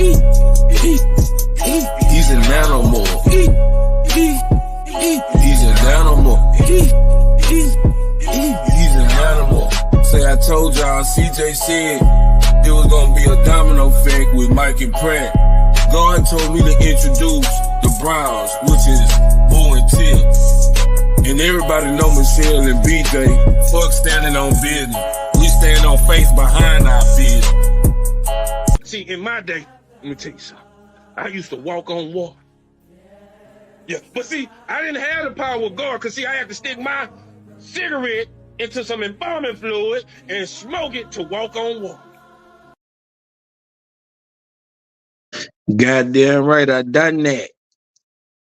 He's an animal. He's an animal. He's an animal. Say I told y'all, CJ said it was gonna be a domino effect with Mike and Pratt. God told me to introduce the Browns, which is Boo and Tip. And everybody know Michelle and BJ. Fuck standing on business. We stand on faith behind our business. See, in my day, let me tell you something. I used to walk on water. Yeah, but see, I didn't have the power of God, because see, I had to stick my cigarette into some embalming fluid and smoke it to walk on water. Goddamn right, I done that.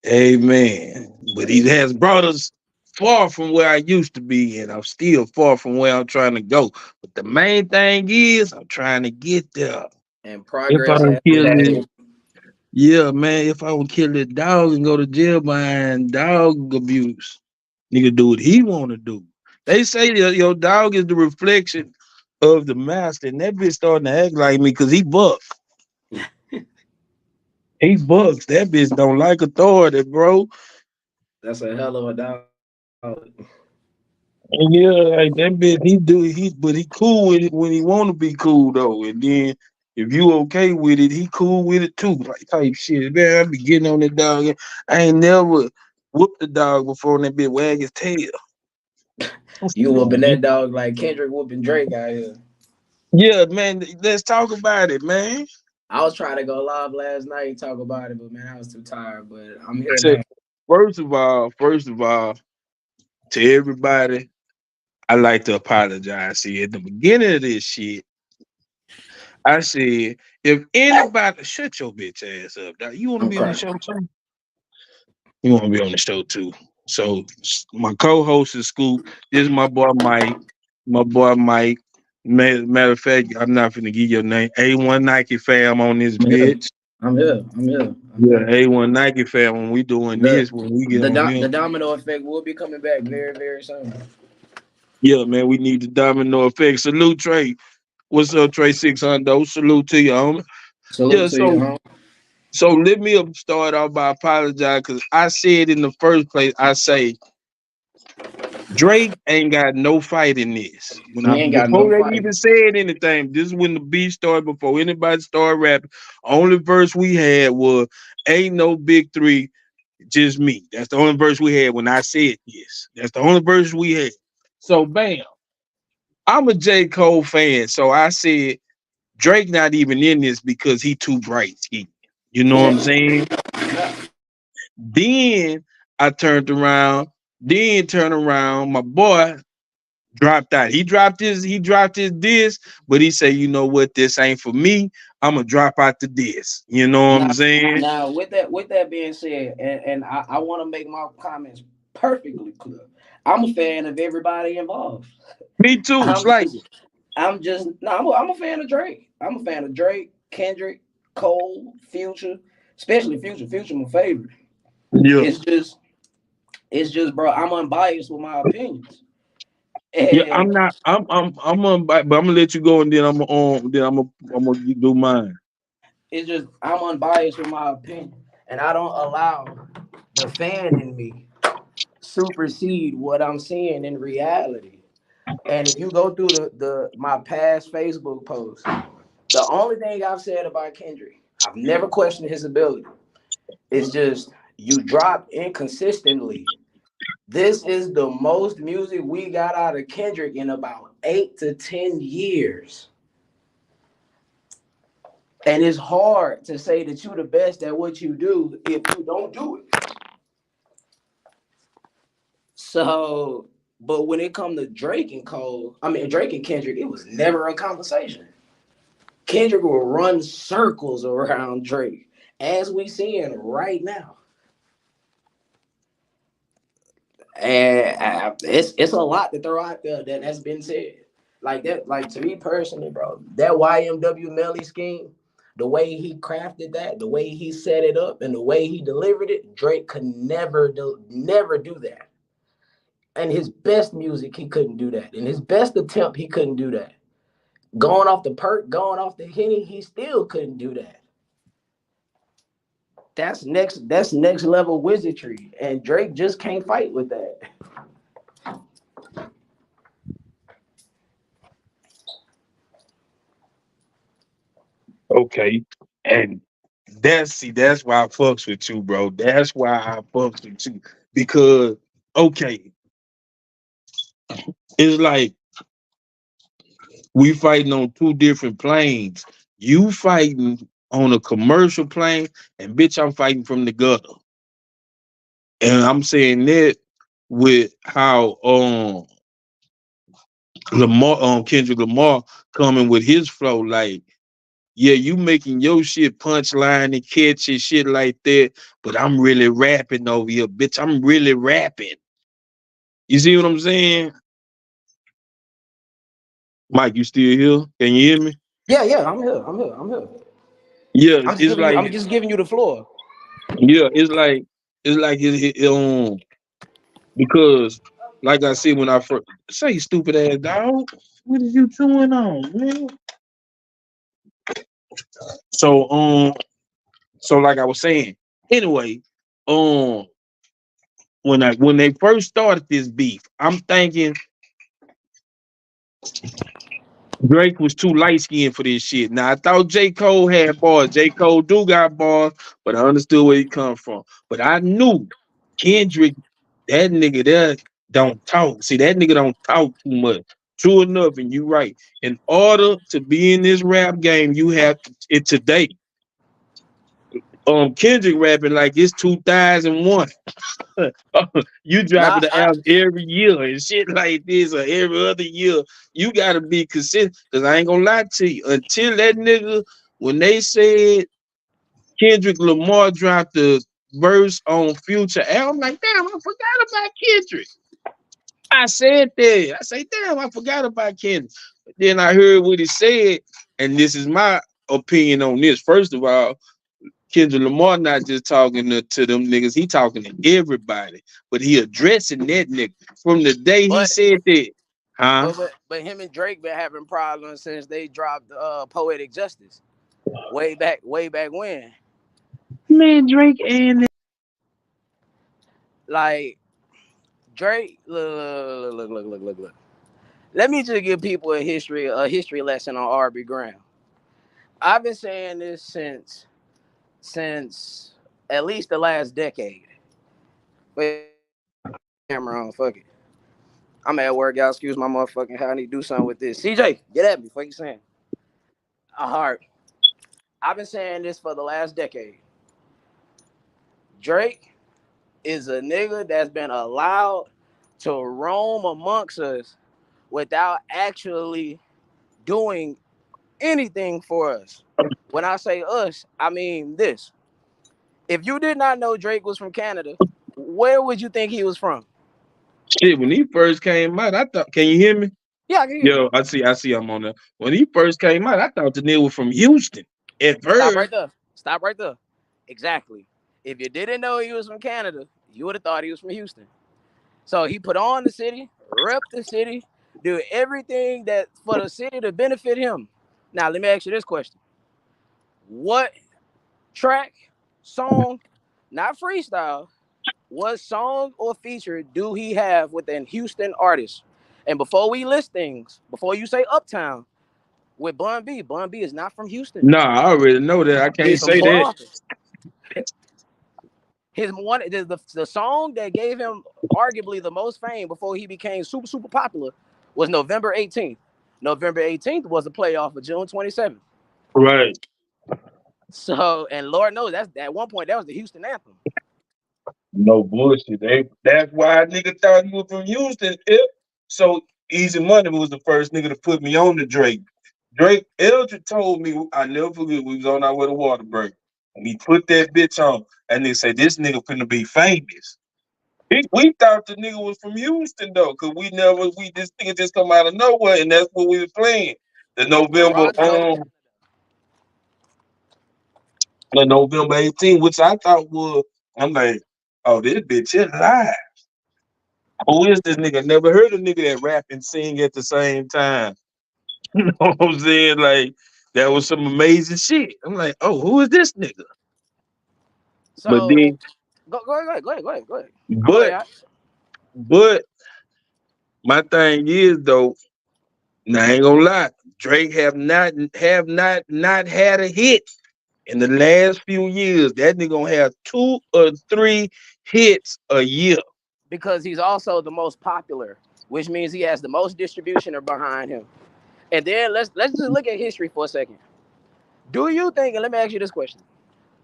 Amen. But he has brought us far from where I used to be, and I'm still far from where I'm trying to go. But the main thing is, I'm trying to get there. And If I progress don't has kill been it, made. yeah, man, if I don't kill that dog and go to jail behind dog abuse, nigga do what he want to do. They say that your dog is the reflection of the master, and that bitch starting to act like me because he bucks. He bucks. That bitch don't like authority, bro. That's a hell of a dog. And yeah, like that bitch, but he cool with it when he want to be cool though. And then if you okay with it, he cool with it too. Like type shit, man. I be getting on that dog. I ain't never whooped the dog before, and that bitch wag his tail. You whooping that dog like Kendrick whooping Drake out here. Yeah, man. Let's talk about it, man. I was trying to go live last night, talk about it, but man, I was too tired. But I'm here So, now. first of all, to everybody, I like to apologize. See, at the beginning of this shit, I said, if anybody shut your bitch ass up, dog. You want to I'm be on the crying. show too? You want to be on the show too? So my co-host is Scoop. This is my boy Mike. My boy Mike. Matter of fact, I'm not finna give your name. A1 Nike fam on this I'm here. bitch. I'm here. I'm here. I'm Yeah, here. A1 Nike fam. When we doing The this, when we get the on do- here, the domino effect will be coming back very, very soon. yeah, man, we need the domino effect. Salute Trey. What's up, Trey 600? Salute to you, homie. Salute Yeah, to you, huh? so let me start off by apologizing because I said in the first place, I say Drake ain't got no fight in this. He ain't got no Before they fight. even said anything, this is when the beef started. Before anybody started rapping, only verse we had was "Ain't no big three, just me." That's the only verse we had when I said this. That's the only verse we had. So bam, I'm a J. Cole fan, so I said Drake not even in this because he too bright skinned. You know what I'm Yeah. saying? Then I turned around, my boy dropped out. He dropped his disc, but he said, you know what, this ain't for me. I'm gonna drop out the disc. You know what I'm Now, saying? now, with that being said, and I want to make my comments perfectly clear. I'm a fan of everybody involved. Me too, I'm slightly. just, I'm just, no, I'm a fan of Drake. I'm a fan of Drake, Kendrick, Cole, Future, especially Future. Future, my favorite. Yeah. It's just, bro. I'm unbiased with my opinions, Yeah, and I'm not. I'm on, but I'm gonna let you go, and then I'm gonna do mine. it's just I'm unbiased with my opinion, and I don't allow the fan in me supersede what I'm seeing in reality. And if you go through the my past Facebook posts, the only thing I've said about Kendrick, I've never questioned his ability. It's just you drop inconsistently. This is the most music we got out of Kendrick in about 8 to 10 years. And it's hard to say that you're the best at what you do if you don't do it. So, but when it come to Drake and Cole, I mean Drake and Kendrick, it was never a conversation. Kendrick will run circles around Drake, as we seeing right now. And it's a lot to throw out there that's been said. Like that, like to me personally, bro, that YMW Melly scheme, the way he crafted that, the way he set it up, and the way he delivered it, Drake could never do that. And his best music, he couldn't do that. In his best attempt, he couldn't do that. Going off the perk, going off the Henny, he still couldn't do that. That's next level wizardry, and Drake just can't fight with that. Okay. And that's why I fucks with you, bro. That's why I fucks with you. Because okay, it's like we fighting on two different planes. You fighting on a commercial plane, and bitch, I'm fighting from the gutter. And I'm saying that with how Lamar Kendrick Lamar coming with his flow, like, yeah, you making your shit punchline and catch and shit like that, but I'm really rapping over here, bitch. I'm really rapping. You see what I'm saying? Mike, you still here? Can you hear me? Yeah, yeah, I'm here. I'm here. I'm here. Yeah, I'm just it's giving you. like, I'm just giving you the floor. yeah, it's like because like I said when I first say stupid ass dog, what is you doing on, man? So so like I was saying, anyway, um when they first started this beef, I'm thinking Drake was too light skinned for this shit. Now I thought J. Cole had bars. J. Cole do got bars, but I understood where he come from. But I knew Kendrick, that nigga there don't talk. See, that nigga don't talk too much. True enough, and you right. In order to be in this rap game, you have to it today. Kendrick rapping like it's 2001. You dropping Nah, the album every year and shit like this or every other year. You gotta be consistent. Cause I ain't gonna lie to you. Until that nigga, when they said Kendrick Lamar dropped the verse on Future album, I'm like, damn, I forgot about Kendrick. I said that. I say, damn, I forgot about Kendrick. But then I heard what he said, and this is my opinion on this. First of all, Kendrick Lamar not just talking to them niggas, he talking to everybody. But he addressing that nigga. From the day he but said that, huh? but him and Drake been having problems since they dropped Poetic Justice way back when. Man, Drake and Like Drake, look. Let me just give people a history lesson on R.B. Graham. I've been saying this since at least the last decade. Wait, camera on. Fuck it. I'm at work, y'all. Excuse my motherfucking how I need to do something with this. CJ, get at me. Fuck you saying? A heart. I've been saying this for the last decade. Drake is a nigga that's been allowed to roam amongst us without actually doing anything for us. When I say us, I mean this. If you did not know Drake was from Canada, where would you think he was from? shit, when he first came out, I thought, can you hear me? Yeah, I can hear you. Yo, I see I'm on there. When he first came out, I thought the nigga was from Houston at Stop right first. there. Stop right there. Exactly. If you didn't know he was from Canada, you would have thought he was from Houston. So he put on the city, rep the city, do everything that for the city to benefit him. Now let me ask you this question: what track, song, not freestyle, what song or feature do he have with an Houston artist? And before we list things, before you say Uptown with Bun B is not from Houston. Nah, I already know that. I can't He's from say Port that. Arthur. His one the song that gave him arguably the most fame before he became super popular was November 18th. November 18th was a playoff of June 27th. Right. So, and Lord knows that's at one point that was the Houston anthem. No bullshit. That's why a nigga thought he was from Houston. So Easy Money was the first nigga to put me on to Drake. Drake Eldridge told me, I never forget, we was on our way to Waterbury. And he put that bitch on. And they said, this nigga finna be famous. We thought the nigga was from Houston though, cause this nigga just come out of nowhere, and that's what we was playing. The November Toronto. the November 18th, which I thought was, I'm like, oh, this bitch is live. Who is this nigga? Never heard a nigga that rap and sing at the same time. You know what I'm saying? Like, that was some amazing shit. I'm like, oh, who is this nigga? But So then, go ahead. I'm but there. but my thing is though, now I ain't gonna lie, Drake have not had a hit in the last few years. That nigga gonna have 2 or 3 hits a year. Because he's also the most popular, which means he has the most distribution behind him. And then let's just look at history for a second. Do you think? And let me ask you this question: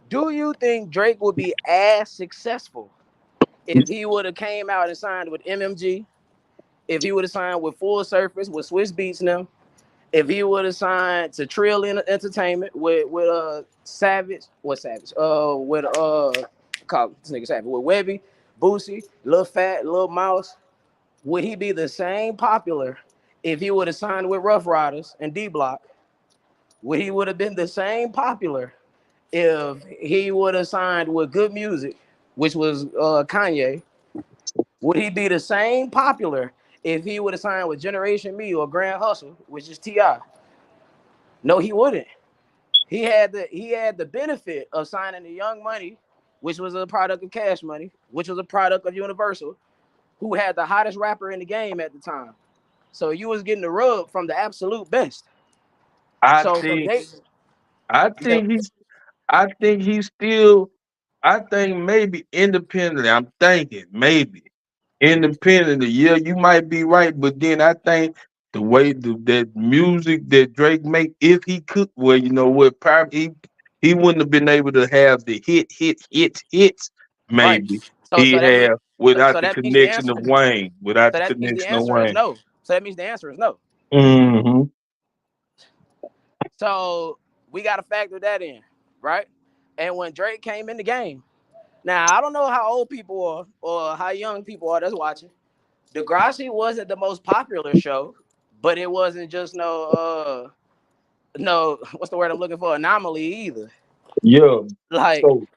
do you think Drake would be as successful if he would have came out and signed with MMG? If he would have signed with Full Surface with Swiss Beats now? If he would have signed to Trill Entertainment with Savage, what Savage? With call this nigga Savage with Webby, Boosie, Lil Fat, Lil Mouse, would he be the same popular if he would have signed with Rough Riders and D Block? Would he would have been the same popular if he would have signed with Good Music, which was Kanye? Would he be the same popular if he would have signed with Generation Me or Grand Hustle, which is Ti? No, he wouldn't. He had the benefit of signing the Young Money, which was a product of Cash Money, which was a product of Universal, who had the hottest rapper in the game at the time. So you was getting the rub from the absolute best. I So for think they, I yeah, think he's I think he's still I think maybe independently. I'm thinking maybe independently. Yeah, you might be right, but then I think the way that music that Drake make, if he could, well, you know what, probably he wouldn't have been able to have the hits. right. Maybe So he so that means have without so the that means the connection answer of Wayne. Without so the that means the connection of answer is Wayne. no. So that means the answer is no. Hmm. So we got to factor that in, right? And when Drake came in the game, now I don't know how old people are or how young people are that's watching. Degrassi wasn't the most popular show, but it wasn't just no what's the word I'm looking for, anomaly either. Yeah. Like, So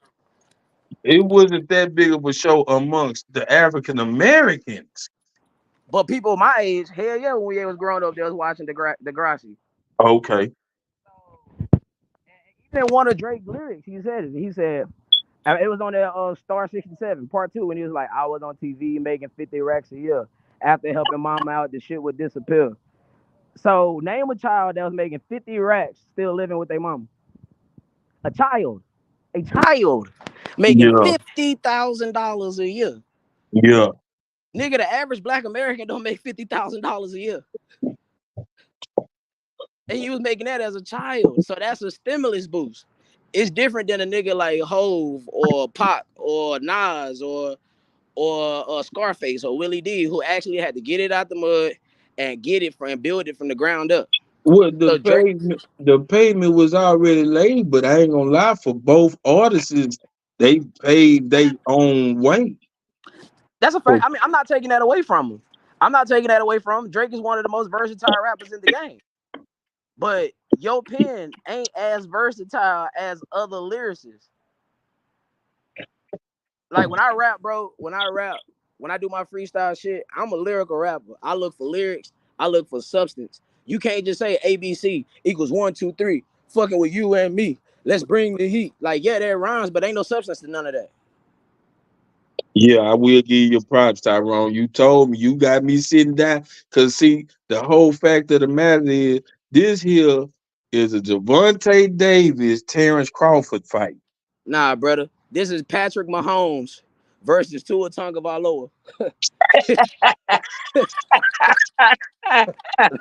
it wasn't that big of a show amongst the African Americans. but people my age, hell yeah, when we was growing up, they was watching Degrassi. Okay. Even one of Drake's lyrics, he said it. He said it was on that Star 67 Part 2 when he was like, I was on TV making 50 racks a year. After helping mom out, the shit would disappear. So name a child that was making 50 racks still living with their mom. A child. A child making Yeah. $50,000 a year. Yeah. Nigga, the average black American don't make $50,000 a year. And he was making that as a child. So that's a stimulus boost. It's different than a nigga like Hove or Pop or Nas or Scarface or Willie D, who actually had to get it out the mud and get it from and build it from the ground up. Well, So Drake, the payment was already laid, but I ain't gonna lie, for both artists, they paid their own way. that's a fact. So, I mean, I'm not taking that away from him. I'm not taking that away from him. Drake is one of the most versatile rappers in the game. But your pen ain't as versatile as other lyricists. Like when I rap, bro, when I do my freestyle shit, I'm a lyrical rapper. I look for lyrics, I look for substance. You can't just say ABC equals 1, 2, 3, fucking with you and me. Let's bring the heat. Like, yeah, that rhymes, but ain't no substance to none of that. yeah, I will give you props, Tyrone. You told me, you got me sitting down. Cause see, the whole fact of the matter is, this here is a Javante Davis Terrence Crawford fight. Nah, brother. This is Patrick Mahomes versus Tua Tagovailoa.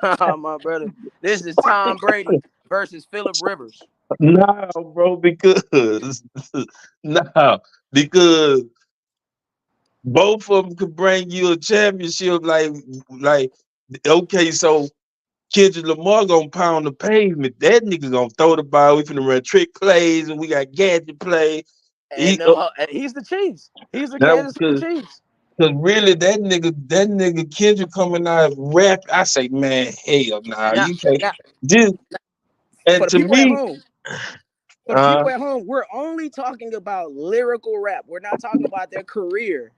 Nah, my brother. This is Tom Brady versus Philip Rivers. No, bro, because no, because both of them could bring you a championship. Like, okay, so Kendrick Lamar gonna pound the pavement. That nigga gonna throw the ball. We finna run trick plays, and we got gadget play. And He them, he's the Chiefs. He's the now Kansas City because Chiefs. really that nigga Kendrick coming out rap. I say, man, hell nah, Now, you can't. now, Just for and the to people at me, home, uh, we're only talking about lyrical rap. We're not talking about their career.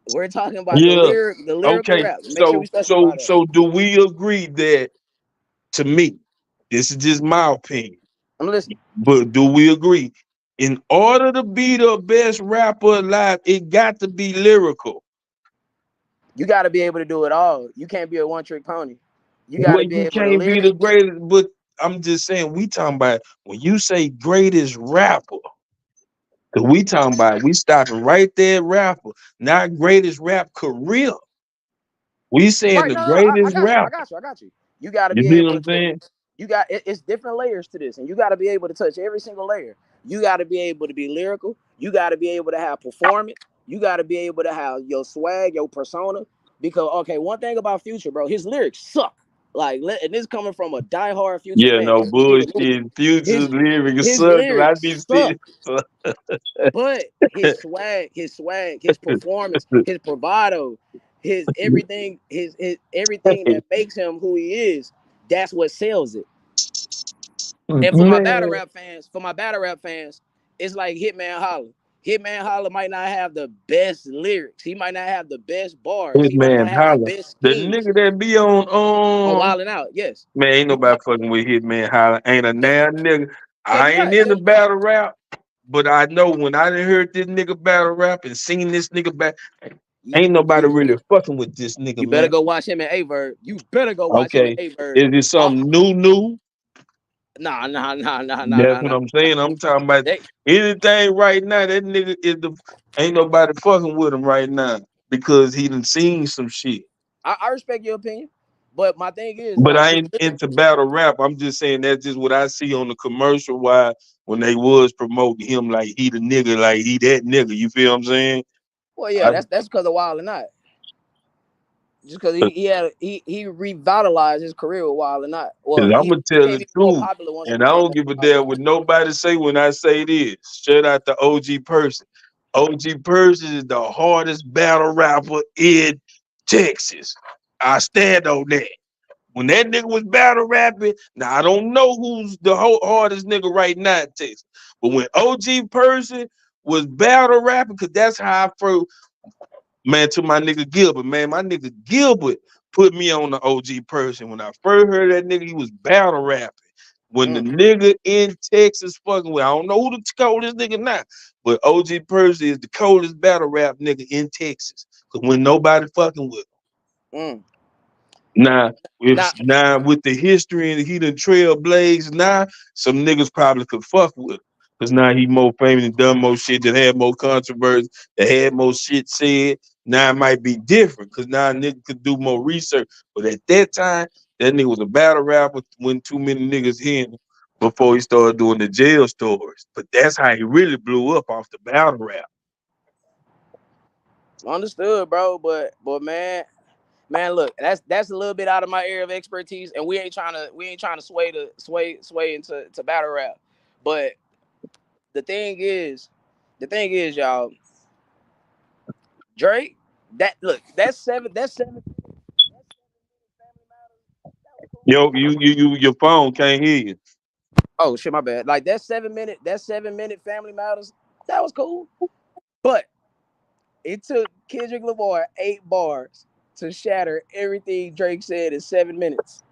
We're talking about yeah, the lyrical okay. rap. Make sure So we so specify that. so do we agree that to me, this is just my opinion, I'm listening. but do we agree? In order to be the best rapper alive, it got to be lyrical. You got to be able to do it all. You can't be a one-trick pony. You got Well, to be you able to can't be the lyric. greatest, but I'm just saying, we talking about when you say greatest rapper, because we talking about, we stopping right there, rapper, not greatest rap career. We saying Right? the No, I greatest got you. I rapper. got you. I got you. You got to You be see what able I'm to. saying? You got it's different layers to this, and you got to be able to touch every single layer. You got to be able to be lyrical. You got to be able to have performance. You got to be able to have your swag, your persona. Because okay, one thing about Future, bro, his lyrics suck. Like, and this coming from a diehard Future Yeah, fan. no This nigga need to move. bullshit. Future His lyrics his suck. I be lyrics seeing. suck, but his swag, his performance, his bravado, his everything, his everything that makes him who he is. That's what sells it. And Man, for my battle rap fans, it's like Hitman Holla. Hitman Holla might not have the best lyrics. He might not have the best bars. this He might man not have the holler. best The schemes nigga that be on on Wildin' Out. Yes. man, ain't You might, nobody fucking with Hitman holler. Ain't a yeah, damn nigga. yeah, I you're ain't right. in the battle rap, but I know when I done heard this nigga battle rap and seen this nigga back, ain't nobody You really fucking with this nigga, you better man. go watch him in A-Verb. You better go watch him in Okay. A-Verb. Is it something new? That's what Nah. I'm saying. I'm talking about They, anything right now. That nigga is the ain't nobody fucking with him right now because he done seen some shit. I respect your opinion, but my thing is But like I his ain't into lyrics. battle rap. I'm just saying that's just what I see on the commercial why when they was promoting him like he the nigga, like he that nigga. You feel what I'm saying? Well, yeah, I, that's because of Wild and Not. Just because he revitalized his career with Wild and Not. Cause Well, I'm he gonna tell became the even more truth, popular once he and I became don't more give a popular. damn what nobody say when I say this. Shout out to OG Person. OG Person is the hardest battle rapper in Texas. I stand on that. When that nigga was battle rapping, now I don't know who's the hardest nigga right now in Texas, but when OG Person was battle rapping, cause that's how I first man to my nigga Gilbert, man, my nigga Gilbert put me on the OG Person. When I first heard that nigga, he was battle rapping. When the Mm, nigga in Texas fucking with, I don't know who the coldest nigga now, but OG Percy is the coldest battle rap nigga in Texas. Cause when nobody fucking with mm. him. Now, if Now, now with the history and he done trailblazed now, some niggas probably could fuck with him. Cause now he more famous and done more shit that had more controversy, that had more shit said. Now it might be different because now a nigga could do more research. But at that time, that nigga was a battle rapper when too many niggas hit him before he started doing the jail stories. But that's how he really blew up off the battle rap. understood, bro. But man, look, that's a little bit out of my area of expertise, and we ain't trying to sway into battle rap. But the thing is, y'all, Drake. That look, that's seven. Yo, your phone can't hear you. Oh shit, my bad. Like that 7 minute Family Matters, that was cool. But it took Kendrick Lamar 8 bars to shatter everything Drake said in 7 minutes.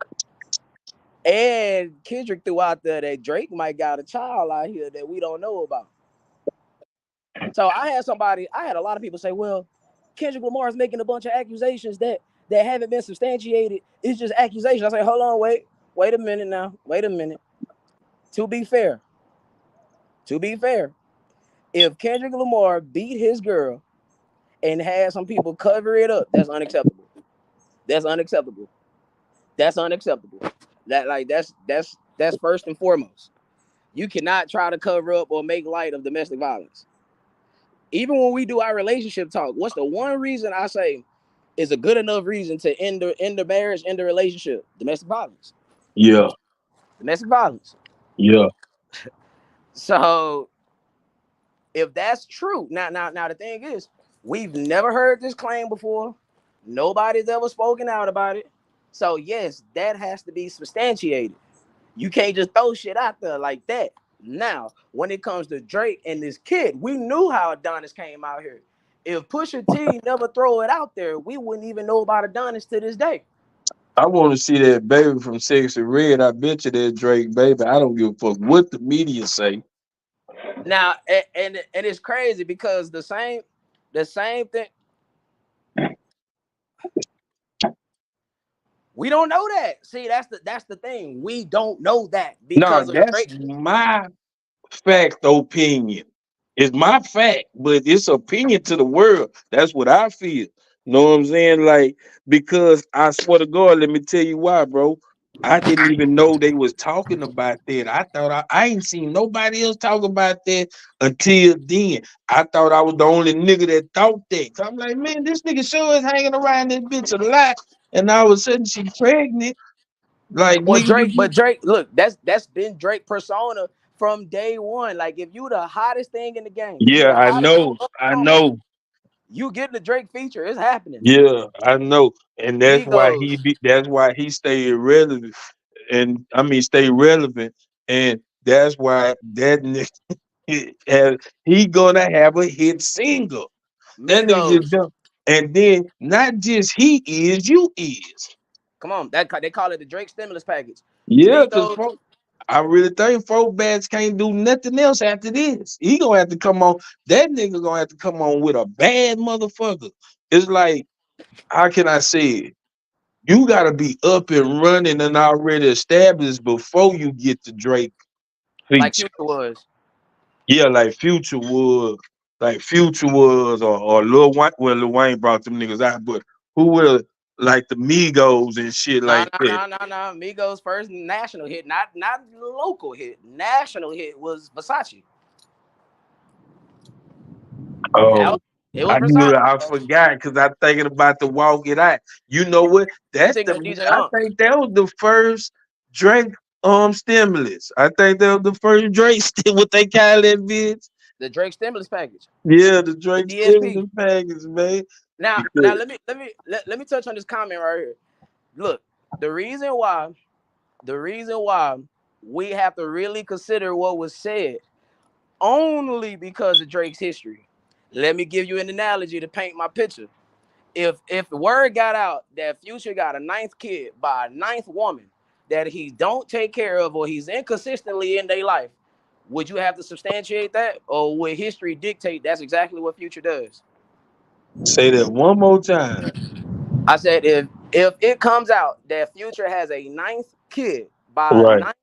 And Kendrick threw out there that Drake might got a child out here that we don't know about. So I had a lot of people say, well, Kendrick Lamar is making a bunch of accusations that haven't been substantiated. It's just accusations. I say, hold on, wait a minute now. Wait a minute. To be fair, if Kendrick Lamar beat his girl and had some people cover it up, that's unacceptable. That's unacceptable. That's unacceptable. That's first and foremost. You cannot try to cover up or make light of domestic violence. Even when we do our relationship talk, what's the one reason I say is a good enough reason to end the marriage, end the relationship? Domestic violence. Yeah, Domestic violence. yeah. So if that's true, now the thing is, we've never heard this claim before. Nobody's ever spoken out about it. So yes, that has to be substantiated. You can't just throw shit out there like that. Now, when it comes to Drake and this kid, we knew how Adonis came out here. If Pusha T never throw it out there, we wouldn't even know about Adonis to this day. I want to see that baby from Sexy Red. I bet you that Drake baby. I don't give a fuck what the media say. Now, and it's crazy because the same thing. We don't know that. See, that's the thing. We don't know that No, because of that's Drake. my fact opinion. It's my fact, but it's opinion to the world. That's what I feel. Know what I'm saying? Like, because I swear to God, let me tell you why, bro. I didn't even know they was talking about that. I thought I ain't seen nobody else talk about that until then. I thought I was the only nigga that thought that. So I'm like, man, this nigga sure is hanging around this bitch a lot. And all of a sudden she pregnant. Like, Well, nigga, Drake, you but Drake, look, that's been Drake persona from day one. Like, if you the hottest thing in the game, you yeah, the I hottest know. up I and coming, know. you getting the Drake feature. It's happening. Yeah, I know, and that's why Migos, that's why he stayed relevant, and I mean stay relevant, and that's why that nigga he gonna have a hit single. That nigga just Migos. done, and then not just he is, you is. Come on, that they call it the Drake stimulus package. Yeah, cause Migos, folk, I really think folk bats can't do nothing else after this. He gonna have to come on. That nigga gonna have to come on with a bad motherfucker. It's like, how can I say it? You gotta be up and running and already established before you get the Drake like feature. Future was. Yeah, like Future was, or Lil Wayne. Well, Lil Wayne brought them niggas out, but who will like the Migos and shit Nah, like nah, that? nah, nah, nah. Migos' first national hit, not local hit. National hit was Versace. That was, Oh, it was I knew Versace, it. I bro. forgot because I'm thinking about the Walk It Out. You know what? You That's thinking the. of DJ I Unk? think that was the first Drake stimulus. I think that was the first Drake what they call that bitch. The Drake stimulus package, Yeah, the the Drake DSP. stimulus package, man. Now Because let me touch on this comment right here. Look, the reason why the reason why we have to really consider what was said only because of Drake's history. Let me give you an analogy to paint my picture. If the word got out that Future got a ninth kid by a ninth woman that he don't take care of or he's inconsistently in their life, would you have to substantiate that, or would history dictate that's exactly what Future does? say that one more time. I said if it comes out that Future has a ninth kid by a Right, ninth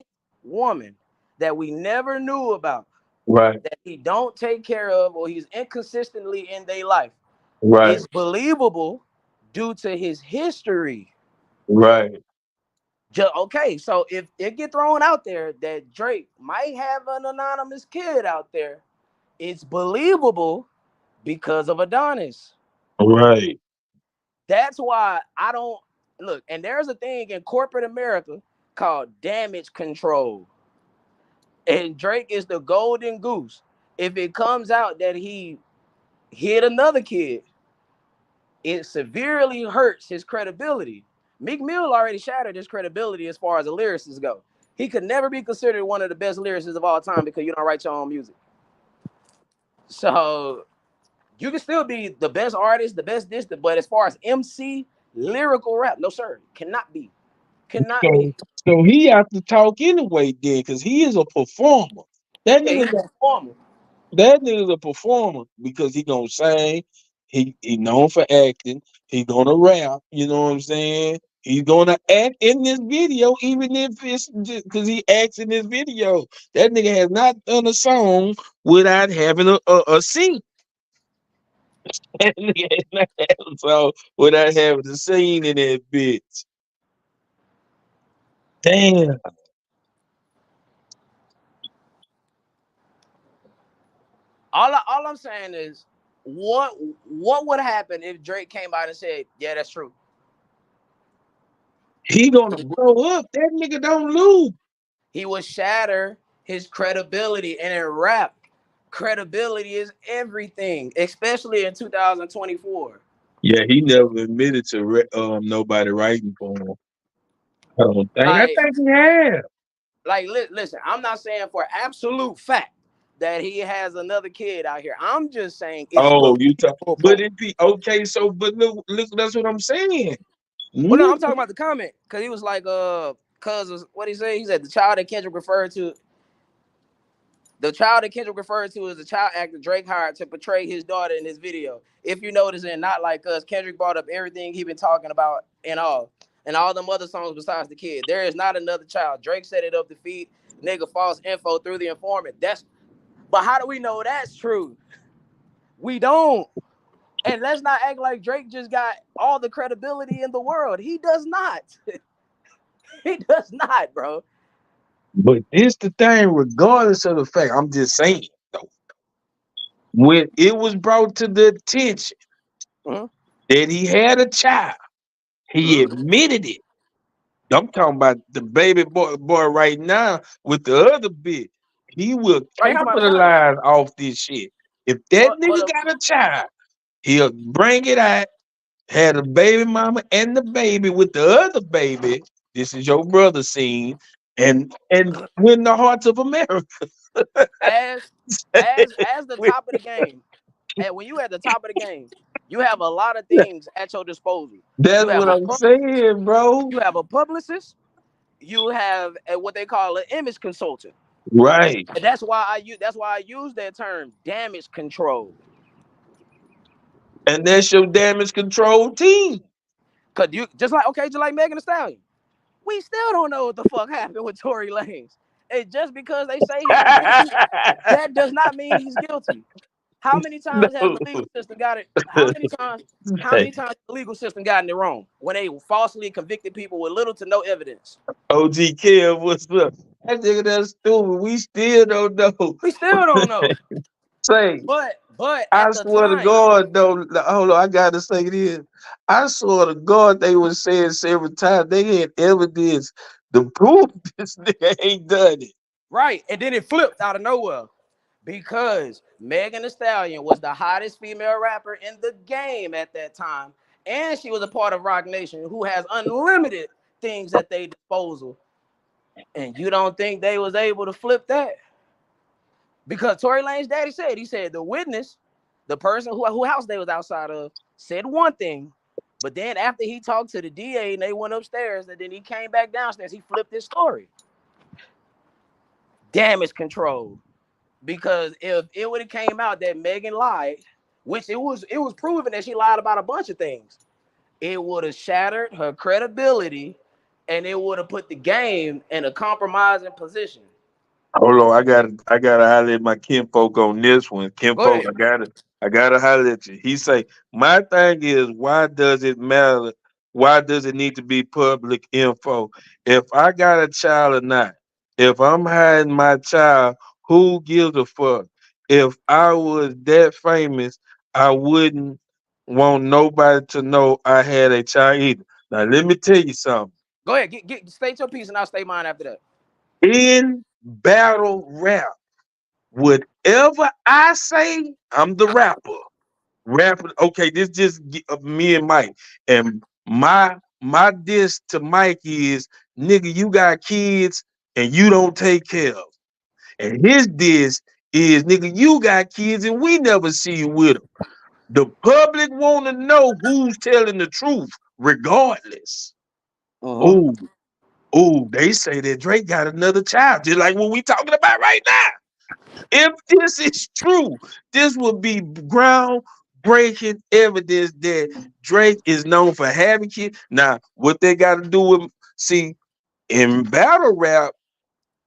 woman that we never knew about, right, that he don't take care of or he's inconsistently in their life, right, it's believable due to his history. right, Okay, so if it get thrown out there that Drake might have an anonymous kid out there, it's believable because of Adonis. right. That's why I don't look. And there's a thing in corporate America called damage control. And Drake is the golden goose. If it comes out that he hit another kid, it severely hurts his credibility. Meek Mill already shattered his credibility as far as the lyricists go. He could never be considered one of the best lyricists of all time because you don't write your own music. So you can still be the best artist, the best this, but as far as MC, lyrical rap, no sir, cannot be. Cannot So, be. so he have to talk anyway, then, because he is a performer. That Yeah, he's nigga, a performer. that nigga's a performer because he gonna sing. He known for acting. He gonna rap. You know what I'm saying? He's gonna act in this video, even if it's just because he acts in this video. That nigga has not done a song without having a scene. That nigga has not had a song without having a scene in that bitch. Damn. All I'm saying is, what would happen if Drake came out and said, "Yeah, that's true." He gonna blow up. That nigga don't lose. He would shatter his credibility, and in rap, credibility is everything, especially in 2024. Yeah, he never admitted to nobody writing for him. I don't think. I Like, think he had. listen, I'm not saying for absolute fact that he has another kid out here. I'm just saying it's Oh, you talk. But believable. it be okay. So, but look, that's what I'm saying. Well, no, Look, I'm talking about the comment because he was like, cause what he said. He said the child that Kendrick referred to. The child that Kendrick referred to is a child actor Drake hired to portray his daughter in his video. If you notice in Not Like Us, Kendrick brought up everything he been talking about and all them other songs besides the kid. There is not another child. Drake set it up to feed nigga false info through the informant. But how do we know that's true? We don't. And let's not act like Drake just got all the credibility in the world. He does not. He does not, bro. But it's the thing, regardless of the fact, I'm just saying though, when it was brought to the attention Mm-hmm. that he had a child, he admitted it. I'm talking about the baby boy right now with the other bit. He will capitalize off this shit. If that nigga got a child, he'll bring it out, had a baby mama and the baby with the other baby. This is your brother scene, and win the hearts of America. As the top of the game, and when you at the top of the game, you have a lot of things at your disposal. That's what I'm saying, bro. You have a publicist. You have what they call an image consultant. Right. And that's why I use that term, damage control. And that's your damage control team. Cause you just like Megan Thee Stallion. We still don't know what the fuck happened with Tory Lanez. And just because they say he's guilty, that does not mean he's guilty. How many times has the legal system got it? How many times the legal system gotten it wrong when they falsely convicted people with little to no evidence? OG Kev, what's up? That nigga that's stupid. We still don't know. We still don't know. Say, but I swear to God, though, hold on, I gotta say this. I swear to God, they were saying several times they had evidence to prove this nigga ain't done it. Right, and then it flipped out of nowhere. Because Megan Thee Stallion was the hottest female rapper in the game at that time. And she was a part of Roc Nation, who has unlimited things at their disposal. And you don't think they was able to flip that? Because Tory Lanez's daddy said the witness, the person who house they was outside of, said one thing. But then after he talked to the DA and they went upstairs, and then he came back downstairs, he flipped his story. Damage control. Because if it would have came out that Megan lied, which it was proven that she lied about a bunch of things, it would have shattered her credibility and it would have put the game in a compromising position. Hold on, I gotta holler at my kinfolk on this one. Kinfolk, I gotta holler at you. He say, my thing is, why does it matter? Why does it need to be public info? If I got a child or not, if I'm hiding my child, who gives a fuck? If I was that famous, I wouldn't want nobody to know I had a child either. Now, let me tell you something. Go ahead, state your piece and I'll state mine after that. In battle rap, whatever I say, I'm the rapper. Okay, this just me and Mike. And my diss to Mike is, nigga, you got kids and you don't take care of. And his diss is, nigga, you got kids and we never see you with them. The public want to know who's telling the truth, regardless. Oh, they say that Drake got another child, just like what we talking about right now. If this is true, this would be groundbreaking evidence that Drake is known for having kids. Now, what they got to do with, see, in battle rap,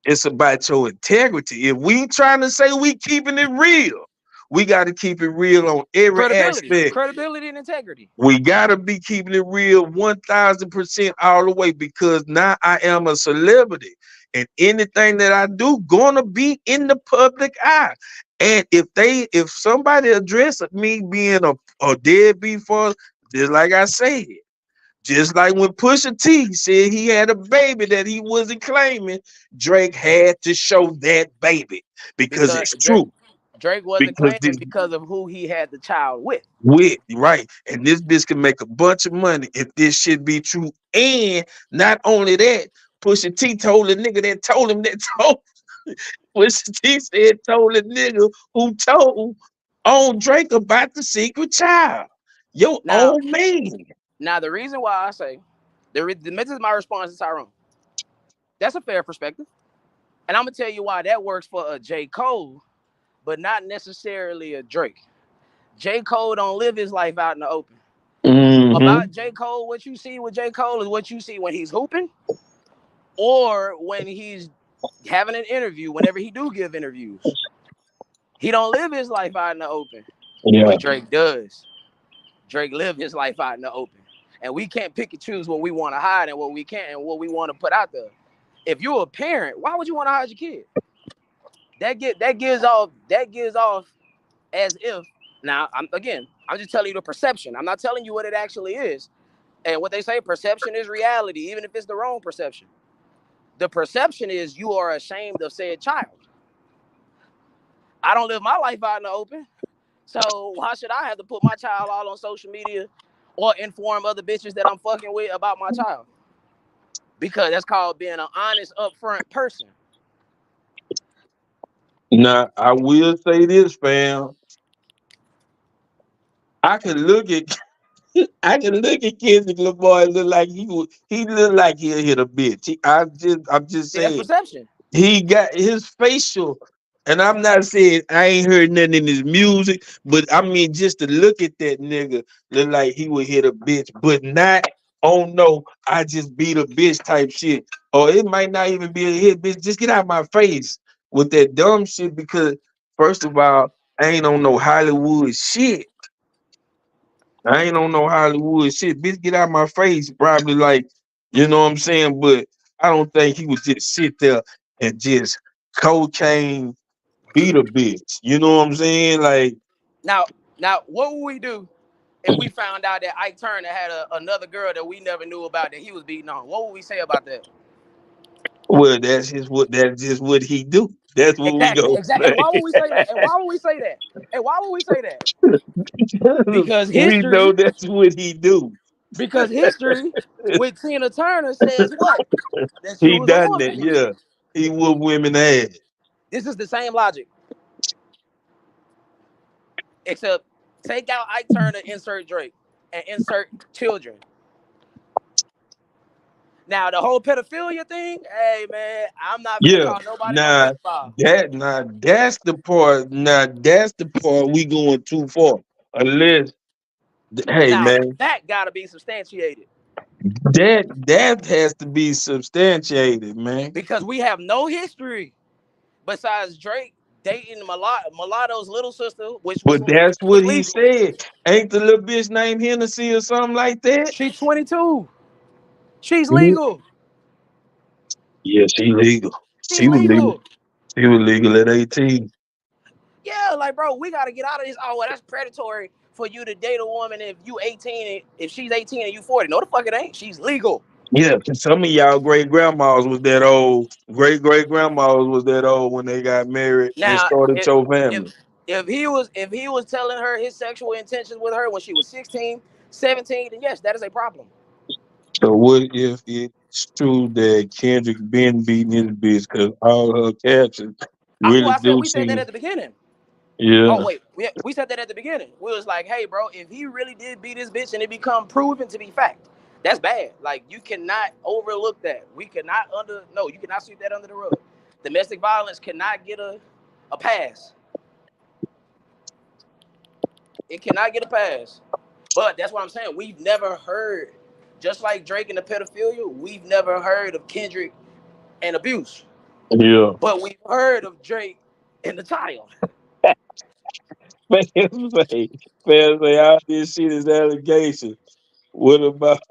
it's about your integrity. If we trying to say we keeping it real, we got to keep it real on every aspect. Credibility and integrity. We got to be keeping it real 1,000% all the way, because now I am a celebrity. And anything that I do gonna be in the public eye. And if somebody addresses me being a deadbeat father, just like I said, just like when Pusha T said he had a baby that he wasn't claiming, Drake had to show that baby because it's true. Drake wasn't claiming because of who he had the child with. Right. And this bitch can make a bunch of money if this shit be true. And not only that, Pusha T told the nigga that told him that told Pusha T said told the nigga who told on Drake about the secret child. Your old man. Now, the reason why I say, this is my response to Tyrone. That's a fair perspective. And I'm gonna tell you why that works for a J. Cole, but not necessarily a Drake. J. Cole don't live his life out in the open. Mm-hmm. About J. Cole, what you see with J. Cole is what you see when he's hooping or when he's having an interview, whenever he do give interviews. He don't live his life out in the open. Yeah. But Drake does. Drake live his life out in the open. And we can't pick and choose what we want to hide and what we can't and what we want to put out there. If you're a parent, why would you want to hide your kid? That gives off as if now I'm just telling you the perception. I'm not telling you what it actually is. And what they say, perception is reality, even if it's the wrong perception. The perception is you are ashamed of said child. I don't live my life out in the open. So why should I have to put my child all on social media or inform other bitches that I'm fucking with about my child? Because that's called being an honest, upfront person. Now I will say this, fam. I can look at I can look at Kendrick Lamar and look like he look like he'll hit a bitch. I'm just See, that's saying perception. he got his facial, and I'm not saying I ain't heard nothing in his music, but I mean just to look at that nigga look like he would hit a bitch, but not oh no, I just beat a bitch type shit. Or it might not even be a hit, bitch. Just get out of my face with that dumb shit because first of all, I ain't on no Hollywood shit. I ain't on no Hollywood shit. Bitch, get out my face. Probably like, you know what I'm saying? But I don't think he would just sit there and just cocaine beat a bitch. You know what I'm saying? Like, Now, what would we do if we found out that Ike Turner had another girl that we never knew about that he was beating on? What would we say about that? well, that's just what he do. That's what we Exactly, go exactly. And say. why would we say that? And why would we say that? And why would we say that? Because We know history, that's what he do. because history with Tina Turner says what? That she He was a done woman that, beater. yeah. He whoop women ass. This is the same logic, except take out Ike Turner, insert Drake, and insert children. Now the whole pedophilia thing, hey man, I'm not gonna Yeah. call nobody no Now pedophile. that's the part. Now that's the part we going too far. Unless hey Now man, that gotta be substantiated that has to be substantiated, man. because we have no history besides Drake dating Mulatto's little sister, which was But that's was what he legal. said. Ain't the little bitch named Hennessy or something like that? She's 22. She's Mhm. legal. Yeah, she legal. She's She was legal. legal. She was legal at 18. Yeah, like bro, we gotta get out of this. Oh, well, that's predatory for you to date a woman if you 18 and if she's 18 and you 40. No, the fuck it ain't. She's legal. Yeah, 'cause some of y'all great grandmas was that old. Great grandmas was that old when they got married and Now, started your if family. if he was telling her his sexual intentions with her when she was 16, 17, then yes, that is a problem. So what if it's true that Kendrick been beating his bitch because all her captions Well, really I said do we said that seem at the beginning. Oh yeah. wait, we said that at the beginning. We was like, hey, bro, if he really did beat his bitch and it become proven to be fact, that's bad. Like you cannot overlook that. We cannot you cannot sweep that under the rug. Domestic violence cannot get a pass. It cannot get a pass. But that's what I'm saying. We've never heard, just like Drake and the pedophilia, we've never heard of Kendrick and abuse. Yeah. But we've heard of Drake and the child. Man say, man say all this shit is allegation. What about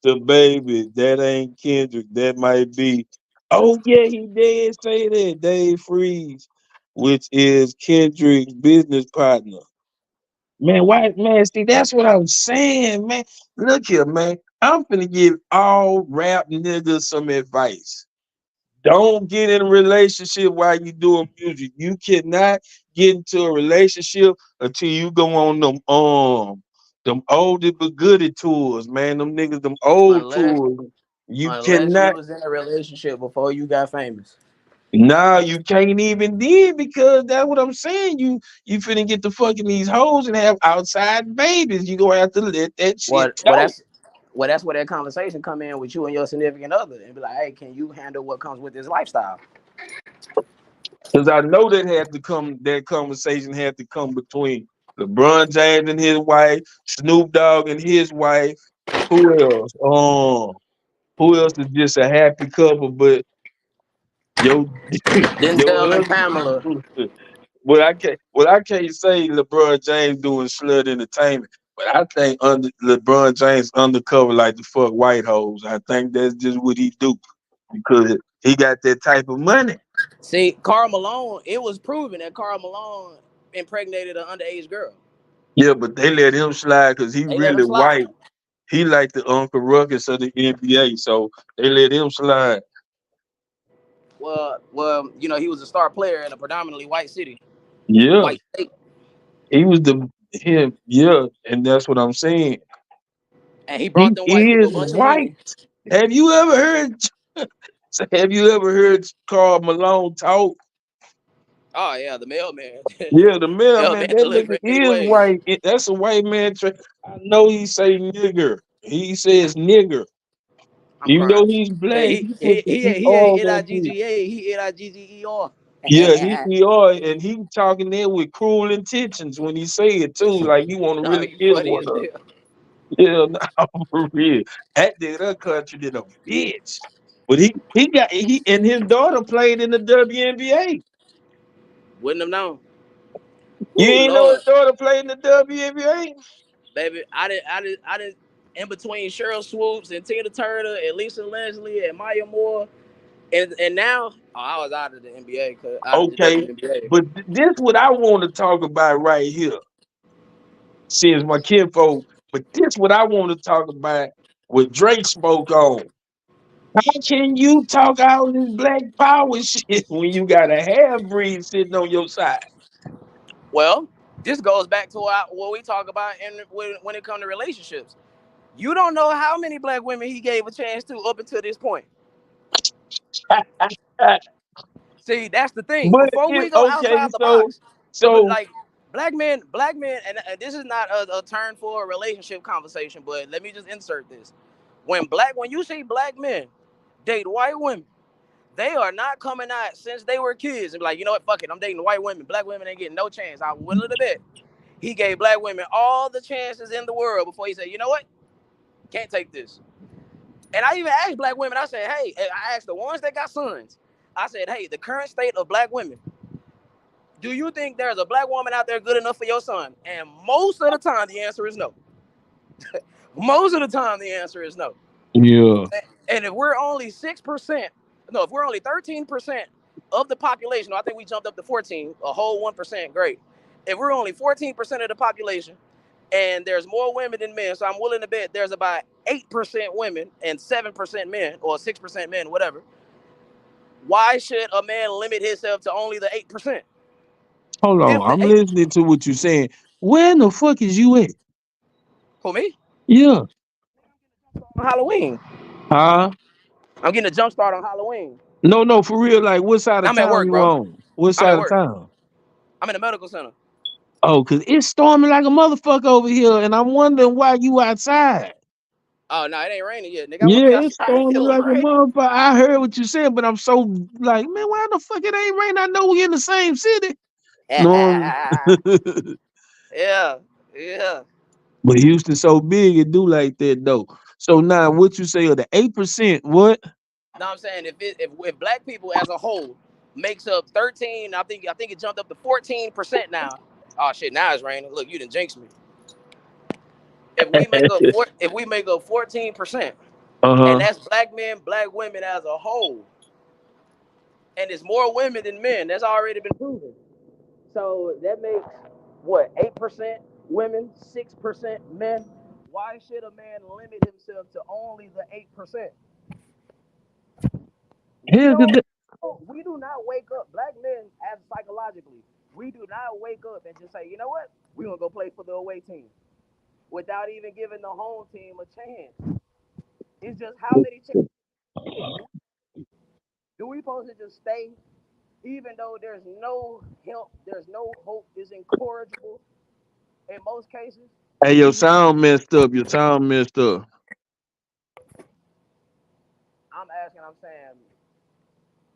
the baby? That ain't Kendrick. That might be. Oh yeah, he did say that. Dave Freeze, which is Kendrick's business partner. Man, why man, see that's what I'm saying, man. Look here, man. I'm finna give all rap niggas some advice. Don't get in a relationship while you doing music. You cannot get into a relationship until you go on them oldie but goodie tours, man. Them niggas, them old Unless tours. You unless you cannot. was in a relationship before you got famous. Nah, you can't even then because that's what I'm saying. You finna get to fucking these hoes and have outside babies. You gonna have to let that shit What well go. that's well that's where that conversation come in with you and your significant other and be like, hey, can you handle what comes with this lifestyle? Because I know that conversation had to come between LeBron James and his wife, Snoop Dogg and his wife. Who else? Who else is just a happy couple? But yo, Denzel your and Pamela. husband. Well, I can't say LeBron James doing slut entertainment, but I think LeBron James undercover like the fuck white hoes. I think that's just what he do because he got that type of money. See, Karl Malone, it was proven that Karl Malone impregnated an underage girl. Yeah, but they let him slide because he They let him really slide. white. He like the Uncle Ruckus of the NBA, so they let him slide. Well, he was a star player in a predominantly white city, Yeah, white state, he was him. Yeah, and that's what I'm saying. and he He brought them white people is a bunch of white. money. Have you ever heard? Have you ever heard Karl Malone talk? Oh yeah, the mailman. Yeah, the mailman. Mailman That nigga delivering is anyways. white. That's a white man. I know he say nigger. He says nigger. I'm Even crying. though he's Hey, black, he he he put the he he ain't ERs on his. N-I-G-G-A. He N-I-G-G-E-R. Yeah, he ER, and he talking there with cruel intentions when he say it too. Like you want to No, really you kill funny one as of them. hell. Yeah, no, for real. That nigga, that country did a bitch. But he and his daughter played in the WNBA. Wouldn't have known. You Ooh, ain't know his Lord, daughter played in the WNBA? baby, I didn't. In between Cheryl Swoops and Tina Turner and Lisa Leslie and Maya Moore, and now I was out of the NBA out of the Okay, WNBA. but this what I want to talk about right here, since my kinfolk. But this what I want to talk about. What Drake spoke on. How can you talk all this black power shit when you got a half breed sitting on your side? Well, this goes back to what we talk about when it comes to relationships. You don't know how many black women he gave a chance to up until this point. See, that's the thing. But Before it we go okay, outside the box, so like black men, and this is not a turn for a relationship conversation, but let me just insert this. When you see black men date white women, they are not coming out since they were kids and be like, you know what, fuck it, I'm dating white women. Black women ain't getting no chance. I'm willing to bet he gave black women all the chances in the world before he said, you know what, can't take this. And I even asked black women, I said, hey, I asked the ones that got sons, I said, hey, the current state of black women, do you think there's a black woman out there good enough for your son? And most of the time, the answer is no. Most of the time, the answer is no. yeah. And if we're only 6%, no, if we're only 13% of the population, I think we jumped up to 14, a whole 1%, great. If we're only 14% of the population, and there's more women than men, so I'm willing to bet there's about 8% women and 7% men, or 6% men, whatever. Why should a man limit himself to only the 8%? Hold on, If the I'm 8, listening to what you're saying. Where in the fuck is you at? for me, Yeah. on Halloween, Huh? I'm getting a jump start on Halloween. No, for real. Like, what side of I'm at town work, you bro. on? What I'm at side of work. town? I'm in a medical center. Oh, cause it's storming like a motherfucker over here, and I'm wondering why you outside. Oh no, it ain't raining yet, nigga. I would Yeah, be it's outside if it storming was like a raining. motherfucker. I heard what you said, but I'm so like, man, why the fuck it ain't rain? I know we in the same city. No, Yeah, yeah. but Houston so big it do like that though. So now, what you say of the 8%? What? No, I'm saying if black people as a whole makes up 13, I think it jumped up to 14% now. Oh shit, now it's raining. Look, you done jinxed me. If we make up 14%, and Uh-huh. that's black men, black women as a whole, and it's more women than men. That's already been proven. So that makes what, 8% women, 6% men. Why should a man limit himself to only the 8%? We Here's the don't. di- We do not wake up. Black men, as psychologically, we do not wake up and just say, you know what, we're gonna go play for the away team without even giving the home team a chance. It's just how many chances do we supposed to just stay, even though there's no help, there's no hope, is incorrigible in most cases. Hey, your sound messed up. Your sound messed up. I'm asking, I'm saying,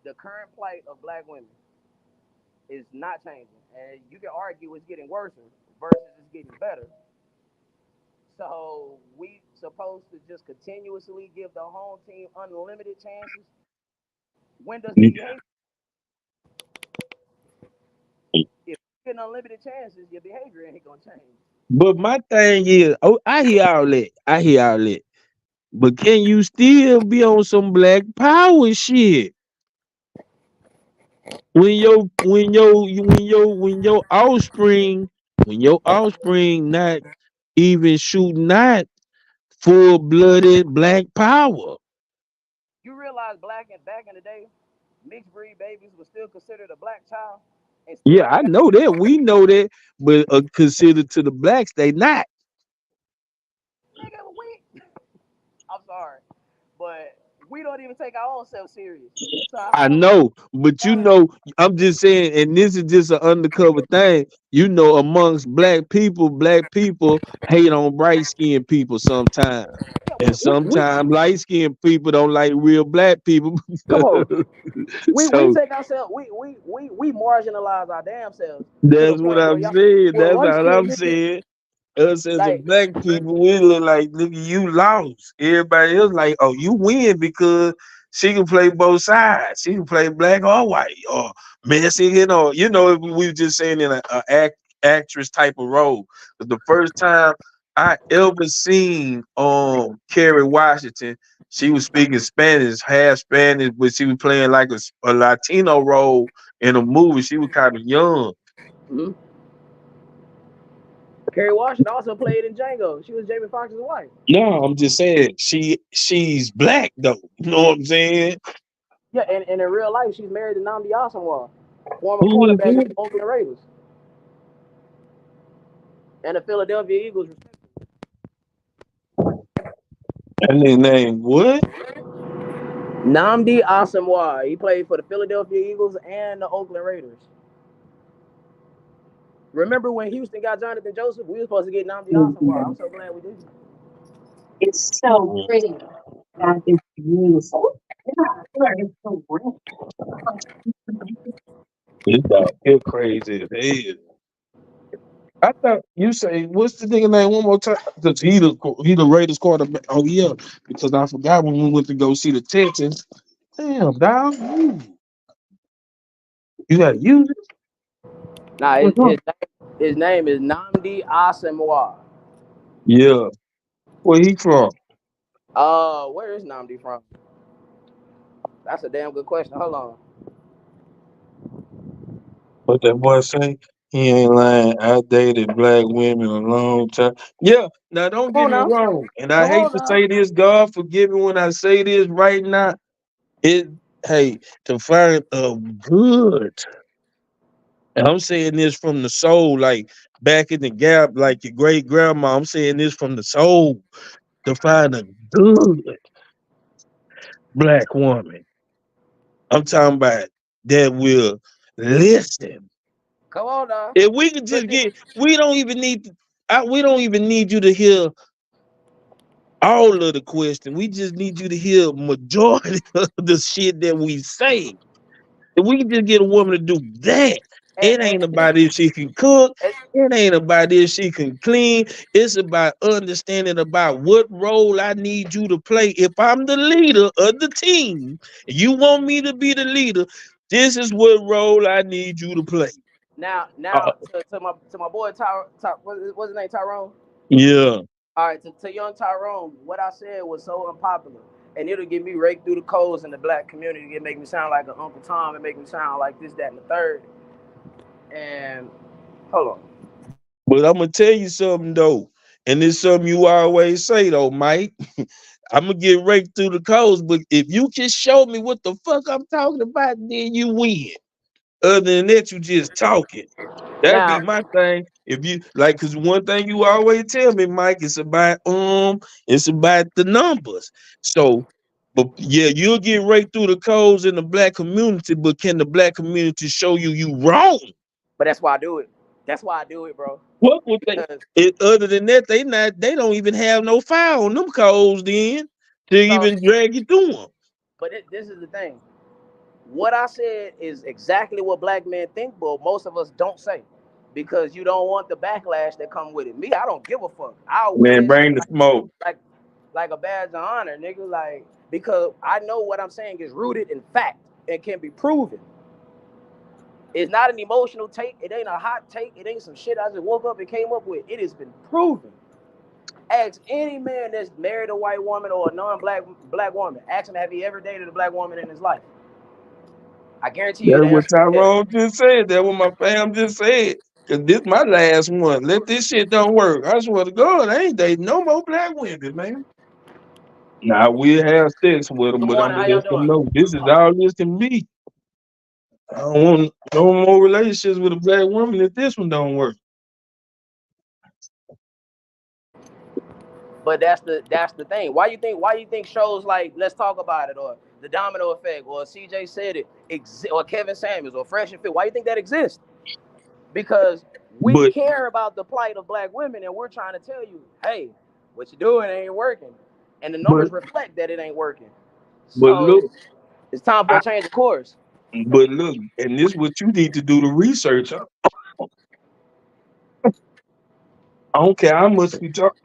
the current plight of black women is not changing, and you can argue it's getting worse versus it's getting better. So we supposed to just continuously give the home team unlimited chances. When does the behavior? If you get unlimited chances, your behavior ain't gonna change. But my thing is, oh, I hear all that. I hear all that. But can you still be on some black power shit when your offspring not even shooting not full blooded black power? You realize back in the day, mixed breed babies was still considered a black child, and Yeah, still they I got. know that. We know that, but considered to the blacks, they not. Nigga, I'm sorry, but we don't even take our own self serious. So I how know, but you how know, I'm just saying, and this is just an undercover thing. You know, amongst black people hate on bright skinned people sometimes. yeah, And we sometimes light skinned people don't like real black people. come on. We So take ourselves we marginalize our damn selves to the that's what point where I'm y'all saying. where That's light all skinned I'm niggas saying. Us as a like black people, we look like nigga, you lost. Everybody else like, oh, you win because she can play both sides. She can play black or white or Mexican or if we were just saying in actress type of role. But the first time I ever seen Kerry Washington, she was speaking Spanish, half Spanish, but she was playing like a Latino role in a movie. She was kind of young. mhm. Kerry Washington also played in Django. She was Jamie Foxx's wife. No, I'm just saying she's black though. You know what I'm saying? Yeah, and in real life she's married to Namdi Asamoah, former Who is cornerback of that? the Oakland Raiders and the Philadelphia Eagles. And his name what? Namdi Asamoah. He played for the Philadelphia Eagles and the Oakland Raiders. Remember when Houston got Jonathan Joseph? We were supposed to get Namdi Asamoah. I'm so glad we did. It's so pretty. That is beautiful. Yeah, it's so great. This dog here crazy as hell. I thought you say what's the nigga name one more time? Because he the Raiders quarterback. Oh yeah, because I forgot when we went to go see the Texans. Damn, dog, you gotta use it. Nah, What's wrong? his name is Namdi Asamoah. Yeah, where he from? Where is Namdi from? That's a damn good question. Hold on. What that boy say? He ain't lying. I dated black women a long time. Yeah, now don't Come get on me now. wrong. And I Come hate on to now. say this, God forgive me when I say this right now. It hey, to find a good, and I'm saying this from the soul, like back in the gap, like your great grandma. I'm saying this from the soul. To find a good black woman. I'm talking about that will listen. Come on now. If we could But just get, we don't even need to, we don't even need you to hear all of the question. We just need you to hear majority of the shit that we say. If we can just get a woman to do that, and, it ain't and, about if she can cook. and It ain't about if she can clean. It's about understanding about what role I need you to play. If I'm the leader of the team, and you want me to be the leader, this is what role I need you to play. Uh, now to my boy what's his name, Tyrone? yeah. All right, to young Tyrone, what I said was so unpopular, and it'll get me raked through the coals in the black community. It make me sound like an Uncle Tom. It make me sound like this, that, and the third. And hold on. But I'm gonna tell you something though, and it's something you always say though, Mike. I'm gonna get raked through the coals, but if you can show me what the fuck I'm talking about, then you win. Other than that, you just talking. That'd be Now, my thing. If you like, cause one thing you always tell me, Mike, it's about the numbers. So, but yeah, you'll get right through the codes in the black community, but can the black community show you wrong? but that's why I do it. That's why I do it, bro. What would they? Because Other than that, they don't even have no file on them codes then to so, even drag you through them. but this is the thing. What I said is exactly what black men think, but most of us don't say because you don't want the backlash that come with it. Me, I don't give a fuck. I'll wear Man, that shit bring the smoke. like like a badge of honor, nigga. Like because I know what I'm saying is rooted in fact and can be proven. It's not an emotional take. It ain't a hot take. It ain't some shit I just woke up and came up with. It has been proven. Ask any man that's married a white woman or a non-black woman. Ask him, have he ever dated a black woman in his life? I guarantee you That's the what answer is yes. Tyrone just said. That's what my fam just said. Cause this my last one. Let this shit don't work. I swear to God, I ain't dating no more black women, man. Now we'll have sex with them, Good but I'm morning. How gonna y'all let them doing? know this is all this can be. I don't want no more relationships with a black woman if this one don't work. But that's the thing. Why you think shows like Let's Talk About It or The Domino Effect or CJ Said It or Kevin Samuels or Fresh and Fit? Why you think that exists? Because we But care about the plight of black women and we're trying to tell you, hey, what you doing ain't working, and the but numbers reflect that it ain't working. but look, So it's time for I a change of course. but look, and this what you need to do the research on. I don't care how much we talk.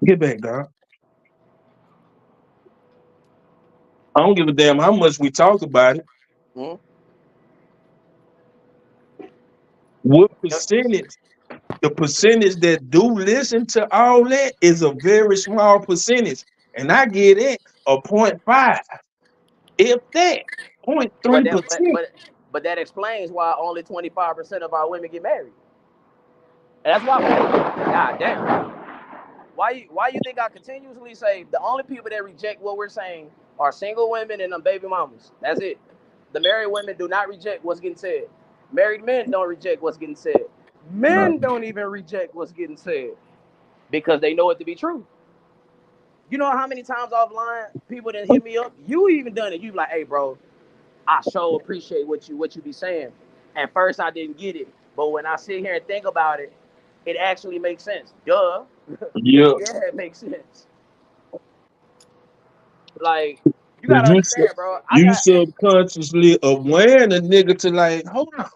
Get back, dog. I don't give a damn how much we talk about it. Hmm? What percentage? The percentage that do listen to all that is a very small percentage, and I get it a 0.5, if that, But 0.3 that percent. but that explains why only 25% of our women get married. And that's why, God damn. Why you think I continuously say the only people that reject what we're saying are single women and them baby mamas? That's it. The married women do not reject what's getting said. Married men don't reject what's getting said. No. Men don't even reject what's getting said because they know it to be true. You know how many times offline people didn't hit me up? You even done it. You like, hey bro, I sure appreciate what you be saying. At first I didn't get it, but when I sit here and think about it, it actually makes sense. Duh. Yeah, Yeah, it makes sense. Like, you gotta because understand, bro. I you got subconsciously aware a nigga to like, hold on.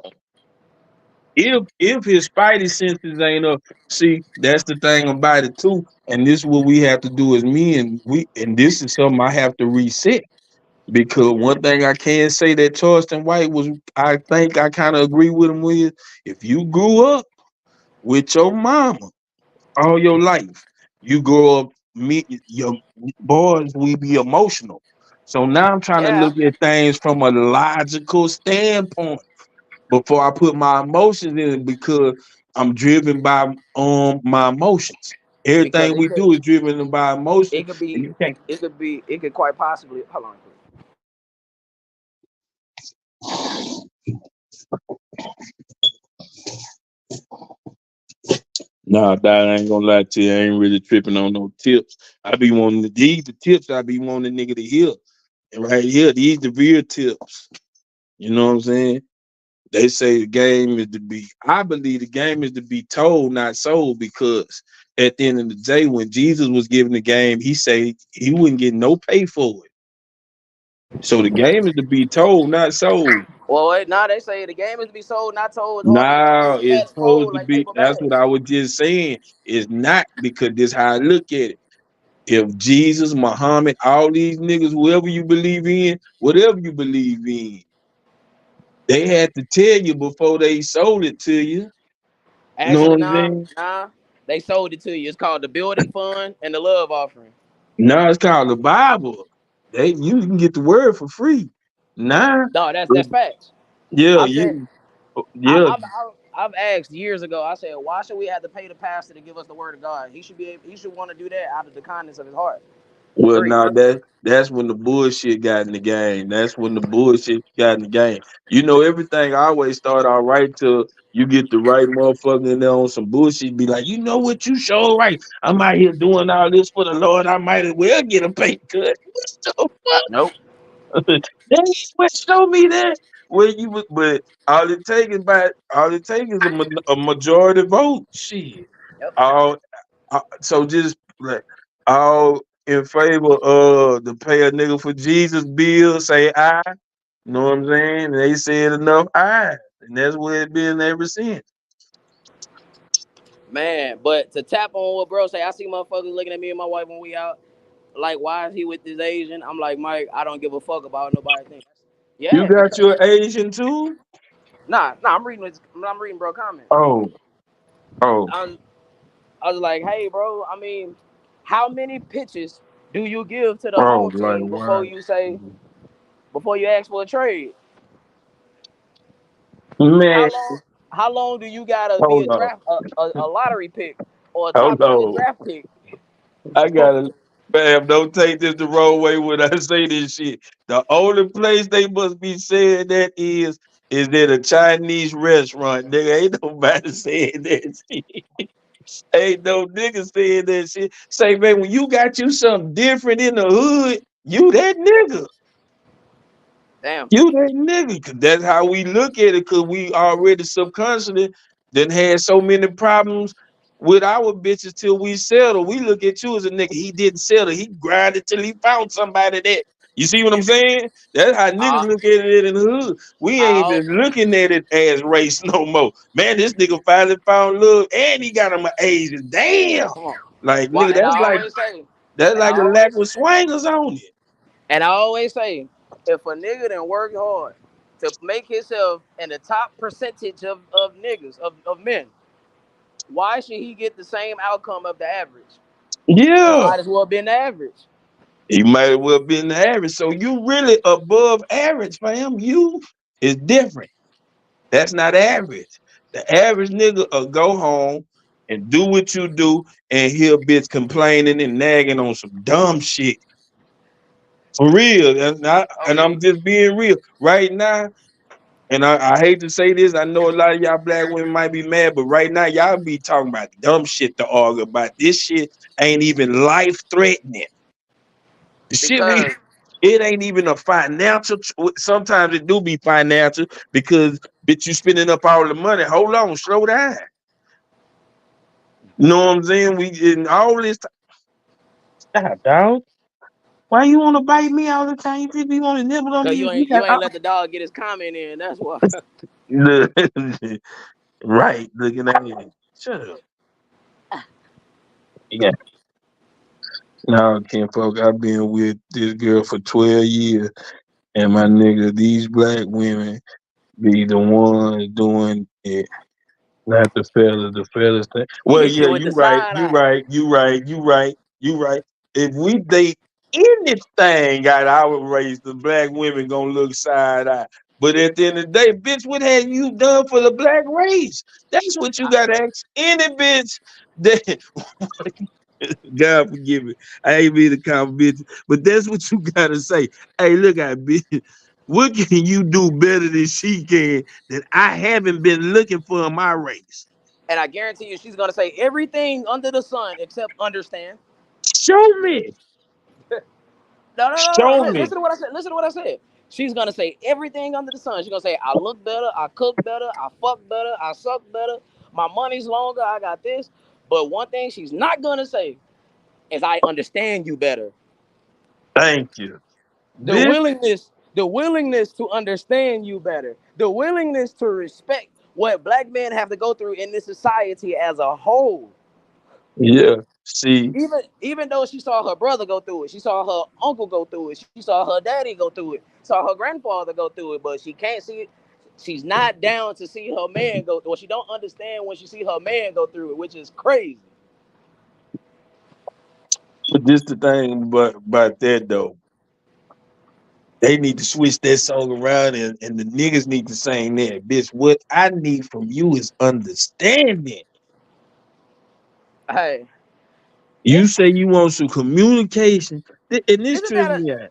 If his spidey senses ain't up, see, that's the thing about it too. And this is what we have to do as men. And this is something I have to reset. Because one thing I can say that Charleston White was, I think I kind of agree with him with, if you grew up with your mama all your life, you grow up, your boys will be emotional. So now I'm trying to yeah, look at things from a logical standpoint before I put my emotions in it because I'm driven by my emotions. because Everything we do is driven by emotion, it could and be you can't. it could quite possibly hold on. Nah, dog, I ain't gonna lie to you. I ain't really tripping on no tips. I be wanting these the tips I be wanting the nigga to hear. And right here, these the real tips. You know what I'm saying? They say the game is to be. I believe the game is to be told, not sold, because at the end of the day, when Jesus was giving the game, he said he wouldn't get no pay for it. So the game is to be told, not sold. Well, wait, now they say the game is to be sold, not told, or for it to Now be it's catch supposed cold to like be. paper That's what bags. I was just saying. It's not, because this how I look at it. If Jesus, Muhammad, all these niggas, whoever you believe in, whatever you believe in, they had to tell you before they sold it to you. You know Actually, what I'm nah, saying? nah, they sold it to you. It's called the building fund and the love offering. Now it's called the Bible. You can get the word for free. Nah, No, that's facts. yeah, I've said yeah. I've asked years ago. I said, why should we have to pay the pastor to give us the word of God? He should want to do that out of the kindness of his heart for Well, free. now that's when the bullshit got in the game. That's when the bullshit got in the game. You know, everything always start out right till you get the right motherfucker in there on some bullshit. Be like, you know what, you sure right. I'm out here doing all this for the Lord. I might as well get a pay cut. What the fuck? Nope. They what show me that where you was, but all it takes is a majority vote. Shit. Yep. All so just like all in favor of to pay a nigga for Jesus bill, say I. You know what I'm saying? And they said enough I. And that's where it been ever since. Man, but to tap on what bro say, I see motherfuckers looking at me and my wife when we out. Like, why is he with this Asian? I'm like, Mike, I don't give a fuck about what nobody thinks. You Yeah, got because your Asian too? I'm reading I'm reading bro comment. Oh, oh, I was, I was like, hey, bro. I mean, how many pitches do you give to the oh, home like team why? before you ask for a trade? Man, How long? How long do you gotta be a hold on. draft a lottery pick or a top Hold 20 on. draft pick? I gotta, fam, don't take this the wrong way when I say this shit. The only place they must be saying that is at a Chinese restaurant. Nigga, ain't nobody saying that shit. Ain't no nigga saying that shit. Say, man, when you got you something different in the hood, you that nigga. Damn. You that nigga. Cause that's how we look at it, cause we already subconsciously then had so many problems with our bitches till we settle. We look at you as a nigga. He didn't settle. He grinded till he found somebody that. You see what I'm You, saying? That's how niggas I, look at it in the hood. We I ain't also, even looking at it as race no more. Man, this nigga finally found love and he got him an Asian. Damn. come on. Like Why? nigga, that's And I like a lack always, of swangers on it. and I always say, if a nigga done work hard to make himself in the top percentage of niggas of men, why should he get the same outcome of the average? He Yeah. might as well been the average. He might have well been the average. So you really above average, fam. You is different. That's not average. The average nigga will go home and do what you do and hear bitch complaining and nagging on some dumb shit. For real. Oh And yeah. I'm just being real. Right now, and I hate to say this, I know a lot of y'all black women might be mad, but right now y'all be talking about dumb shit to argue about. This shit ain't even life threatening. The shit ain't Because it ain't even a financial. Sometimes it do be financial because bitch you spending up all the money. Hold on, slow down. You know what I'm saying? We in all this. Stop, dog. Why you want to bite me all the time? You want to nibble on cause me? you You ain't got you ain't let the dog get his comment in. That's why. look, right looking at me. Shut up. Yeah. No, Ken folk. I've been with this girl for 12 years, and my nigga, these black women be the ones doing it. Not the fellas, the fellas thing. He Well, hit yeah, you with you the right, side you eye. right, you right, you right, you right. If we date anything out our race, the black women gonna look side eye. But at the end of the day, bitch, what have you done for the black race? That's what you gotta ask any bitch that God forgive me. I ain't mean to call bitch, but that's what you gotta say. Hey, look at bitch. What can you do better than she can that I haven't been looking for in my race? And I guarantee you, she's gonna say everything under the sun except understand. Show me. No, no, no, Show no. me. Listen to what I said. Listen to what I said. She's gonna say everything under the sun. She's gonna say, I look better, I cook better, I fuck better, I suck better, my money's longer, I got this. But one thing she's not gonna say is I understand you better. Thank you. The This, willingness, the willingness to understand you better, the willingness to respect what black men have to go through in this society as a whole. yeah. See, Even though she saw her brother go through it, she saw her uncle go through it, she saw her daddy go through it, saw her grandfather go through it, but she can't see it. She's not down to see her man go through it. She don't understand when she see her man go through it, which is crazy. but this the thing about that though. They need to switch that song around and the niggas need to sing that. Bitch, what I need from you is understanding. Hey, You it, say you want some communication, and this isn't trips that a me out.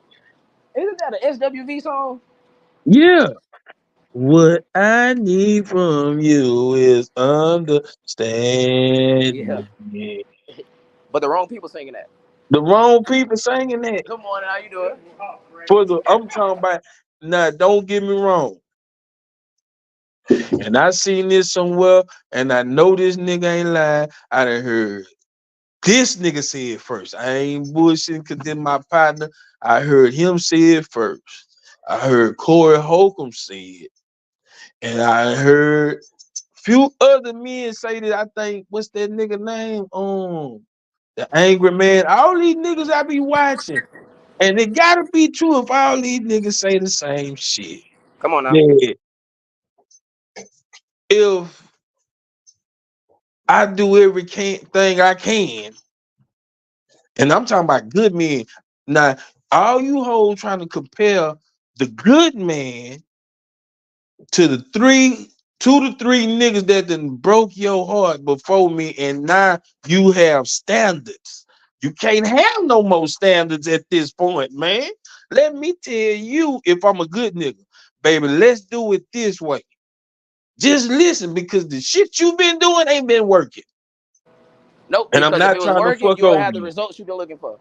isn't that an SWV song? Yeah. What I need from you is understanding. Yeah, but the wrong people singing that. The wrong people singing that. Good morning, how you doing? I'm talking about now, don't get me wrong. And I seen this somewhere, and I know this nigga ain't lying. I done heard This nigga said it first. I ain't bullshitting because then my partner, I heard him say it first. I heard Corey Holcomb say it. And I heard few other men say that. I think, what's that nigga name? The Angry Man. All these niggas I be watching. And it gotta be true if all these niggas say the same shit. Come on now. Yeah. If I do thing I can, and I'm talking about good men. Now, all you hoes trying to compare the good man to the 2 to 3 niggas that done broke your heart before me, and now you have standards. You can't have no more standards at this point, man. Let me tell you, if I'm a good nigga, baby, let's do it this way. Just listen, because the shit you been doing ain't been working. Nope, And I'm because if not it was trying to working, fuck you would over have the you. results you've been looking for.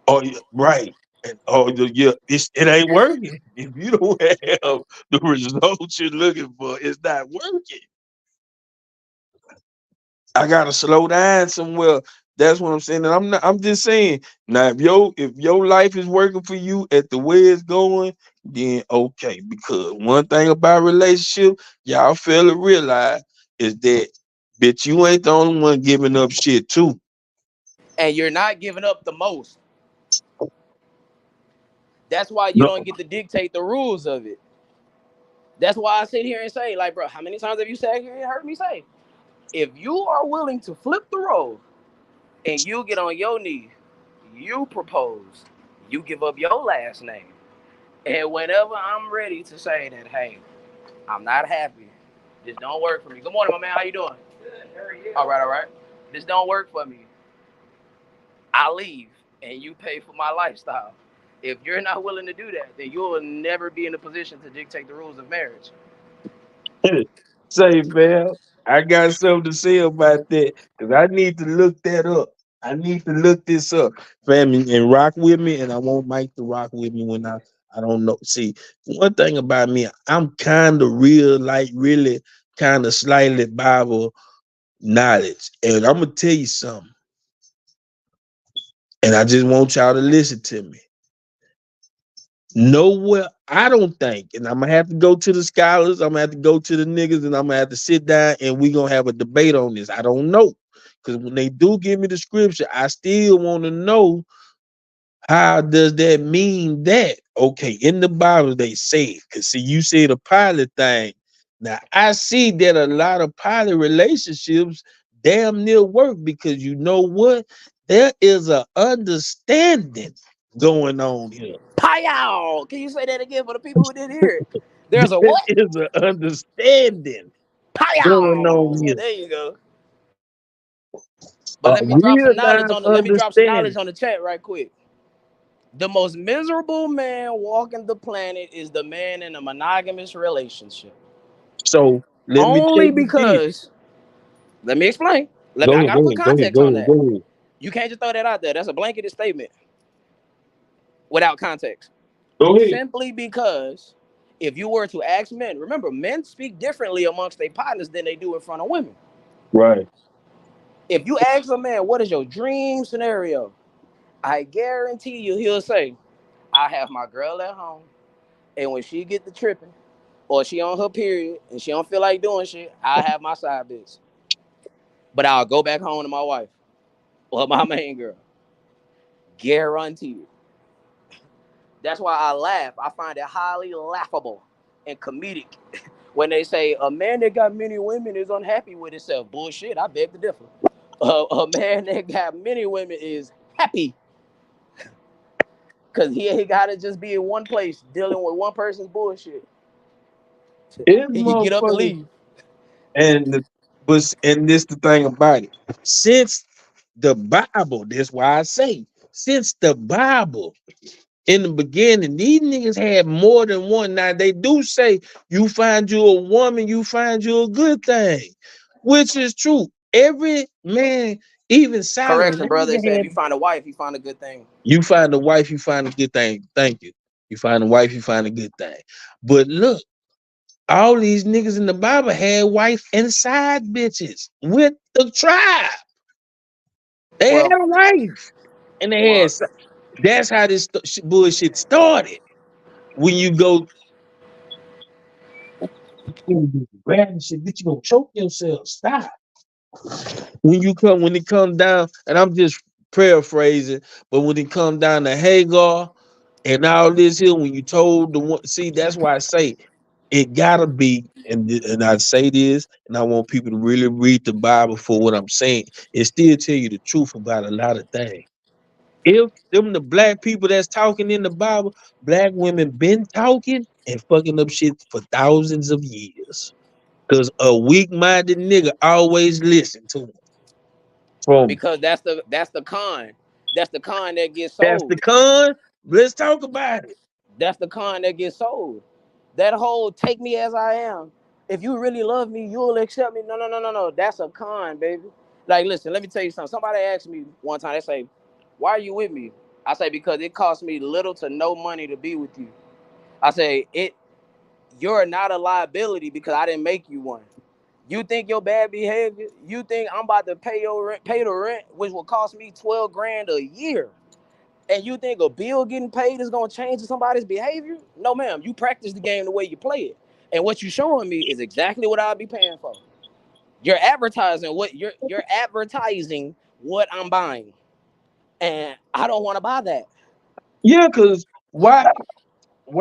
Oh, yeah, right. And yeah, it ain't working. If you don't have the results you're looking for, it's not working. I gotta slow down somewhere. That's what I'm saying. And I'm just saying, now if your life is working for you at the way it's going, then okay. Because one thing about relationship, y'all fail to realize is that bitch, you ain't the only one giving up shit too. And you're not giving up the most. That's why you No, don't get to dictate the rules of it. That's why I sit here and say, like, bro, how many times have you sat here and heard me say, if you are willing to flip the role and you get on your knees, you propose, you give up your last name. And whenever I'm ready to say that, hey, I'm not happy, this don't work for me. Good morning, my man. How you doing? All right, all right. This don't work for me. I leave and you pay for my lifestyle. If you're not willing to do that, then you will never be in a position to dictate the rules of marriage. say, man, I got something to say about that because I need to look that up. I need to look this up, family, and rock with me. And I want Mike to rock with me when I don't know. See, one thing about me, I'm kind of real, like really kind of slightly Bible knowledge. And I'm gonna tell you something. And I just want y'all to listen to me. Nowhere, I don't think, and I'm gonna have to go to the scholars, I'm gonna have to go to the niggas, and I'm gonna have to sit down and we gonna have a debate on this. I don't know. Because when they do give me the scripture, I still want to know how does that mean that? Okay, in the Bible they say, because see, you said a pilot thing. Now I see that a lot of pilot relationships damn near work because you know what? There is a understanding going on here. Pow! Can you say that again for the people who didn't hear it? There's a There what? is an understanding going on Pow! here. There you go. But A real time let me drop some knowledge understanding. on the chat right quick. The most miserable man walking the planet is the man in a monogamous relationship. So let me tell Only you this. because, let me explain. Go I ahead, gotta go put ahead, go ahead, context go on ahead, that. go ahead. You can't just throw that out there. That's a blanketed statement without context. Go ahead. Simply because if you were to ask men, remember, men speak differently amongst their partners than they do in front of women. Right. If you ask a man, what is your dream scenario? I guarantee you he'll say, I have my girl at home, and when she get the tripping, or she on her period and she don't feel like doing shit, I have my side bitch. But I'll go back home to my wife or my main girl. Guaranteed. That's why I laugh. I find it highly laughable and comedic when they say a man that got many women is unhappy with himself. Bullshit. I beg to differ. A man that got many women is happy because he ain't got to just be in one place dealing with one person's bullshit. It's He can get up and motherfuckers. leave. And this the thing about it. Since the Bible, that's why I say, since the Bible in the beginning, these niggas had more than one. Now they do say you find you a woman, you find you a good thing, which is true. Every man, even Solomon, Correction, that brother. It said nigga if had you find a wife, you find a good thing. you find a wife, you find a good thing. Thank you. You find a wife, you find a good thing. But look, all these niggas in the Bible had wife and side bitches with the tribe. They had Well, a wife, and they had. well, That's how this bullshit started. When you go grabbing shit, bitch, you gonna choke yourself. Stop. When it comes down, and I'm just paraphrasing, but when it comes down to Hagar and all this here, when you told the one, see, that's why I say it gotta be, and I say this, and I want people to really read the Bible for what I'm saying. It still tell you the truth about a lot of things. If them the black people that's talking in the Bible, black women been talking and fucking up shit for thousands of years. Cause a weak-minded nigga always listen to him. From because that's the con. That's the con that gets that's the sold. con. Let's talk about it. That's the con that gets sold. That whole take me as I am. If you really love me, you'll accept me. No, no, no, no, no. That's a con, baby. Like, listen, let me tell you something. Somebody asked me one time, they say, why are you with me? I say, because it costs me little to no money to be with you. I say, you're not a liability because I didn't make you one. You think your bad behavior, you think I'm about to pay your rent, pay the rent, which will cost me 12 grand a year. And you think a bill getting paid is gonna change somebody's behavior? No, ma'am. You practice the game the way you play it. And what you're showing me is exactly what I'll be paying for. You're advertising you're advertising what I'm buying. And I don't want to buy that. Yeah, cause why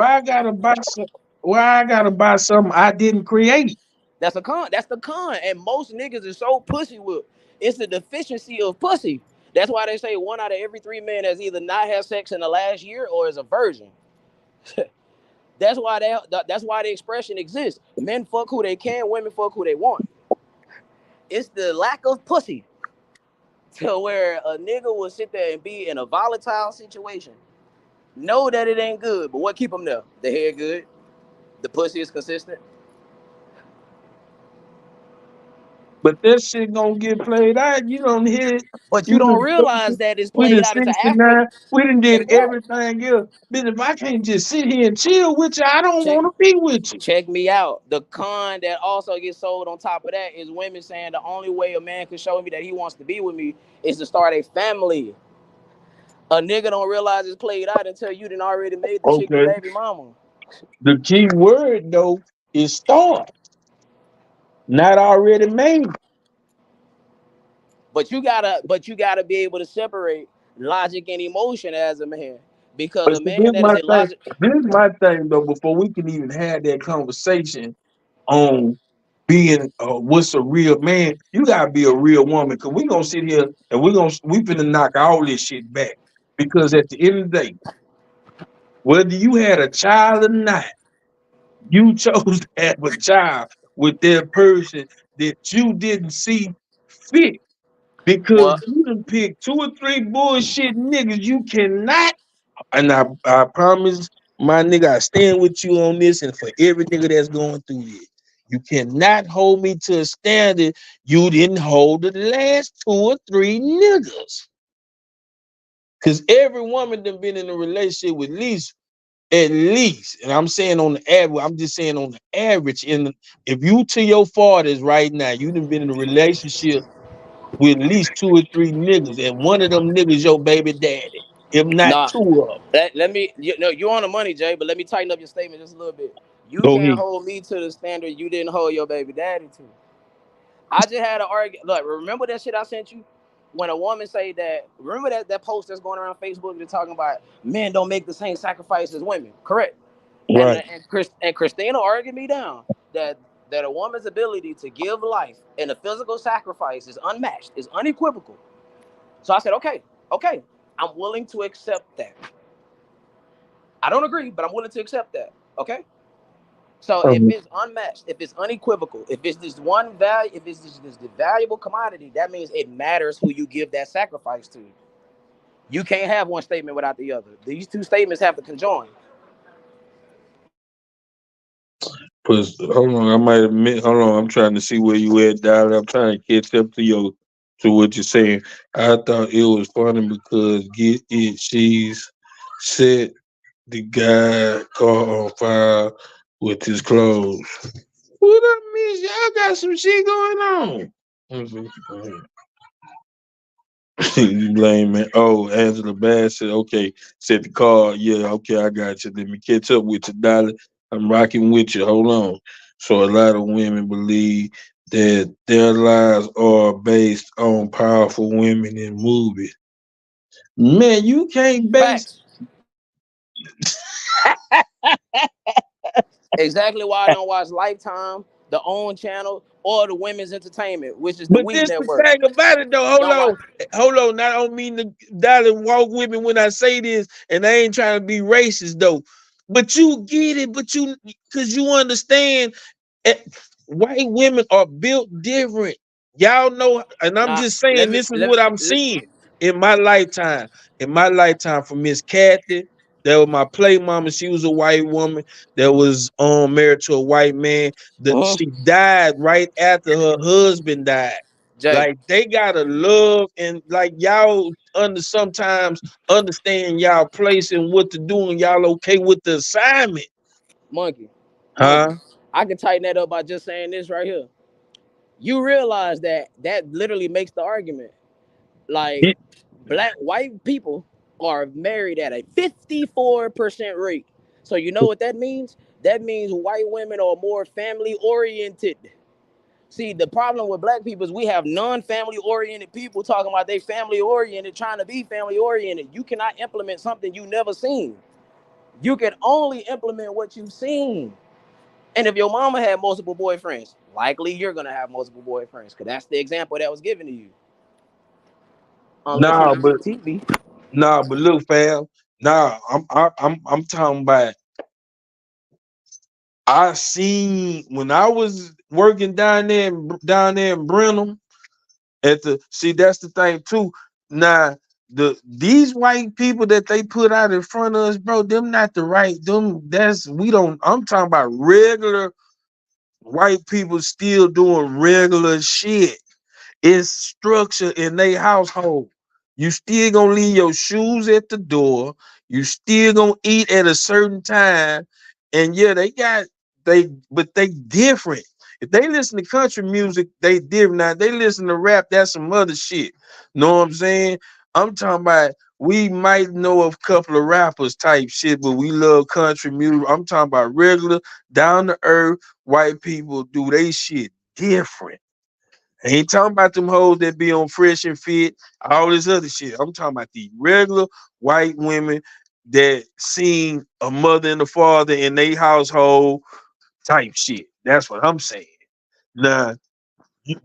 I gotta buy some why I gotta buy something I didn't create? That's a con. That's the con. And most niggas is so pussy with. It's the deficiency of pussy. That's why they say 1 out of every 3 men has either not had sex in the last year or is a virgin. That's why the expression exists. Men fuck who they can, women fuck who they want. It's the lack of pussy to where a nigga will sit there and be in a volatile situation. Know that it ain't good, but what keep them there? The head good, the pussy is consistent. But that shit gonna get played out. You don't hear it. But you You don't done realize that it's we played done out into aspect. 69. We done did Exactly. everything else. But if I can't just sit here and chill with you, I don't Check want to be with you. check me out. The con that also gets sold on top of that is women saying the only way a man can show me that he wants to be with me is to start a family. A nigga don't realize it's played out until you done already made the chick your Okay. baby mama. The key word though is start, not already made. But you gotta be able to separate logic and emotion as a man. Because But a see, man that is a logic this is my thing though. Before we can even have that conversation on being what's a real man, you gotta be a real woman. Cause we gonna sit here and we finna knock all this shit back. Because at the end of the day, whether you had a child or not, you chose to have a child with that person that you didn't see fit. Because well you done picked 2 or 3 bullshit niggas you cannot. And I promise my nigga, I stand with you on this and for every nigga that's going through this. You cannot hold me to a standard you didn't hold the last 2 or 3 niggas. Cause every woman done been in a relationship with at least, and I'm saying on the average, I'm just saying on the average, if you to your 40s right now, you done been in a relationship with at least 2 or 3 niggas, and one of them niggas your baby daddy, if not nah. 2 of them. Let me you're on the money, Jay, but let me tighten up your statement just a little bit. You Go can't ahead. hold me to the standard you didn't hold your baby daddy to. I just had an argument. Look, remember that shit I sent you? When a woman say that, remember that post that's going around Facebook that's talking about men don't make the same sacrifice as women, correct? And Right. and Christina argued me down that a woman's ability to give life in a physical sacrifice is unmatched, is unequivocal. So I said, okay, I'm willing to accept that. I don't agree, but I'm willing to accept that. Okay. So if Um, it's unmatched, if it's unequivocal, if it's this one value, if it's this valuable commodity, that means it matters who you give that sacrifice to. You can't have one statement without the other. These two statements have to conjoin. Cause hold on, I might admit, hold on, I'm trying to see where you at, Dollar. I'm trying to catch up to what you're saying. I thought it was funny because get it, she's set the guy car on fire with his clothes. What I miss? Y'all got some shit going on. You blame me. Oh, Angela Bassett. Okay, set the card. Yeah, okay, I got you. Let me catch up with you, darling. I'm rocking with you. Hold on. So a lot of women believe that their lives are based on powerful women in movies. Man, you can't base. Facts. Exactly why I don't watch Lifetime, the OWN channel, or the Women's Entertainment, which is the But We this the Network. thing about it though. Don't watch. Hold on. I don't mean to darling walk with me when I say this, and I ain't trying to be racist though. But you get it. But you, because you understand, eh, white women are built different. Y'all know, and I'm Nah, just let saying me this is let what me. I'm seeing in my lifetime. In my lifetime, for Miss Kathy, that was my play mama. She was a white woman that was married to a white man. That Uh-huh. she died right after her husband died. Jay, Like they gotta love and like y'all sometimes understand y'all place and what to do and y'all okay with the assignment. monkey, monkey. Huh? I can tighten that up by just saying this right here. You realize that that literally makes the argument. Like It- black white people are married at a 54% rate. So you know what that means? That means white women are more family oriented. See, the problem with black people is we have non-family oriented people talking about they family oriented, trying to be family oriented. You cannot implement something you never seen. You can only implement what you've seen. And if your mama had multiple boyfriends, likely you're gonna have multiple boyfriends, because that's the example that was given to you. Unless you nah, but watch TV. look, fam. I'm talking about. I seen when I was working down there in Brenham. At the see, that's the thing too. Now, these white people that they put out in front of us, bro, them not the right them. That's we don't. I'm talking about regular white people still doing regular shit. It's structure in their household. You still gonna leave your shoes at the door. You still gonna eat at a certain time. And yeah, but they different. If they listen to country music, they different. Now they listen to rap, that's some other shit. Know what I'm saying? I'm talking about we might know a couple of rappers type shit, but we love country music. I'm talking about regular, down to earth white people do they shit different. I ain't talking about them hoes that be on Fresh and Fit, all this other shit. I'm talking about the regular white women that seen a mother and a father in their household type shit. That's what I'm saying. Now,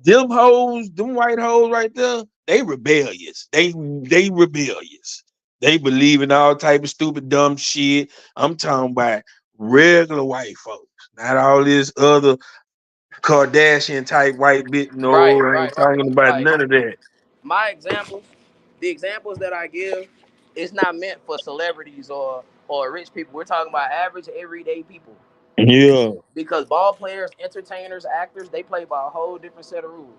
them hoes, them white hoes right there, they rebellious. They rebellious. They believe in all type of stupid dumb shit. I'm talking about regular white folks, not all this other Kardashian type white bitch. No, Right, I ain't right, right. talking about Like none of that. my examples, the examples that I give, it's not meant for celebrities or rich people. We're talking about average, everyday people. Yeah. Because ball players, entertainers, actors, they play by a whole different set of rules.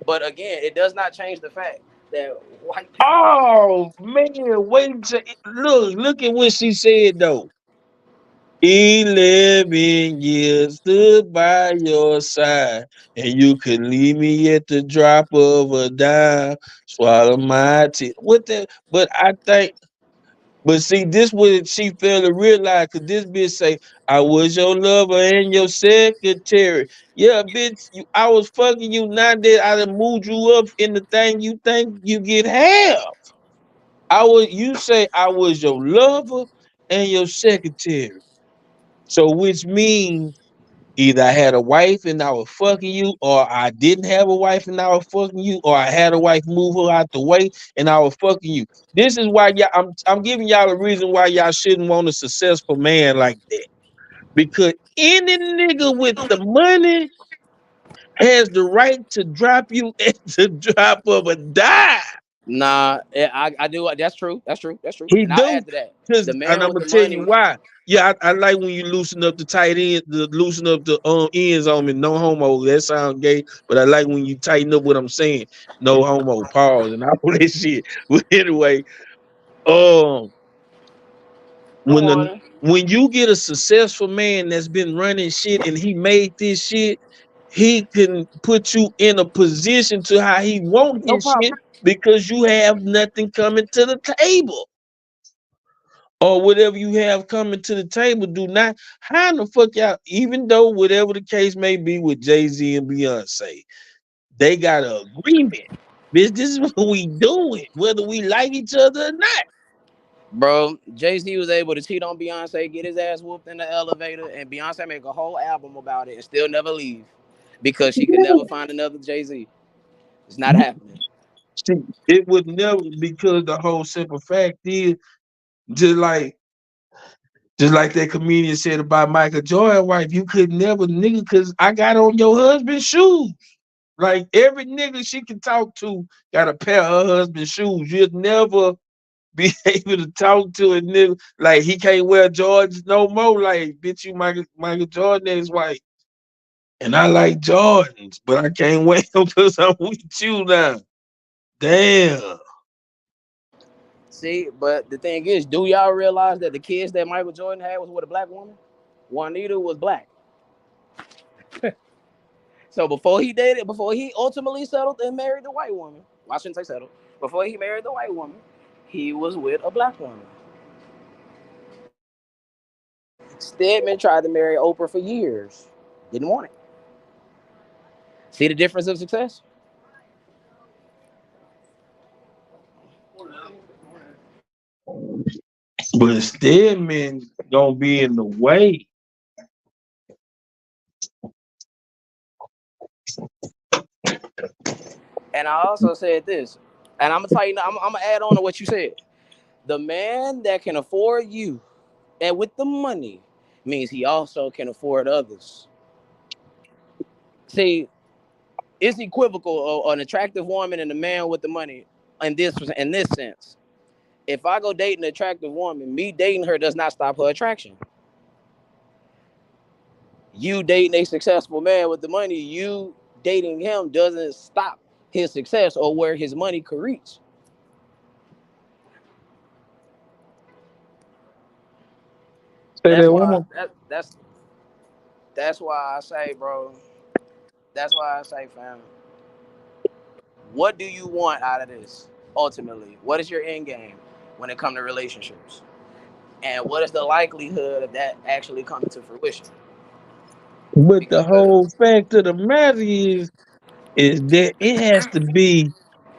But again, it does not change the fact that white people. Oh man, wait to look at what she said though. 11 years stood by your side, and you could leave me at the drop of a dime. Swallow my teeth. What the? But I think. But see, this what she failed to realize, cause this bitch say, "I was your lover and your secretary." Yeah, bitch, I was fucking you. Now that I done moved you up in the thing you think you get half. You say I was your lover and your secretary. So which means either I had a wife and I was fucking you, or I didn't have a wife and I was fucking you, or I had a wife, move her out the way and I was fucking you. This is why y'all, I'm giving y'all a reason why y'all shouldn't want a successful man like that. Because any nigga with the money has the right to drop you at the drop of a dime. Nah, I do. That's true. That's true. That's true. He And I'll do, add to that. cause The and man I'm with gonna the tell you money. why. Yeah, I like when you loosen up the tight end, loosen up the ends on me. No homo. That sound gay, but I like when you tighten up what I'm saying. No homo. Pause and all that shit. But anyway, um, Go when on. when you get a successful man that's been running shit and he made this shit, he can put you in a position to how he want No his problem. shit because you have nothing coming to the table. Or whatever you have coming to the table, do not how the fuck out, even though whatever the case may be with Jay-Z and Beyonce, they got an agreement. Bitch, this is what we doing, whether we like each other or not. Bro, Jay-Z was able to cheat on Beyonce, get his ass whooped in the elevator, and Beyonce make a whole album about it and still never leave because she could never find another Jay-Z. It's not happening. See, it would never, because the whole simple fact is just like that comedian said about Michael Jordan wife, you could never nigga because I got on your husband's shoes. Like every nigga she can talk to got a pair of her husband's shoes. You'll never be able to talk to a nigga like he can't wear Jordans no more. Like bitch, you Michael Jordan is white, and I like Jordans, but I can't wear them because I'm with you now. Damn. See, but the thing is, do y'all realize that the kids that Michael Jordan had was with a black woman? Juanita was black. So before he ultimately settled and married the white woman, well, I shouldn't say settled. Before he married the white woman, he was with a black woman. Stedman tried to marry Oprah for years. Didn't want it. See the difference of success? But Stedman gonna be in the way. And I also said this, and I'm gonna tell you, I'm gonna add on to what you said. The man that can afford you, and with the money, means he also can afford others. See, it's equivocal an attractive woman and a man with the money in this sense. If I go date an attractive woman, me dating her does not stop her attraction. You dating a successful man with the money, you dating him doesn't stop his success or where his money could reach. Say That's that one why more. that's why I say, bro. That's why I say, fam. What do you want out of this? Ultimately, what is your end game when it comes to relationships? And what is the likelihood of that actually coming to fruition? But the whole Because fact of the matter is that it has to be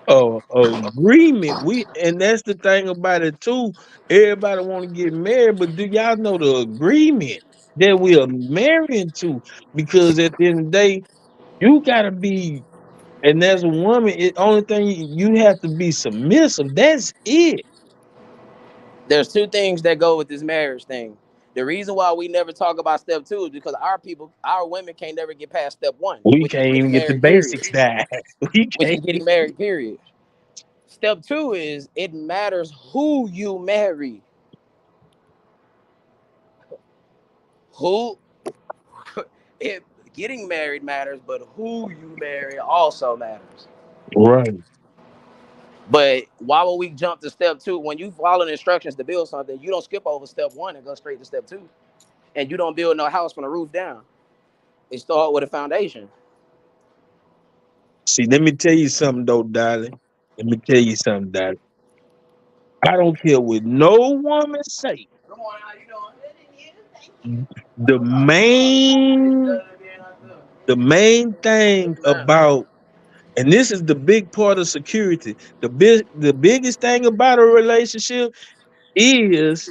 a agreement. And that's the thing about it too. Everybody want to get married, but do y'all know the agreement that we are marrying to? Because at the end of the day, you gotta be, and as a woman, it only thing you have to be submissive. That's it. there's two things that go with this marriage thing. The reason why we never talk about step two is because our women can't never get past step one, We which is can't getting even get the married, period. basics down. We Which can't. is getting married, period. Step two is it matters who you marry. Who it getting married matters, but who you marry also matters. Right. But why would we jump to step two when you follow the instructions to build something? You don't skip over step one and go straight to step two, and you don't build no house from the roof down. It start with a foundation. See, let me tell you something though, darling. Let me tell you something, darling. I don't care what no woman say. Come on, how you The main, doing? the main Yes, thing ma'am. about, and this is the big part of security. The biggest thing about a relationship is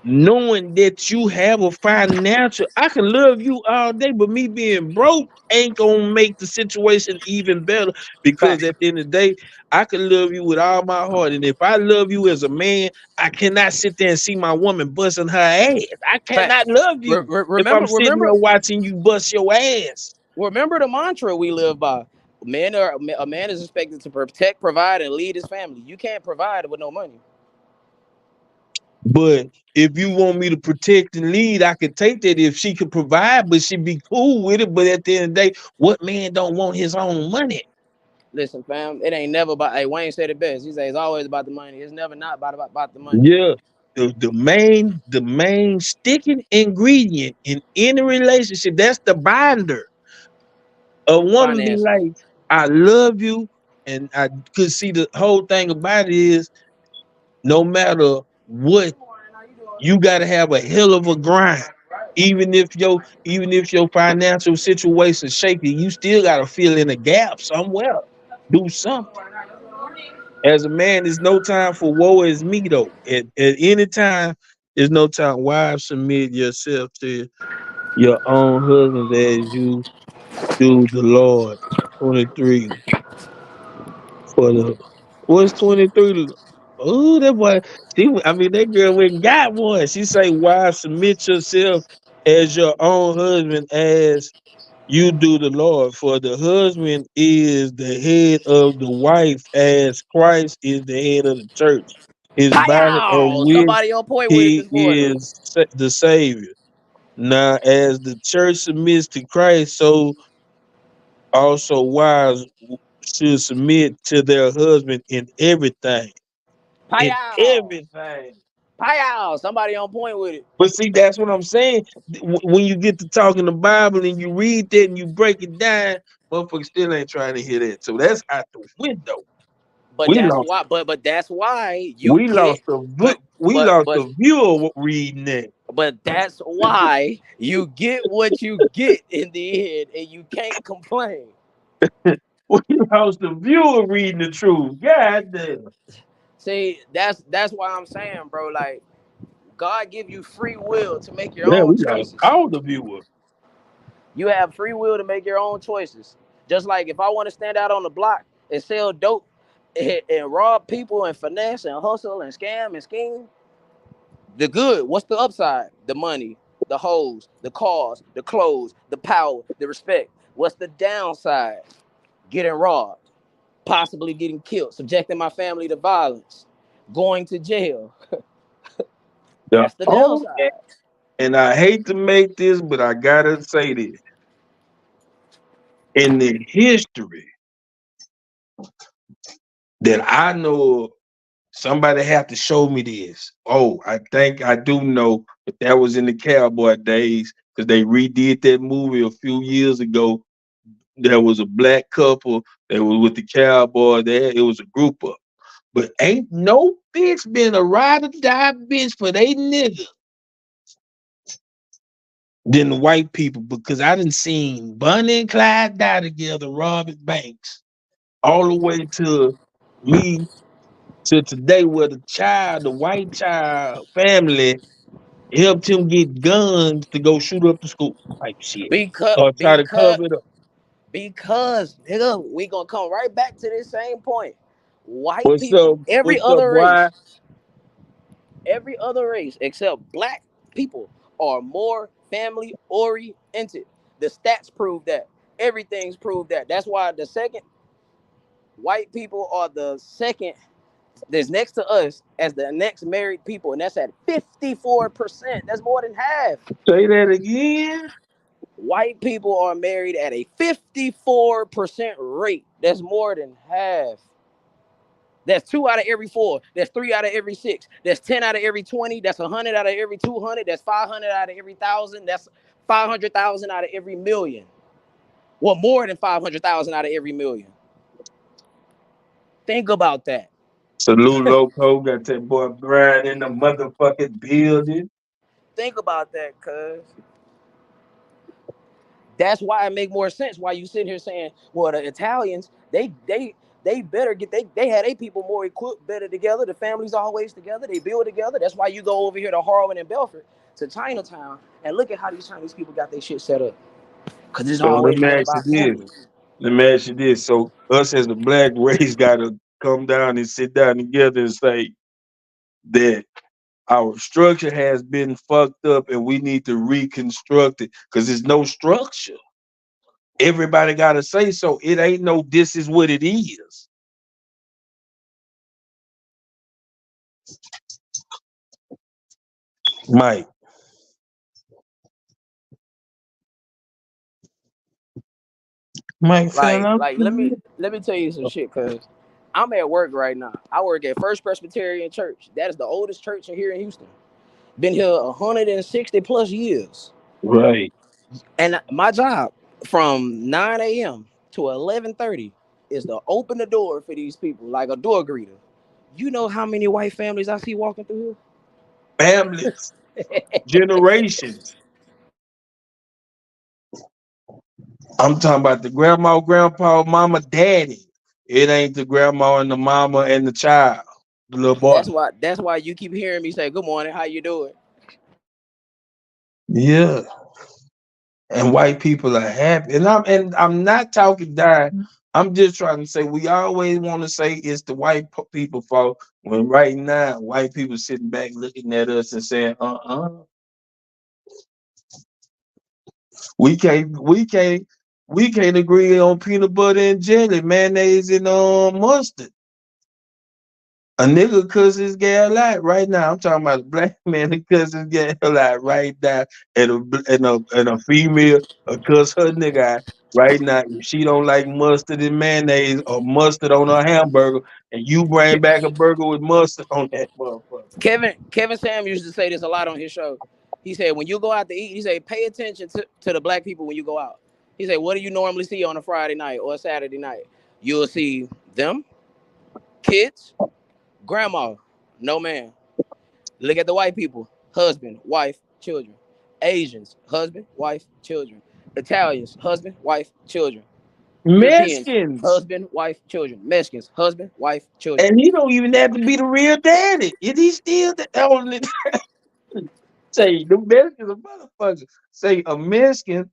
knowing that you have a financial. I can love you all day, but me being broke ain't gonna make the situation even better. Because Facts. at the end of the day, I can love you with all my heart, and if I love you as a man, I cannot sit there and see my woman busting her ass. I cannot Facts. love you if I'm Remember, sitting there watching you bust your ass. remember the mantra we live by. A man is expected to protect, provide, and lead his family. You can't provide with no money. But if you want me to protect and lead, I could take that if she could provide, but she'd be cool with it. But at the end of the day, what man don't want his own money? Listen, fam, it ain't never about. Hey, Wayne said it best. He said it's always about the money. It's never not about the money. Yeah. The main sticking ingredient in any relationship, that's the binder. A woman be finances. like, I love you, and I could see the whole thing about it is no matter what, you gotta have a hell of a grind. Even if your financial situation shaky, you still gotta fill in a gap somewhere. Do something. As a man, there's no time for woe is me though. At any time, there's no time. Wives, submit yourself to your own husbands as you do the Lord. 23 for the what's 23? Oh, that boy. That girl went and got one. She say, wives, submit yourself as your own husband as you do the Lord. For the husband is the head of the wife, as Christ is the head of the church, his body of Pow! which Somebody on point with it he this morning. is the Savior. Now, as the church submits to Christ, so also wives should submit to their husband in everything. In Pow! everything. Pow! Somebody on point with it. But see, that's what I'm saying. When you get to talking the Bible and you read that and you break it down, motherfuckers still ain't trying to hear that. So that's out the window. But We that's lost. why. But that's why you We get. lost the But we but lost but the view of reading that. but that's why you get what you get in the end, and you can't complain. We lost the view of reading the truth. God damn. See, that's why I'm saying, bro. Like God give you free will to make your Yeah, own we lost choices. all the viewers. You have free will to make your own choices. Just like if I want to stand out on the block and sell dope and rob people and finesse and hustle and scam and scheme, the good, what's the upside? The money, the hoes, the cars, the clothes, the power, the respect. What's the downside? Getting robbed, possibly getting killed, subjecting my family to violence, going to jail. The That's the only, downside. and I hate to make this, but I gotta say this. In the history that I know of, somebody have to show me this. Oh, I think I do know, but that was in the cowboy days because they redid that movie a few years ago. There was a black couple that was with the cowboy there. It was a group of, but ain't no bitch been a ride or die bitch for they nigga than the white people because I done seen Bonnie and Clyde die together, Robert Banks, all the way to me to today where the white child family helped him get guns to go shoot up the school type shit. Because Or try to because cover it up. because nigga, we gonna come right back to this same point. White What's people, up? What's up, boy? every other race except black people are more family oriented. The stats prove that. Everything's proved that. That's why the second white people are the second that's next to us as the next married people, and that's at 54%. That's more than half. Say that again. White people are married at a 54% rate. That's more than half. That's 2 out of every 4. That's 3 out of every 6. That's 10 out of every 20. That's 100 out of every 200. That's 500 out of every 1,000. That's 500,000 out of every million. Well, more than 500,000 out of every million. Think about that. Salute Loco, got that boy Brian in the motherfucking building. Think about that, cuz. That's why it make more sense why you sitting here saying, well, the Italians, they better get they had 8 people more equipped better together. The families always together, they build together. That's why you go over here to Harlem and Belford to Chinatown and look at how these Chinese people got their shit set up. Cause it's So let always me been ask you about this. family. Let me ask you this. So us as the black race gotta come down and sit down together and say that our structure has been fucked up and we need to reconstruct it because there's no structure. Everybody gotta say so. It ain't no this is what it is. Mike. Mike fell Like out. like let me tell you some shit, cause I'm at work right now. I work at First Presbyterian Church. That is the oldest church here in Houston. Been here 160 plus years. Right. And my job, from 9 a.m. to 11:30 is to open the door for these people like a door greeter. You know how many white families I see walking through Families, generations. I'm talking about the grandma, grandpa, mama, daddy. It ain't the grandma and the mama and the child, the little here? boy. That's why you keep hearing me say, "Good morning, how you doing?" Yeah. And white people are happy. And I'm not talking down. I'm just trying to say we always want to say it's the white people fault when right now white people sitting back looking at us and saying, we can't agree on peanut butter and jelly, mayonnaise and mustard. A nigga cuss his gal out right now. I'm talking about a black man that cuss his gal out right now, and a female cuss her nigga out right now. If she don't like mustard and mayonnaise or mustard on her hamburger, and you bring back a burger with mustard on that motherfucker. Kevin Sam used to say this a lot on his show. He said, when you go out to eat, he said, pay attention to the black people when you go out. He said, what do you normally see on a Friday night or a Saturday night? You'll see them, kids, grandma, no man. Look at the white people, husband, wife, children. Asians, husband, wife, children. Italians, husband, wife, children. Europeans, Mexicans, husband, wife, children. Mexicans, husband, wife, children. and he don't even have to be the real daddy. It he still the only say the Mexicans a motherfucker. Say a Mexican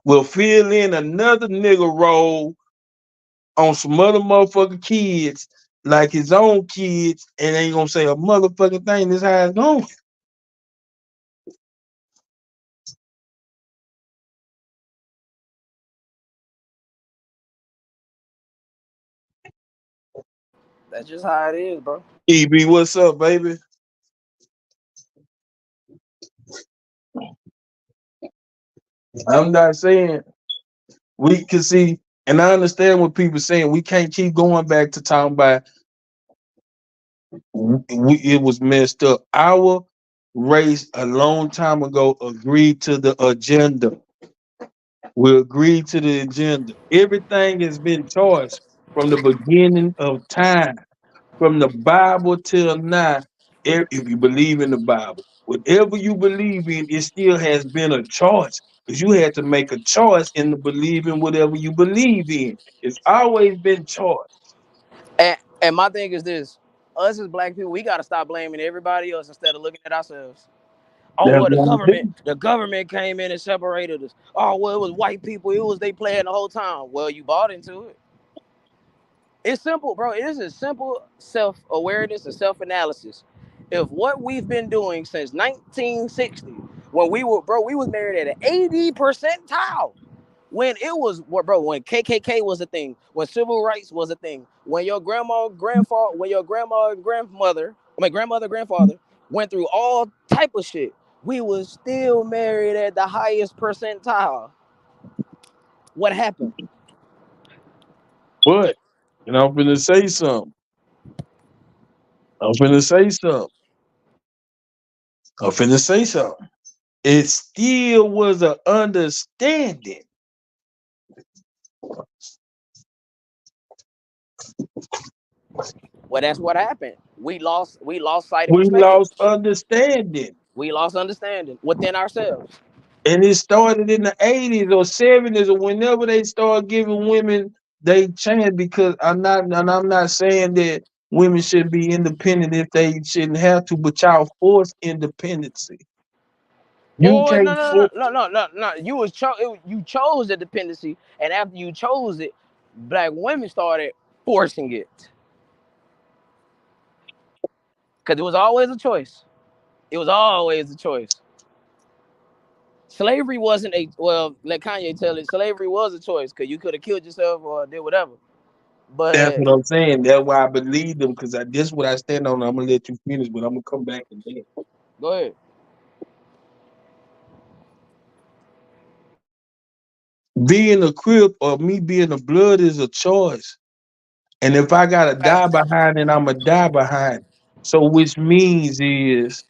will fill in another nigga role on some other motherfucking kids, like his own kids, and ain't gonna say a motherfucking thing. This how it's going. That's just how it is, bro. EB, what's up, baby? I'm not saying we can see, and I understand what people saying. We can't keep going back to talking about it was messed up. Our race a long time ago agreed to the agenda. We agreed to the agenda. Everything has been choice from the beginning of time, from the Bible till now. If you believe in the Bible, whatever you believe in, it still has been a choice because you had to make a choice in the believing whatever you believe in. It's always been choice. And my thing is this: us as black people, we gotta stop blaming everybody else instead of looking at ourselves. Oh That's well, the what I'm government, saying. the government came in and separated us. Oh well, it was white people. It was they playing the whole time. Well, you bought into it. It's simple, bro. It is a simple self-awareness and self-analysis. If what we've been doing since 1960, when we was married at an 80 percentile. When it was, bro, when KKK was a thing, when civil rights was a thing, when your grandma and grandmother, grandmother, grandfather went through all type of shit, we was still married at the highest percentile. What happened? But, and I'm finna say something. I'm finna say something. I'm finna say something. It still was an understanding. Well, that's what happened. We lost sight of We lost perspective. understanding. We lost understanding within ourselves. And it started in the 80s or 70s or whenever they started giving women they chance because I'm not saying that women should be independent if they shouldn't have to, but y'all force independency. You Boy, no, can't no, force no, no, no, no, no. You chose the dependency, and after you chose it, black women started forcing it because it was always a choice. It was always a choice. Slavery wasn't a well. Let Kanye tell it. Slavery was a choice because you could have killed yourself or did whatever. that's But what I'm saying. That's why I believe them because this is what I stand on. I'm gonna let you finish, but I'm gonna come back and then. go ahead. Being a crip or me being a blood is a choice. And if I gotta die Facts. behind it, I'ma die behind it. So which means is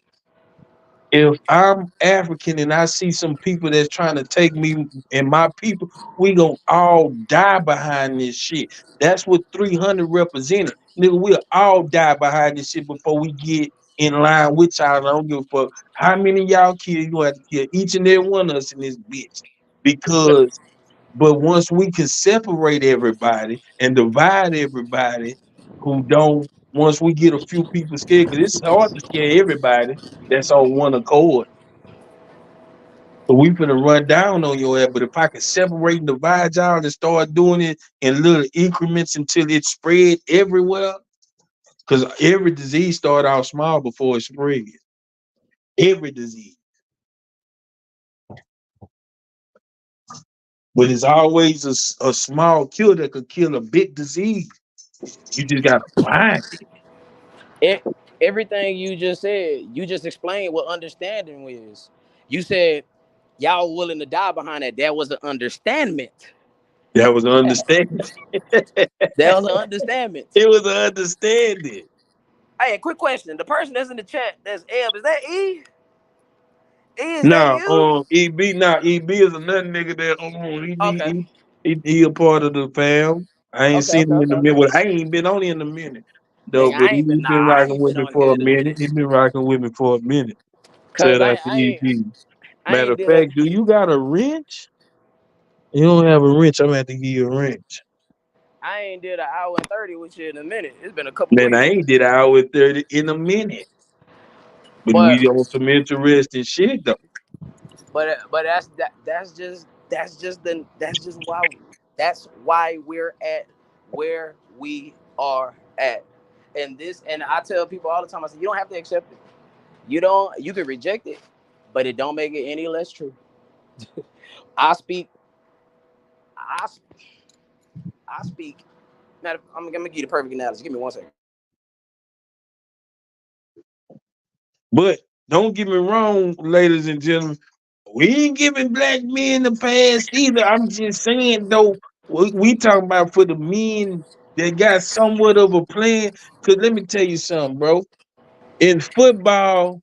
If I'm African and I see some people that's trying to take me and my people, we gonna all die behind this shit. That's what 300 represented. Nigga, we'll all die behind this shit before we get in line with y'all. I don't give a fuck how many of y'all kill. You gonna have to kill each and every one of us in this bitch. But Because, but once we can separate everybody and divide everybody who don't, once we get a few people scared, because it's hard to scare everybody that's on one accord. So we finna run down on your ass. But if I can separate and divide y'all and start doing it in little increments until it spread everywhere, because every disease start out small before it spread. Every disease. But it's always a small cure that could kill a big disease. You just gotta find it. it, everything you just said, you just explained what understanding is. You said y'all willing to die behind that. That was an understandment. That was an understanding. That was an understandment. It was an understanding. Hey, quick question. The person that's in the chat, that's Eb, is that E? E, is that Now, you? EB is another nigga that Okay. he a part of the fam. I ain't Okay, seen okay, him in okay, a minute. okay. Well, I ain't been on in a minute though, Nigga, but I ain't been, he nah, been I rocking ain't with been me on for here a in a minute. minute. He been rocking with me for a minute. Cause Shout out to EB. I Matter ain't of did a, fact, do you got a wrench? You don't have a wrench. I'm gonna have to give you a wrench. I ain't did an hour and 30 with you in a minute. It's been a couple Man, I weeks. ain't did an hour 30 in a minute. But But we on some interesting shit though. but that's why we're at where we are at. And I tell people all the time, I say you don't have to accept it. You can reject it, but it don't make it any less true. I speak I I speak. I'm gonna give you the perfect analogy. Give me 1 second. But don't get me wrong, ladies and gentlemen. We ain't giving black men the pass either. I'm just saying though, we talking about for the men that got somewhat of a plan. Cause let me tell you something, bro. In football,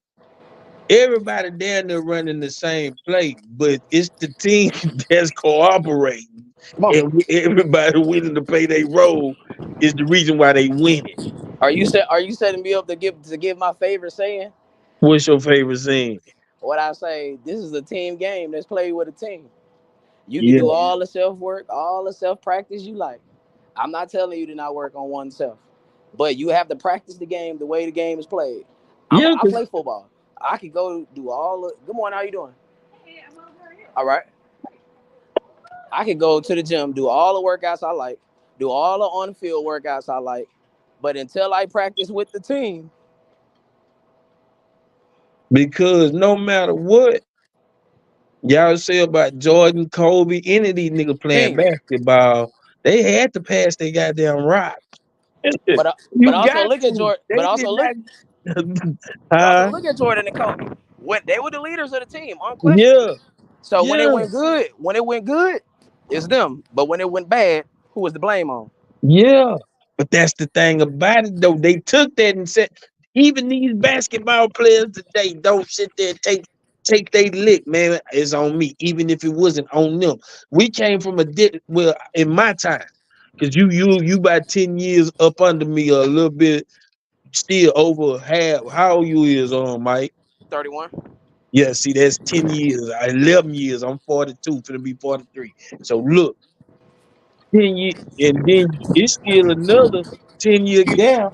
everybody down there running the same play, but it's the team that's cooperating Come on. and everybody willing to play their role is the reason why they winning. Are you setting me up to give my favorite saying? What's your favorite thing? What I say, this is a team game that's played with a team. You can Yeah, do all the self work, all the self practice you like. I'm not telling you to not work on oneself, but you have to practice the game the way the game is played. yeah, I play football. I could go do all the. Good morning. How you doing? All right. I could go to the gym, do all the workouts I like, do all the on field workouts I like, but until I practice with the team, because no matter what. Y'all say about Jordan, Kobe, any of these niggas playing team. basketball, they had to pass their goddamn rock. But You also got look at to. Jordan. But They also did look. not. But also Huh? look at Jordan and Kobe. When they were the leaders of the team, unquestionably. Yeah, So yeah, when it went good, it's them. But when it went bad, who was the blame on? yeah. But that's the thing about it, though. They took that and said, even these basketball players today don't sit there and take they lick, man. It's on me, even if it wasn't on them. We came from well, in my time, because you about 10 years up under me, or a little bit, still over half. How old you is on, Mike? 31. Yeah, see, that's 10 years, 11 years. I'm 42, finna be 43. So look, 10 years, and then it's still another 10-year gap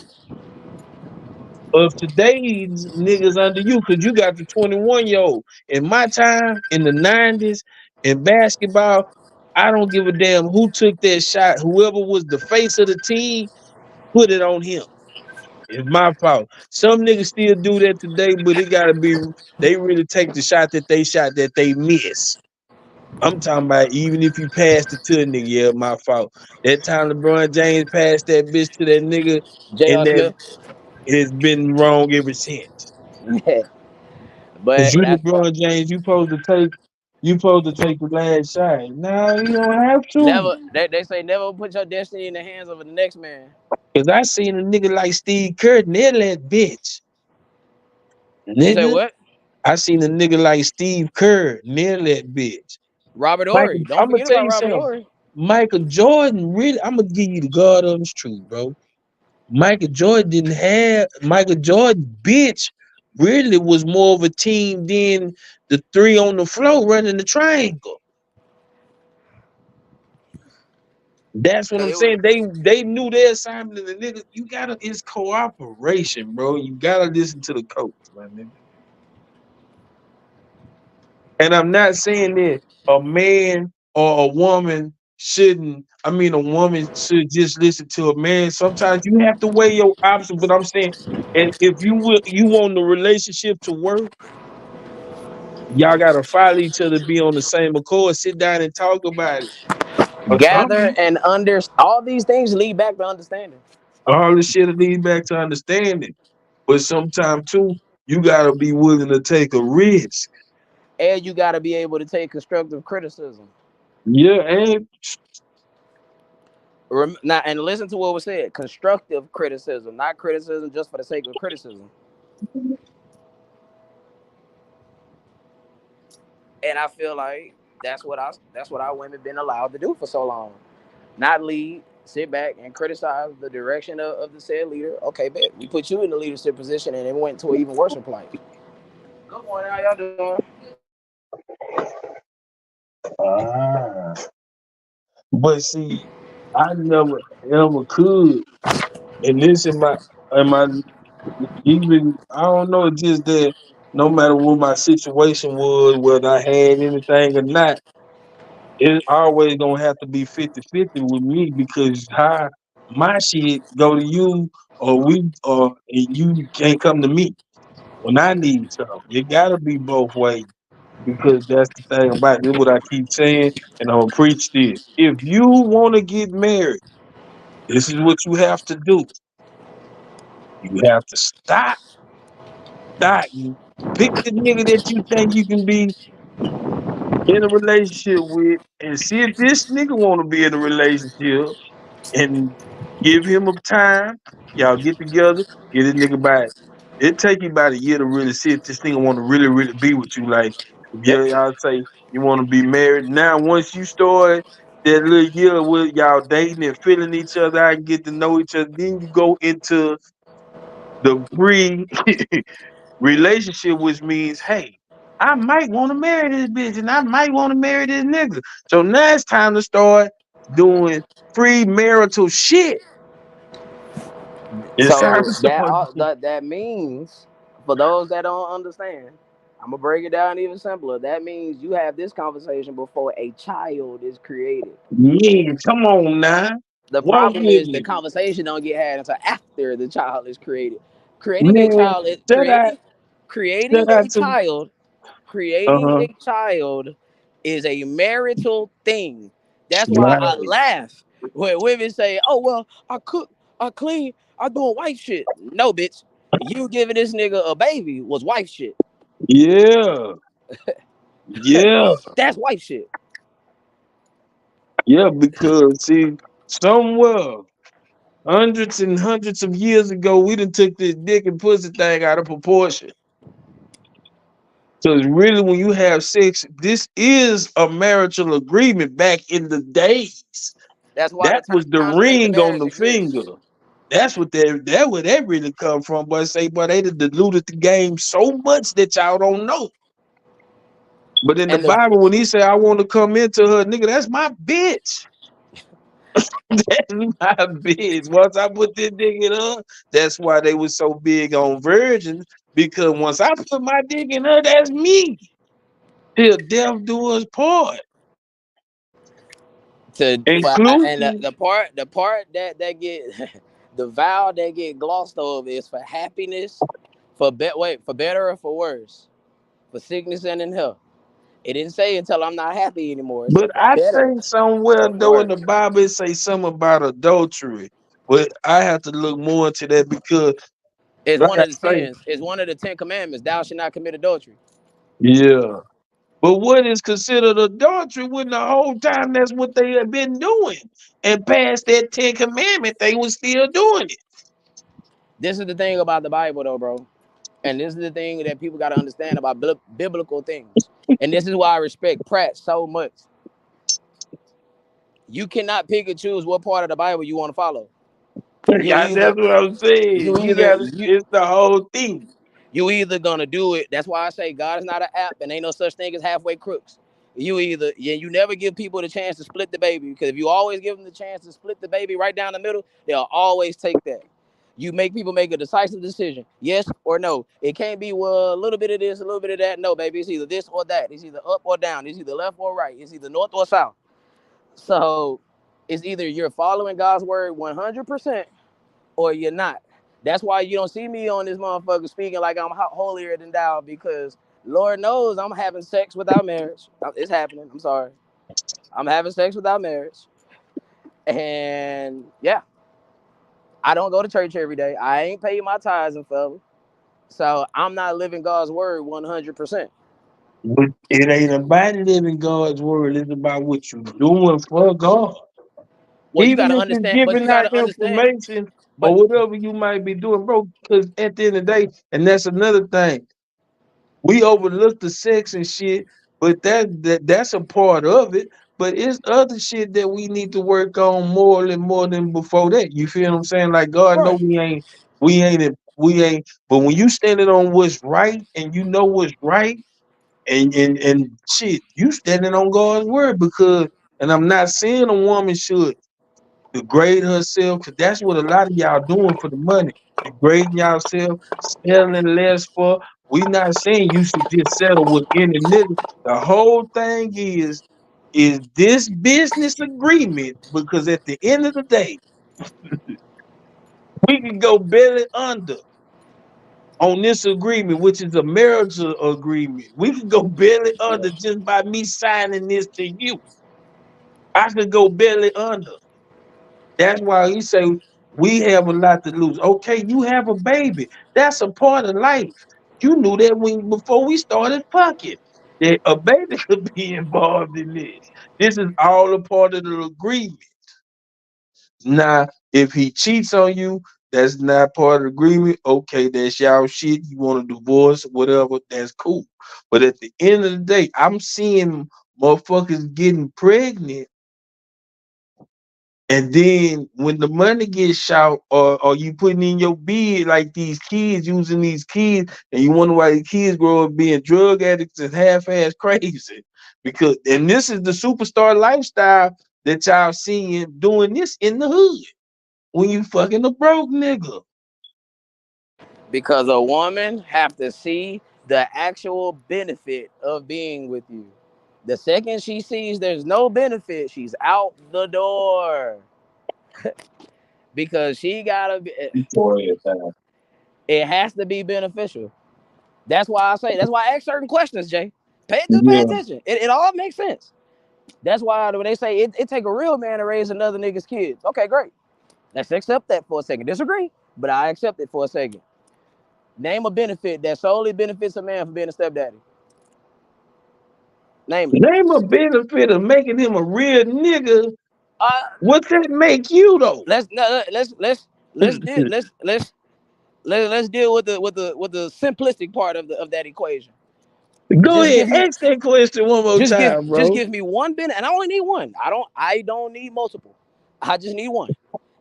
of today's niggas under you, because you got the 21-year-old. In my time, in the 90s, in basketball, I don't give a damn who took that shot. Whoever was the face of the team, put it on him. It's my fault. Some niggas still do that today, but it gotta be they really take the shot that they miss. I'm talking about even if you passed it to a nigga, yeah, my fault. That time LeBron James passed that bitch to that nigga, and J.R. that Smith. it's been wrong ever since. Cause But you that's what LeBron James, you supposed to take the last shot. No, you don't have to. they say never put your destiny in the hands of the next man. Cause I seen a nigga like Steve Kerr nail that bitch. You say Nigga. what? I seen a nigga like Steve Kerr nail that bitch. Robert Michael, Horry. Don't I'm gonna forget tell about you Robert something. Horry. Michael Jordan really, I'm gonna give you the God honest truth, bro. Michael Jordan bitch really was more of a team than the three on the floor running the triangle. That's what I'm It was saying. They knew their assignment, and the nigga, you gotta, it's cooperation, bro. You gotta listen to the coach, my nigga. And I'm not saying that a man or a woman shouldn't. I mean, a woman should just listen to a man. Sometimes you have to weigh your options. But I'm saying, and if you want the relationship to work, y'all gotta follow each other, be on the same accord, sit down and talk about it or gather something. and all these things lead back to understanding. All this shit leads back to understanding. But sometimes too, you gotta be willing to take a risk. And you got to be able to take constructive criticism. Yeah, and Now, and listen to what was said: constructive criticism, not criticism just for the sake of criticism. And I feel like that's what our women been allowed to do for so long. Not lead, sit back and criticize the direction of the said leader. Okay, bet we put you in the leadership position, and it went to an even worse plight. Good morning, how y'all doing? ah. But see, I never ever could. And this in my even I don't know, it's just that no matter what my situation was, whether I had anything or not, it always gonna have to be 50-50 with me because how my shit go to you or and you can't come to me when I need something. It gotta be both ways because that's the thing about it. This is what I keep saying, and I'm gonna preach this. If you wanna get married, this is what you have to do. You have to stop. You pick the nigga that you think you can be in a relationship with and see if this nigga wanna be in a relationship and give him a time. Y'all get together, get this nigga back. It take you about a year to really see if this nigga want to really, really be with you. Like, yeah, y'all say you want to be married. Now, once you start that little year with y'all dating and feeling each other out and get to know each other, then you go into the pre relationship, which means, hey, I might want to marry this bitch and I might want to marry this nigga. So now it's time to start doing premarital shit. It's time So to start. that means for those that don't understand, I'm gonna break it down even simpler. That means you have this conversation before a child is created. Man, come on now. The Walk problem with is the me. conversation don't get had until after the child is created. Creating a Man, child is shout out, creating shout a out to child creating uh-huh. a child is a marital thing. That's why I Right. laugh when women say, "Oh well, I cook, I clean, I doing wife shit." No, bitch, you giving this nigga a baby was wife shit. Yeah. Yeah. That's wife shit. Yeah, because see, somewhere hundreds and hundreds of years ago, we done took this dick and pussy thing out of proportion. So it's really when you have sex, this is a marital agreement back in the days. That's why the That was the contract of ring on marriage the exists. finger. That's what that where that really come from. But say, but they done diluted the game so much that y'all don't know. But in the And the Bible, when he said, I want to come into her, nigga, that's my bitch. That's my bitch. Once I put this dick in her, that's why they was so big on virgins. Because once I put my dick in her, that's me. Till death do us part. and Including, the part that get the vow that get glossed over is for happiness, for better or for worse, for sickness and in health. It didn't say until I'm not happy anymore. It but said for I better think somewhere or for though in the worse. Bible it say something about adultery. But I have to look more into that because, It's like one I of the say, sins. It's one of the 10 Commandments. Thou shalt not commit adultery. yeah. But what is considered adultery when the whole time that's what they have been doing? And past that 10 Commandment, they was still doing it. This is the thing about the Bible, though, bro. And this is the thing that people got to understand about biblical things. And this is why I respect Pratt so much. You cannot pick and choose what part of the Bible you want to follow. You Yeah, either, that's what I'm saying. you You either, gotta, you, it's the whole thing. you either gonna do it. That's why I say God is not an app, and ain't no such thing as halfway crooks. You never give people the chance to split the baby, because if you always give them the chance to split the baby right down the middle, they'll always take that. You make people make a decisive decision, yes or no. It can't be, well, a little bit of this, a little bit of that. No, baby, it's either this or that. It's either up or down. It's either left or right. It's either north or south. So it's either you're following God's word 100% or you're not. That's why you don't see me on this motherfucker speaking like I'm holier than thou, because Lord knows I'm having sex without marriage. It's happening. I'm sorry. I'm having sex without marriage. And yeah, I don't go to church every day. I ain't paying my tithes and fella. So I'm not living God's word 100%. But it ain't about living God's word. It's about what you're doing for God. Well, you got Even to if you're understand, but you giving got out to understand, information or but whatever you might be doing, bro. Because at the end of the day, and that's another thing, we overlook the sex and shit, but that's a part of it. But it's other shit that we need to work on more than before that. You feel what I'm saying? Like God know right. we ain't. But when you standing on what's right and you know what's right, and shit, you standing on God's word because. And I'm not saying a woman should degrade herself, because that's what a lot of y'all doing for the money. Degrading yourself, selling less for. We not saying you should just settle with any nigga. The whole thing is this business agreement, because at the end of the day, we can go belly under on this agreement, which is a marriage agreement. We can go belly Yeah. under just by me signing this to you. I could go belly under. That's why he say we have a lot to lose. Okay, you have a baby. That's a part of life. You knew that when before we started fucking, that a baby could be involved in this. This is all a part of the agreement. Now, if he cheats on you, that's not part of the agreement. Okay, that's y'all shit. You want a divorce, whatever, that's cool. But at the end of the day, I'm seeing motherfuckers getting pregnant. And then when the money gets shot, or you putting in your bid, like these kids using these kids, and you wonder why the kids grow up being drug addicts and half-ass crazy. Because and this is the superstar lifestyle that y'all seeing doing this in the hood when you fucking a broke nigga. Because a woman have to see the actual benefit of being with you. The second she sees there's no benefit, she's out the door, because she gotta be, it has to be beneficial. That's why I say, that's why I ask certain questions, Jay. Pay Yeah. attention. It all makes sense. That's why when they say it take a real man to raise another nigga's kids. Okay, great. Let's accept that for a second. Disagree, but I accept it for a second. Name a benefit that solely benefits a man for being a stepdaddy. Name it. Name a benefit of making him a real nigga. Uh, What's that make you though? let's no, let's deal let's deal with the simplistic part of that equation. Go Just ahead, give me ask that question one more time, just bro. give me one benefit, and I only need one. I don't need multiple. I just need one.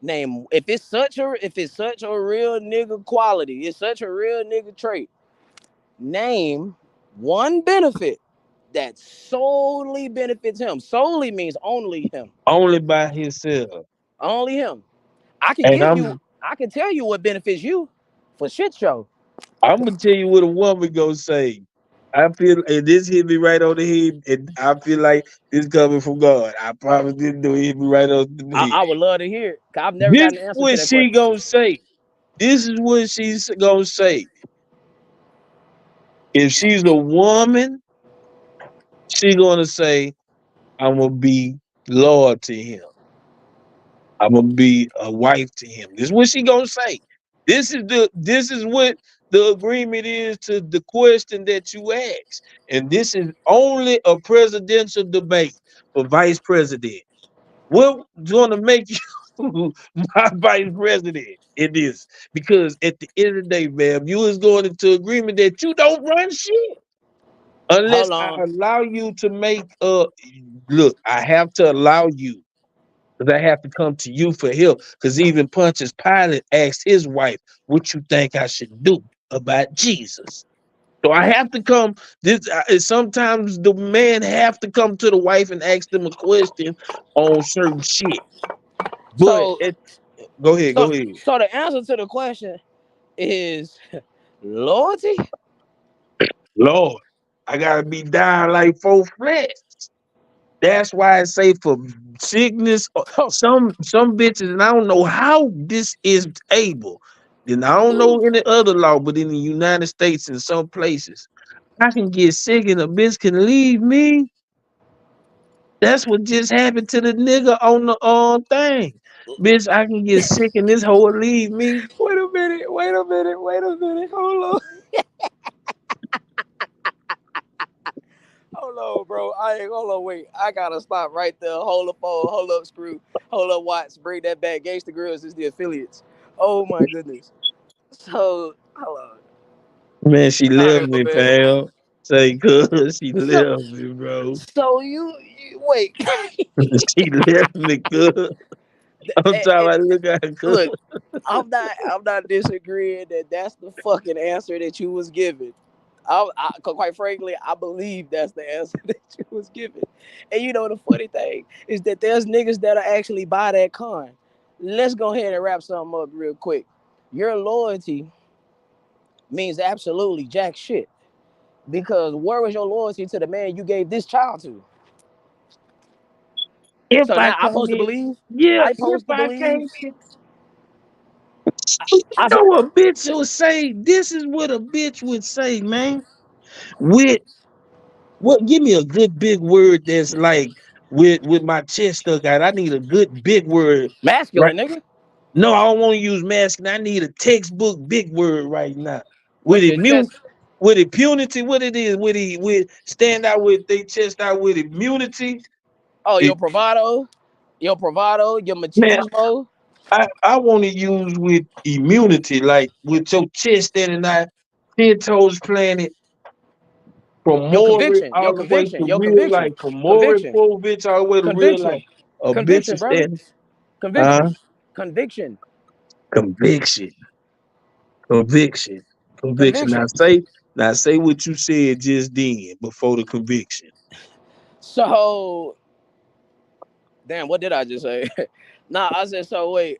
Name, if it's such a real nigga quality, it's such a real nigga trait. Name one benefit that solely benefits him. Solely means only him. Only by himself. Only him. I can And give you. I can tell you what benefits you for shit show. I'm gonna tell you what a woman gonna say. I feel, and this hit me right on the head, and I feel like this coming from God. I probably didn't do it, hit me right on the head. I would love to hear it. 'Cause I've never This gotten an answer to what that she question. gonna say. This is what she's gonna say. If she's a woman, she gonna say, "I'm gonna be loyal to him. I'm gonna be a wife to him." This is what she gonna say. This is what the agreement is to the question that you ask. And this is only a presidential debate for vice president. What's gonna make you my vice president in this. Because at the end of the day, man, you is going into agreement that you don't run shit. Unless Hold I on. allow you to make look, I have to allow you because I have to come to you for help. Because even Pontius Pilate asked his wife, "What you think I should do about Jesus?" So I have to come. Sometimes the man have to come to the wife and ask them a question on certain shit. But So go ahead, so go ahead. so the answer to the question is loyalty. Lord, I gotta be down like 4 flats. That's why I say for sickness, So some bitches, and I don't know how this is able. And I don't know any other law, but in the United States, in some places, I can get sick and a bitch can leave me. That's what just happened to the nigga on the thing. Bitch, I can get sick and this hoe will leave me. wait a minute, wait a minute, wait a minute. Hold on. Hold on, bro. Hold on, wait. I gotta stop right there. Hold up, phone. Hold up, screw. Hold up, Watts. Bring that back. Gangsta Grills is the affiliates. Oh my goodness. So hold on. Man, she All left right, my me, bad. fam. Say, cuz she So left me, bro. so you wait. She left me, cuz. I'm Eh, talking eh, about look at her, cuz. look, I'm not disagreeing that that's the fucking answer that you was given. Quite frankly, I believe that's the answer that you was given. And you know the funny thing is that there's niggas that'll actually buy that con. Let's go ahead and wrap something up real quick. Your loyalty means absolutely jack shit. Because where was your loyalty to the man you gave this child to? If So I now I'm supposed to can't, believe? yeah, I if supposed to I believe? can't, I, you know what a bitch will say? This is what a bitch would say, man. With what? Give me a good big word that's like with my chest stuck out. I need a good big word, right? masculine, nigga. No, I don't want to use masculine. I need a textbook big word right now. With With your immune, chest. with impunity, what it is, with stand out with they chest out with immunity. Oh, It, your bravado, your man, machismo, I want to use with immunity, like with your chest standing out, 10 toes planted, from Maury all the way to your real conviction, life, from Maury conviction, Povich all the way to real life. conviction, A bitch conviction, is brother, standing, conviction, uh, conviction, conviction, conviction, conviction. conviction. Now say what you said just then before the conviction. So, damn, what did I just say? Nah, I said so. Wait,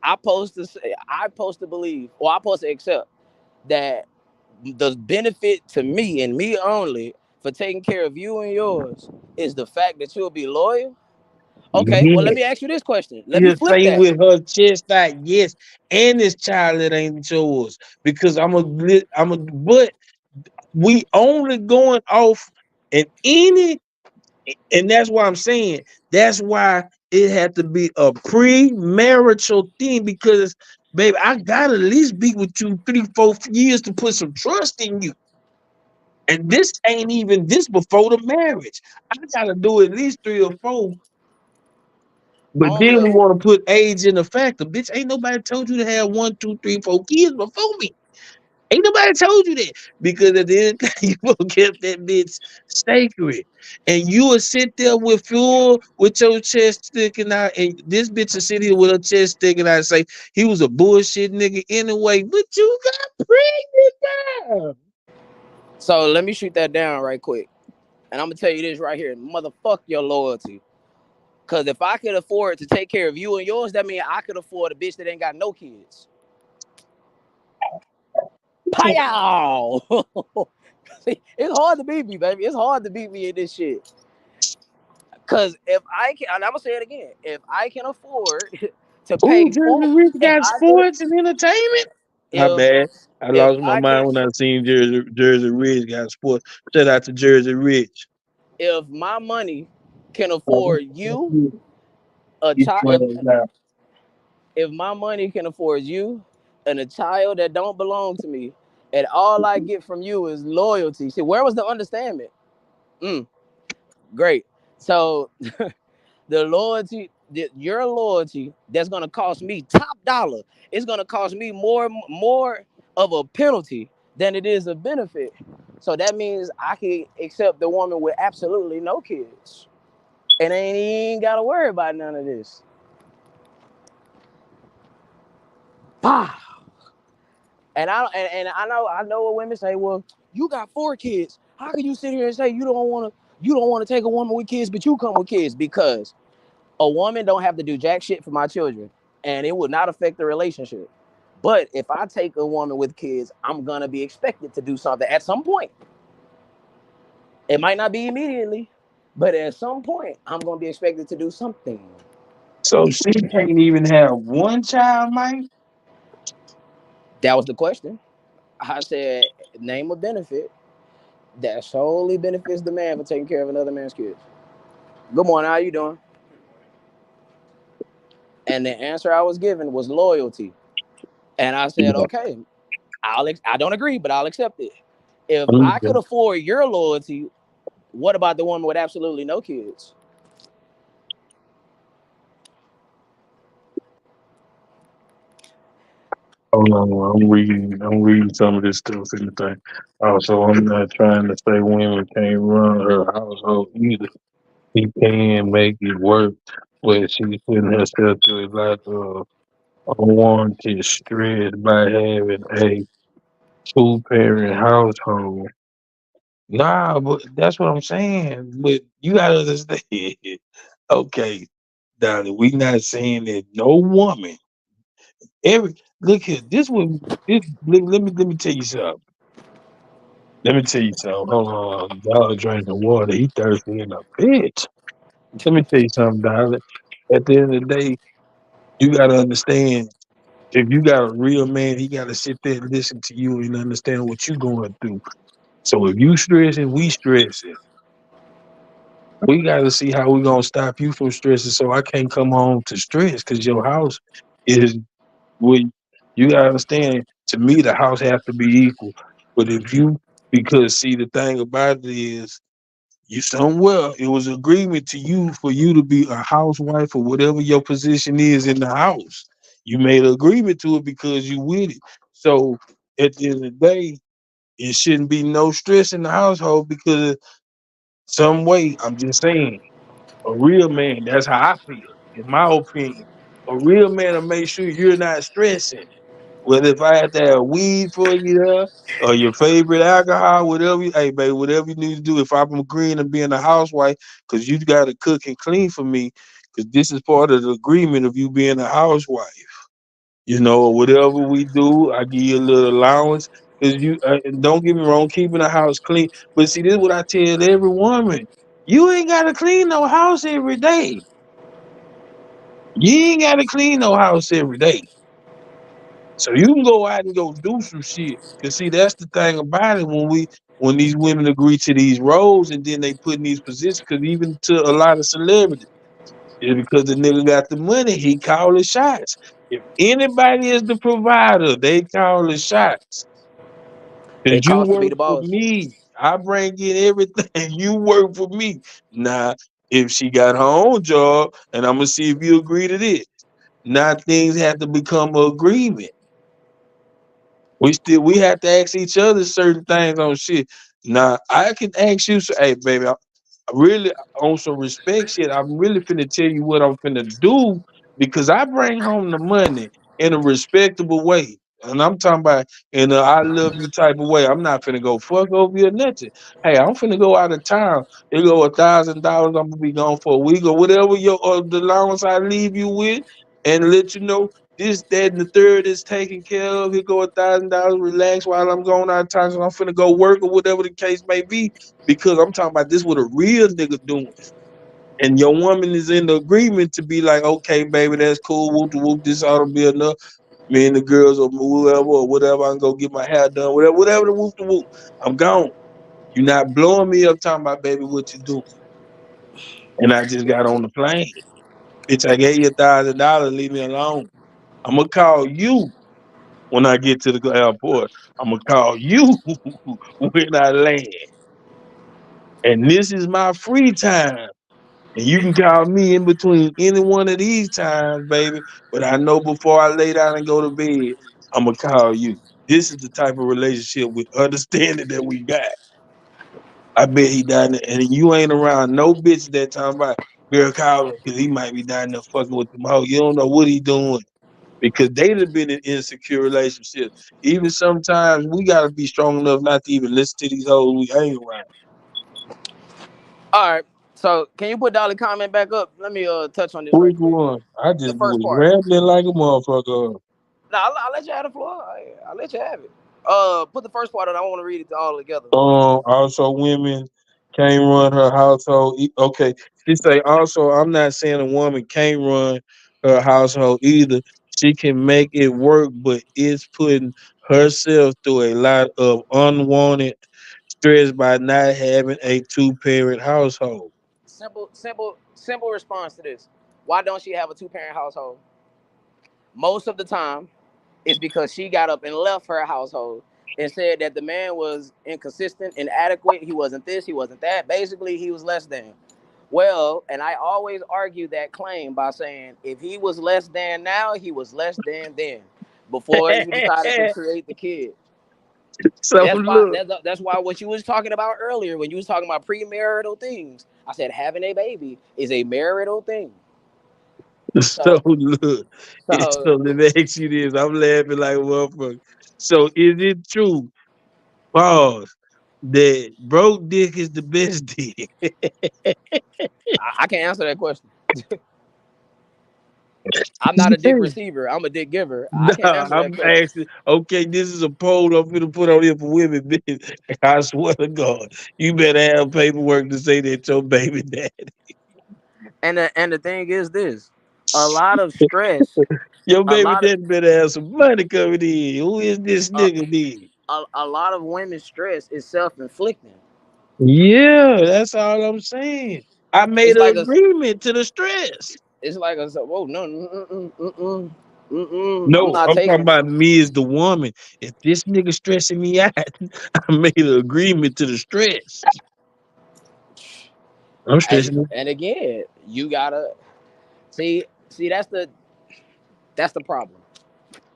I supposed to believe, or I supposed to accept that the benefit to me and me only for taking care of you and yours is the fact that you'll be loyal. Okay, well, let Yeah, me ask you this question. Let me you flip say that. with her chest out, yes, and this child that ain't yours because but we only going off in any. And that's why I'm saying that's why it had to be a pre-marital thing because, baby, I gotta at least be with you 3, 4 years to put some trust in you. And this ain't even this before the marriage. I gotta do at least 3 or 4. But then we Only want to put age in the factor. Bitch, ain't nobody told you to have 1, 2, 3, 4 kids before me. Ain't nobody told you that because at the end of the day, you gonna keep that bitch sacred, and you will sit there with your chest sticking out, and this bitch will sit here with her chest sticking out and say he was a bullshit nigga anyway, but you got pregnant now. so let me shoot that down right quick. And I'm gonna tell you this right here. Motherfuck your loyalty. Cause if I could afford to take care of you and yours, that means I could afford a bitch that ain't got no kids. Pow! See, it's hard to beat me, baby. It's hard to beat me in this shit. Cause if I can, and I'm gonna say it again, if I can afford to Ooh, pay full, Jersey Rich if got I could, sports and entertainment. My if bad. I if lost my I can, mind when I seen Jersey Rich got sports. Shout out to Jersey Rich. if my money can afford you, a He's child, playing now. if my money can afford you and a child that don't belong to me, and all I get from you is loyalty. See, where was the understanding? Mm, great. So the loyalty. your loyalty that's gonna cost me top dollar. It's gonna cost me more of a penalty than it is a benefit. So that means I can accept the woman with absolutely no kids, and I ain't even gotta worry about none of this. And I know what women say. Well, you got 4 kids. How can you sit here and say you don't want to take a woman with kids, but you come with kids? Because a woman don't have to do jack shit for my children, and it would not affect the relationship. But if I take a woman with kids, I'm gonna be expected to do something at some point. It might not be immediately, but at some point, I'm gonna be expected to do something. So she can't even have one child, Mike. That was the question. I said, name a benefit that solely benefits the man for taking care of another man's kids. Good morning. How you doing? And the answer I was given was loyalty. And I said, Yeah. okay, I don't agree, but I'll accept it. If I could afford your loyalty, what about the woman with absolutely no kids? Hold on, I'm reading some of this stuff in the thing. Also, I'm not trying to say women can't run her household either. She can make it work, but she's putting herself through a lot of unwarranted stress by having a two-parent household. Nah, but that's what I'm saying. But you gotta understand. Okay, Dolly, we not saying that no woman every look here. Let me tell you something. Let me tell you something. Hold on, Dollar drinking water. He thirsty in a bitch. Let me tell you something, Dollar. At the end of the day, you gotta understand. If you got a real man, he gotta sit there and listen to you and understand what you going through. So if you stressing, we stressing. We gotta see how we gonna stop you from stressing. So I can't come home to stress because your house is what you gotta understand. To me, the house has to be equal. But if you because see the thing about it is you somewhere it was agreement to you for you to be a housewife or whatever your position is in the house. You made an agreement to it because you with it. So at the end of the day, it shouldn't be no stress in the household because some way, I'm just saying, a real man, that's how I feel, in my opinion. A real man will make sure you're not stressing. Whether if I have to have weed for you there, or your favorite alcohol, whatever hey baby, whatever you need to do. If I'm agreeing to being a housewife, because you gotta cook and clean for me, because this is part of the agreement of you being a housewife. Whatever we do, I give you a little allowance. Cause and don't get me wrong, keeping the house clean. But see, this is what I tell every woman: you ain't gotta clean no house every day. You ain't gotta clean no house every day. So you can go out and go do some shit. Cause see, that's the thing about it when these women agree to these roles and then they put in these positions. Cause even to a lot of celebrities, it's because the nigga got the money. He call the shots. If anybody is the provider, they call the shots. Cause It you costs to be work the for boss. me. I bring in everything. You work for me. Now, if she got her own job, and I'm gonna see if you agree to this. Now things have to become an agreement. We have to ask each other certain things on shit. Now I can ask you, hey baby, I really on some respect shit. I'm really finna tell you what I'm finna do because I bring home the money in a respectable way. And I'm talking about in a I love you type of way. I'm not finna go fuck over you or nothing. Hey, I'm finna go out of town. It go $1,000. I'm gonna be gone for a week or whatever the allowance I leave you with, and let you know this, that, and the third is taken care of. Here go $1,000. Relax while I'm going out of town. So I'm finna go work or whatever the case may be. Because I'm talking about this what a real nigga doing. And your woman is in the agreement to be like, okay, baby, that's cool. Whoop de whoop, this ought to be enough. Me and the girls or whoever or whatever, I can go get my hair done, whatever the whoop de whoop. I'm gone. You're not blowing me up talking about baby what you doing. And I just got on the plane. Bitch, I gave you $1,000, leave me alone. I'm gonna call you when I get to the airport. I'm gonna call you when I land. And this is my free time. And you can call me in between any one of these times, baby. But I know before I lay down and go to bed, I'm gonna call you. This is the type of relationship with understanding that we got. I bet he down there, and you ain't around no bitch that time about girl call him because he might be down there fucking with them hoes. You don't know what he doing because they'd have been in insecure relationships. Even sometimes we gotta be strong enough not to even listen to these hoes we hang around. All right. So can you put Dolly comment back up? Let me touch on this right Which quick. one? I The just first was part. rambling like a motherfucker. No, I'll let you have the floor. I'll let you have it. Put the first part on. I want to read it all together. Also women can't run her household. Okay, she say also I'm not saying a woman can't run her household either. She can make it work, but it's putting herself through a lot of unwanted stress by not having a two-parent household. Simple response to this. Why don't she have a two-parent household? Most of the time, it's because she got up and left her household and said that the man was inconsistent, inadequate. He wasn't this, he wasn't that. Basically, he was less than. Well, and I always argue that claim by saying if he was less than now, he was less than then. Before you decided to create the kid. So That's why look, that's why what you was talking about earlier when you was talking about premarital things. I said having a baby is a marital thing. so So look, so so let me ask you this. I'm laughing like a motherfucker. So is it true? Pause. That broke dick is the best dick. I can't answer that question. I'm not a dick receiver. I'm a dick giver. I Nah, can't answer that I'm question. asking. Okay, this is a poll I'm gonna put on here for women. Bitch. I swear to God, you better have paperwork to say that your baby daddy. And the thing is this: a lot of stress, Your a baby lot of daddy better have some money coming in. Who is this a, nigga then? a lot of women's stress is self-inflicting. Yeah, that's all I'm saying. I made It's an like a agreement to the stress. it's like a whoa no I'm No, not I'm talking taking. about me as the woman. If this nigga stressing me out, I made an agreement to the stress. I'm stressing. And again, you gotta see that's the problem.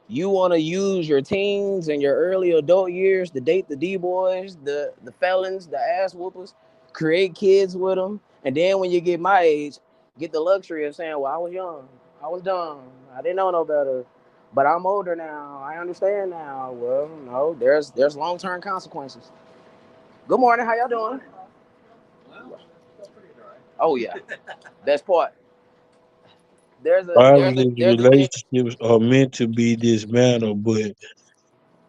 You want to use your teens and your early adult years to date the D boys, the felons, the ass whoopers, create kids with them, and then when you get my age, get the luxury of saying, "Well, I was young, I was dumb, I didn't know no better, but I'm older now, I understand now." Well, no, there's long term consequences. Good morning, how y'all doing? Oh yeah, best part. Positive There's a thing. relationships are meant to be dismantled, but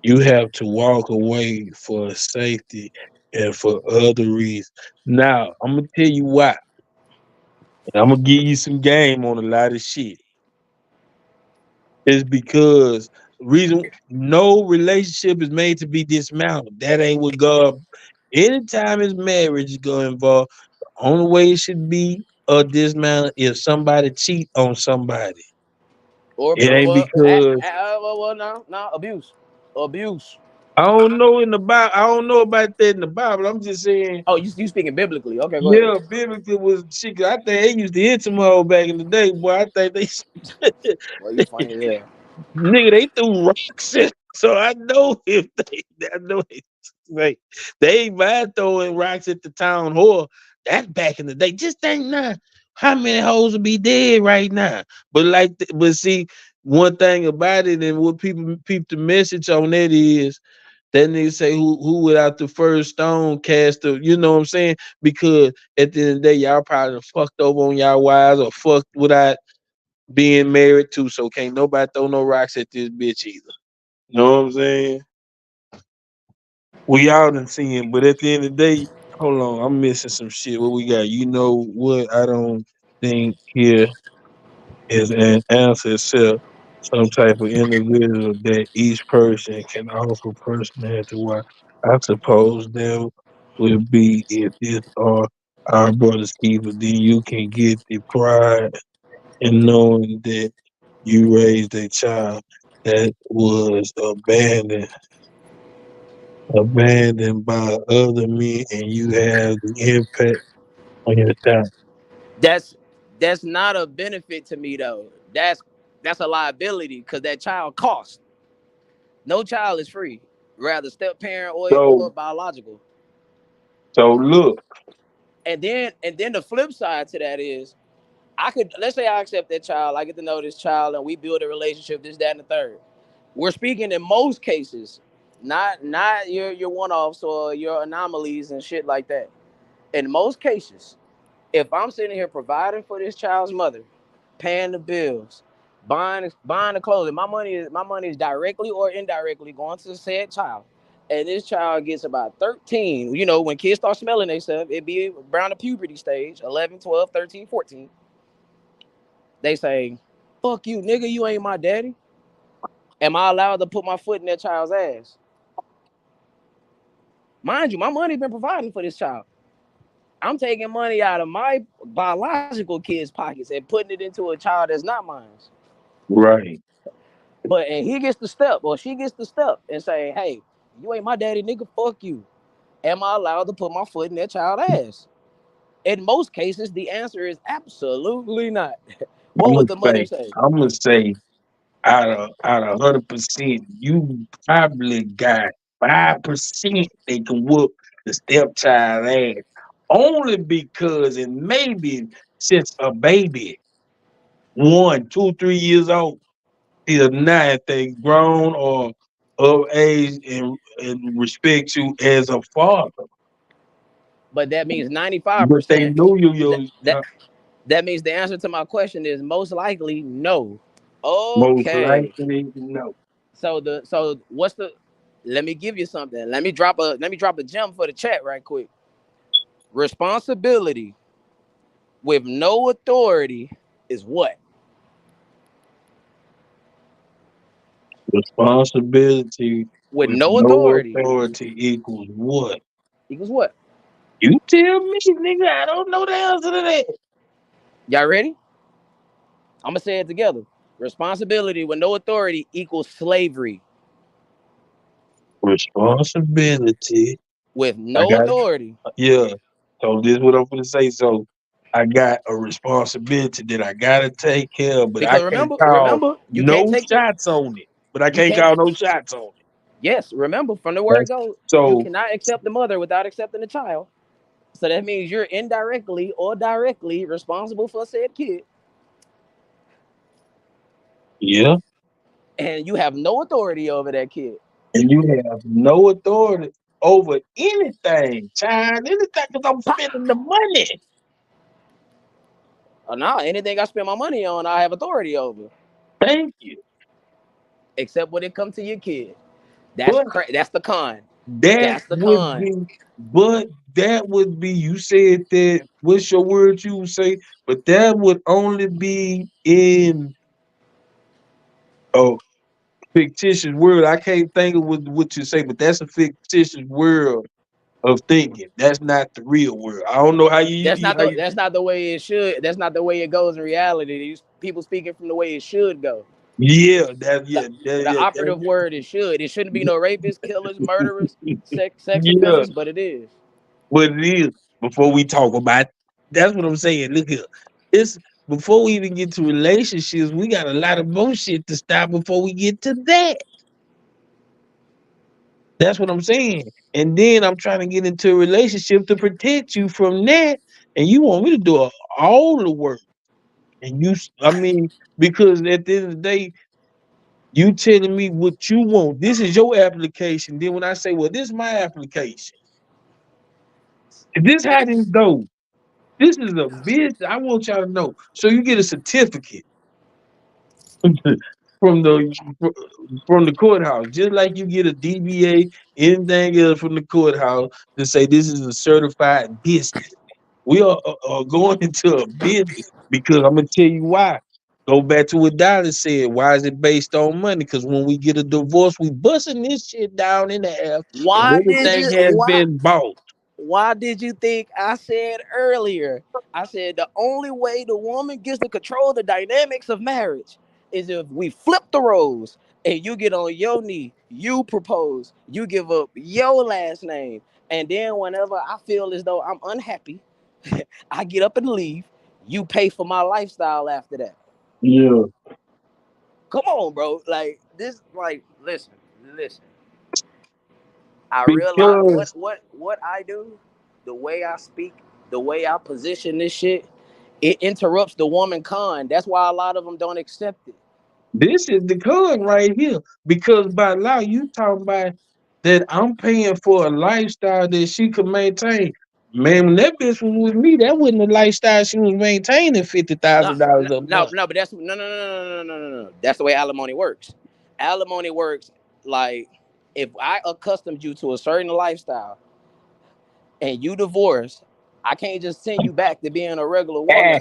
you have to walk away for safety and for other reasons. Now, I'm gonna tell you why. And I'm gonna give you some game on a lot of shit. It's because reason no relationship is made to be dismantled. That ain't what God. Anytime his marriage is gonna involve, the only way it should be a dismantle if somebody cheat on somebody. Or It ain't because no abuse, abuse. I don't know in the Bible. I don't know about that in the Bible. I'm just saying, Oh, you speaking biblically? Okay, go ahead. yeah, biblically was shit. I think they used to hit some hoe back in the day, boy. I think they Well, you funny as hell. nigga they threw rocks at. So I know if they, I know like they ain't mind throwing rocks at the town hall. That's back in the day. Just think now, how many hoes would be dead right now? But but see, one thing about it, and what people peep the message on that is that nigga say who without the first stone cast the, you know what I'm saying? Because at the end of the day, y'all probably done fucked over on y'all wives or fucked without being married too. So can't nobody throw no rocks at this bitch either. You know what I'm saying? We all done seen, but at the end of the day, hold on, I'm missing some shit. What we got? You know what? I don't think here is an answer itself. Some type of individual that each person can offer personality. Why? I suppose there would be if this are our brother's keeper, then you can get the pride in knowing that you raised a child that was abandoned by other men, and you have the impact on your child. That's that's not a benefit to me though. That's a liability because that child costs. No child is free, rather step parent or So biological. look, And then the flip side to that is I could, let's say I accept that child, I get to know this child, and we build a relationship, this, that, and the third. We're speaking in most cases, not your one offs or your anomalies and shit like that. In most cases, if I'm sitting here providing for this child's mother, paying the bills, buying the clothes, my money is directly or indirectly going to the said child. And this child gets about 13. When kids start smelling themselves, it be around the puberty stage, 11, 12, 13, 14. They say, fuck you, nigga, you ain't my daddy. Am I allowed to put my foot in that child's ass? Mind you, my money been providing for this child. I'm taking money out of my biological kid's pockets and putting it into a child that's not mine. right. And he gets the step or she gets the step and say, hey, you ain't my daddy, nigga, fuck you. Am I allowed to put my foot in that child's ass? In most cases, the answer is absolutely not. I'm What gonna would the mother say, say? I'm gonna say, out of 100%, you probably got 5% they can whoop the stepchild ass. Only because, and maybe since a baby, 1, 2, 3 years old, either not if they grown or of age and respect you as a father. But that means But they 95%. know you, That, that, that means the answer to my question is most likely no. most Okay. likely no. So what's the let me give you something. Let me drop a gem for the chat right quick. Responsibility with no authority is what? Responsibility With with no no authority authority equals what? equals what? You tell me, nigga. I don't know the answer to that. Y'all ready? I'm gonna say it together. Responsibility with no authority equals slavery. Responsibility. With I no got authority. yeah. So this is what I'm gonna say. So I got a responsibility that I gotta take care of, but I Because can't remember, call remember, you can't no take the shots on it. But I you can't can't call no shots on it. yes, remember from the word That's go, you so cannot accept the mother without accepting the child. So that means you're indirectly or directly responsible for said kid, yeah. and you have no authority over that kid. And you have no authority over anything, child, anything, because I'm spending the money. Or now anything I spend my money on, I have authority over, Thank you. except when it comes to your kid. But That's the con. that That's the would con. be, but that would be, you said that, what's your word you would say? But that would only be in a fictitious world. I can't think of what you say, but that's a fictitious world of thinking. That's not the real world. I don't know how how you That's not the way it should. That's not the way it goes in reality. These people speaking from the way it should go. yeah, that The, yeah, that, the yeah, operative word is should. It shouldn't be no rapists, killers, murderers, sex yeah. offenders, but it is. What it is before we talk about. That's what I'm saying. Look here, it's before we even get to relationships, we got a lot of more shit to stop before we get to that. That's what I'm saying. And then I'm trying to get into a relationship to protect you from that, and you want me to do all the work. And I mean, because at the end of the day, you telling me what you want. This is your application. Then when I say, well, this is my application. This how this goes. This is a business. I want y'all to know. So you get a certificate from the courthouse, just like you get a DBA, anything else from the courthouse to say this is a certified business. We are going into a business because I'm gonna tell you why. Go back to what Dolly said. Why is it based on money? Because when we get a divorce, we busting this shit down in the half, and Why did everything you? has Why? been bought. Why did you think I said earlier? I said the only way the woman gets to control the dynamics of marriage is if we flip the roles and you get on your knee, you propose, you give up your last name, and then whenever I feel as though I'm unhappy, I get up and leave. You pay for my lifestyle after that. Yeah. Come on, bro. Like this, like listen. I realize Because what I do, the way I speak, the way I position this shit, it interrupts the woman con. That's why a lot of them don't accept it. this is the con right here. Because by law, you talking about that I'm paying for a lifestyle that she could maintain. Man, when that bitch was with me, that wasn't the lifestyle she was maintaining No, $50,000 a month. no, but that's no. That's the way alimony works. Alimony works like if I accustomed you to a certain lifestyle and you divorce, I can't just send you back to being a regular woman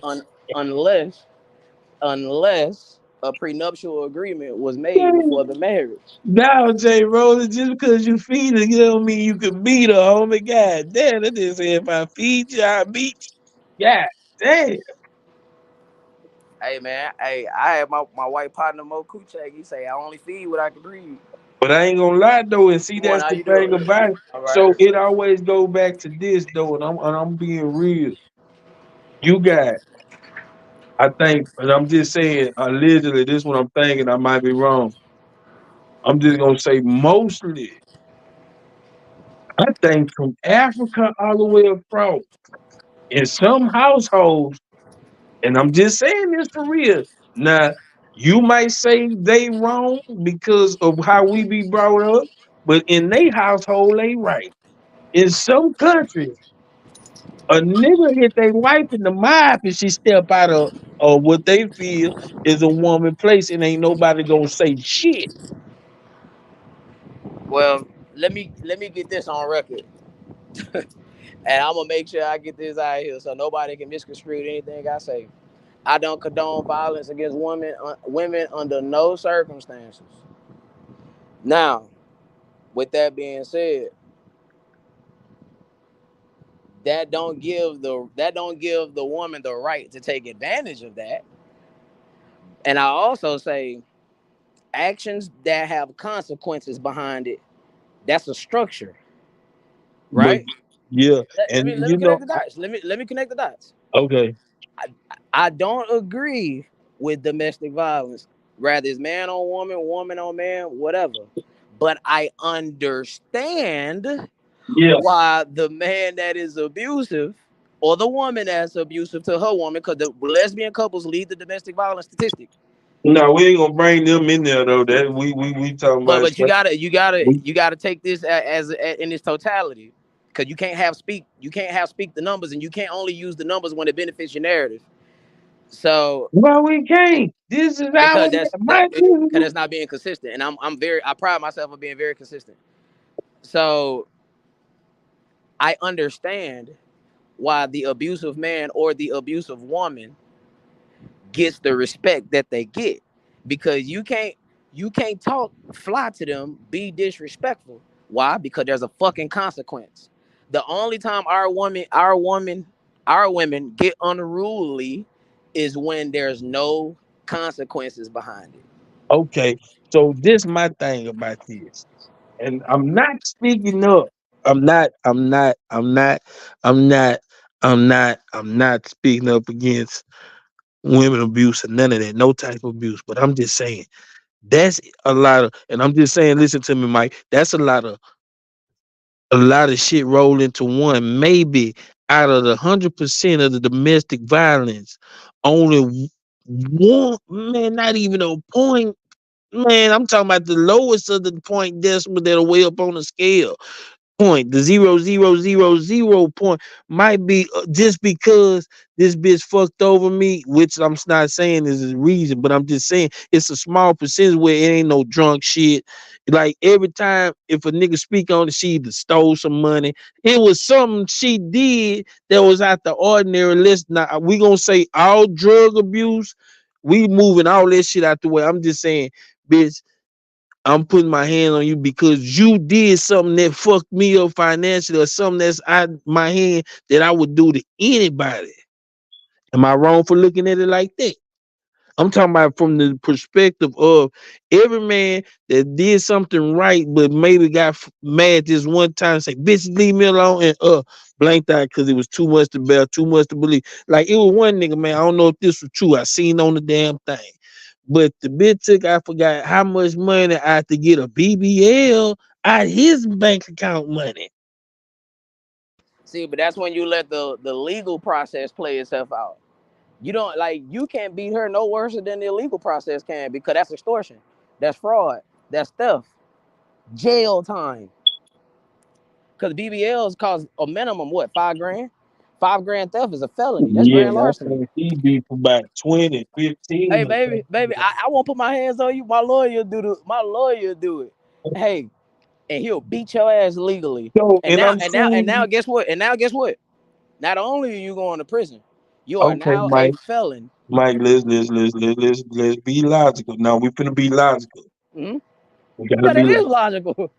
un, unless unless a prenuptial agreement was made before the marriage. Now, Jay Roller, just because you feed her, you don't mean you can beat her, homie. God damn, that just said if I feed you, I beat you. God damn. Hey man, hey, I had my white partner Mo Kuchek. He say I only feed what I can breathe. But I ain't gonna lie though, and see Come on, that's how the you thing doing? about it. All right. So it always go back to this though, and I'm being real. You got, I think, and I'm just saying, allegedly, this is what I'm thinking. I might be wrong. I'm just gonna say mostly. I think from Africa all the way across, in some households, and I'm just saying this for real. Now, you might say they wrong because of how we be brought up, but in their household, they right. In some countries, a nigga hit their wife in the mouth and she step out of what they feel is a woman place and ain't nobody gonna say shit. Well, let me get this on record, and I'm gonna make sure I get this out here so nobody can misconstrue anything I say. I don't condone violence against women under no circumstances. Now, with that being said, that don't give the woman the right to take advantage of that. And I also say actions that have consequences behind it. That's a structure, But right? yeah, Let me and connect the dots. Let me connect the dots. okay, I, I don't agree with domestic violence. Rather, it's man on woman, woman on man, whatever. But I understand yeah, why the man that is abusive or the woman that's abusive to her woman, because the lesbian couples lead the domestic violence statistic. no, we ain't gonna bring them in there though. That we talking But about. but you gotta you gotta We, you gotta take this in its totality, because you can't have speak the numbers, and you can't only use the numbers when it benefits your narrative. So well, we can't. This is because our that's my that because that's not being consistent, and I pride myself on being very consistent. So I understand why the abusive man or the abusive woman gets the respect that they get, because you can't talk fly to them, be disrespectful. Why? Because there's a fucking consequence. The only time our women get unruly is when there's no consequences behind it. okay. So this my thing about this, and I'm not speaking up. I'm not. I'm not. I'm not. I'm not. I'm not. I'm not speaking up against women abuse or none of that. No type of abuse. But I'm just saying that's a lot of. And I'm just saying, listen to me, Mike. That's a lot of shit rolled into one. Maybe out of the 100% of the domestic violence, only one man, not even a point. Man, I'm talking about the lowest of the point decimal that are way up on the scale point, the 0.0000 point might be just because this bitch fucked over me, which I'm not saying is the reason, but I'm just saying it's a small percentage where it ain't no drunk shit. Like every time if a nigga speak on it, she either stole some money. It was something she did that was out the ordinary. Let's not we gonna say all drug abuse. We moving all that shit out the way. I'm just saying, bitch, I'm putting my hand on you because you did something that fucked me up financially or something that's out my hand that I would do to anybody. Am I wrong for looking at it like that? I'm talking about from the perspective of every man that did something right, but maybe got mad this one time, and say, "Bitch, leave me alone," and blanked out because it was too much to bear, too much to believe. Like it was one nigga, man. I don't know if this was true. I seen on the damn thing, but the bitch took. I forgot how much money I had to get a BBL out his bank account money. See, but that's when you let the legal process play itself out. You don't like you can't beat her no worse than the illegal process can because that's extortion, that's fraud, that's theft, jail time. Because BBLs cost a minimum what 5 grand. 5 grand theft is a felony. That's Yeah, grand I larceny. think he be for about 20, Hey 15 or baby, I won't put my hands on you. My lawyer do it. Hey, and he'll beat your ass legally. so, And and now I'm and now and suing now you. guess what? And now guess what? Not only are you going to prison, you are Okay, now a Mike. felon. Mike, let's be logical. Now we finna be logical. Hmm. We gotta Yeah, be that is logical. logical.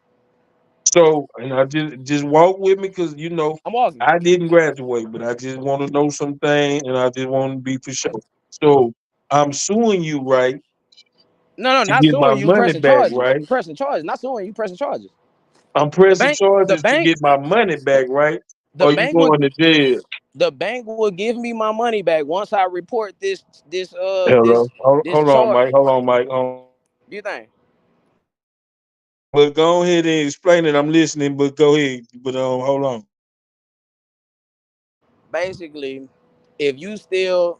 So, and I just walk with me because I'm walking. I didn't graduate, but I just want to know something, and I just want to be for sure. So I'm suing you, right, No, to not get my suing you, money pressing back, charges. right? Pressing charges, not suing you, pressing charges. I'm The pressing bank, the charges to bank, get my money back, right? the Or you bank would going to jail? the bank will give me my money back once I report this Hello, this hold on, charge. Mike. Hold on, Mike. You think? But go ahead and explain it. I'm listening, but go ahead. But hold on. Basically, if you steal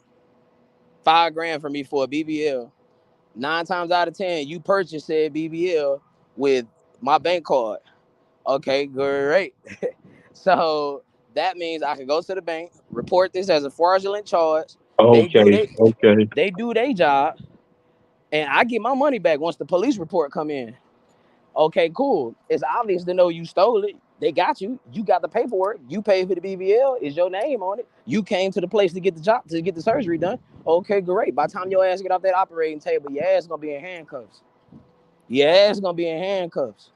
5 grand from me for a BBL, 9 times out of 10 you purchase said BBL with my bank card. Okay, great. So that means I can go to the bank, report this as a fraudulent charge. They do Okay, they okay. they do their job, and I get my money back once the police report come in. Okay, cool. It's obvious to know you stole it. They got you. You got the paperwork. You paid for the BBL. Is your name on it? You came to the place to get the job to get the surgery done. Okay, great. By the time your ass get off that operating table, your ass gonna be in handcuffs. Your ass gonna be in handcuffs.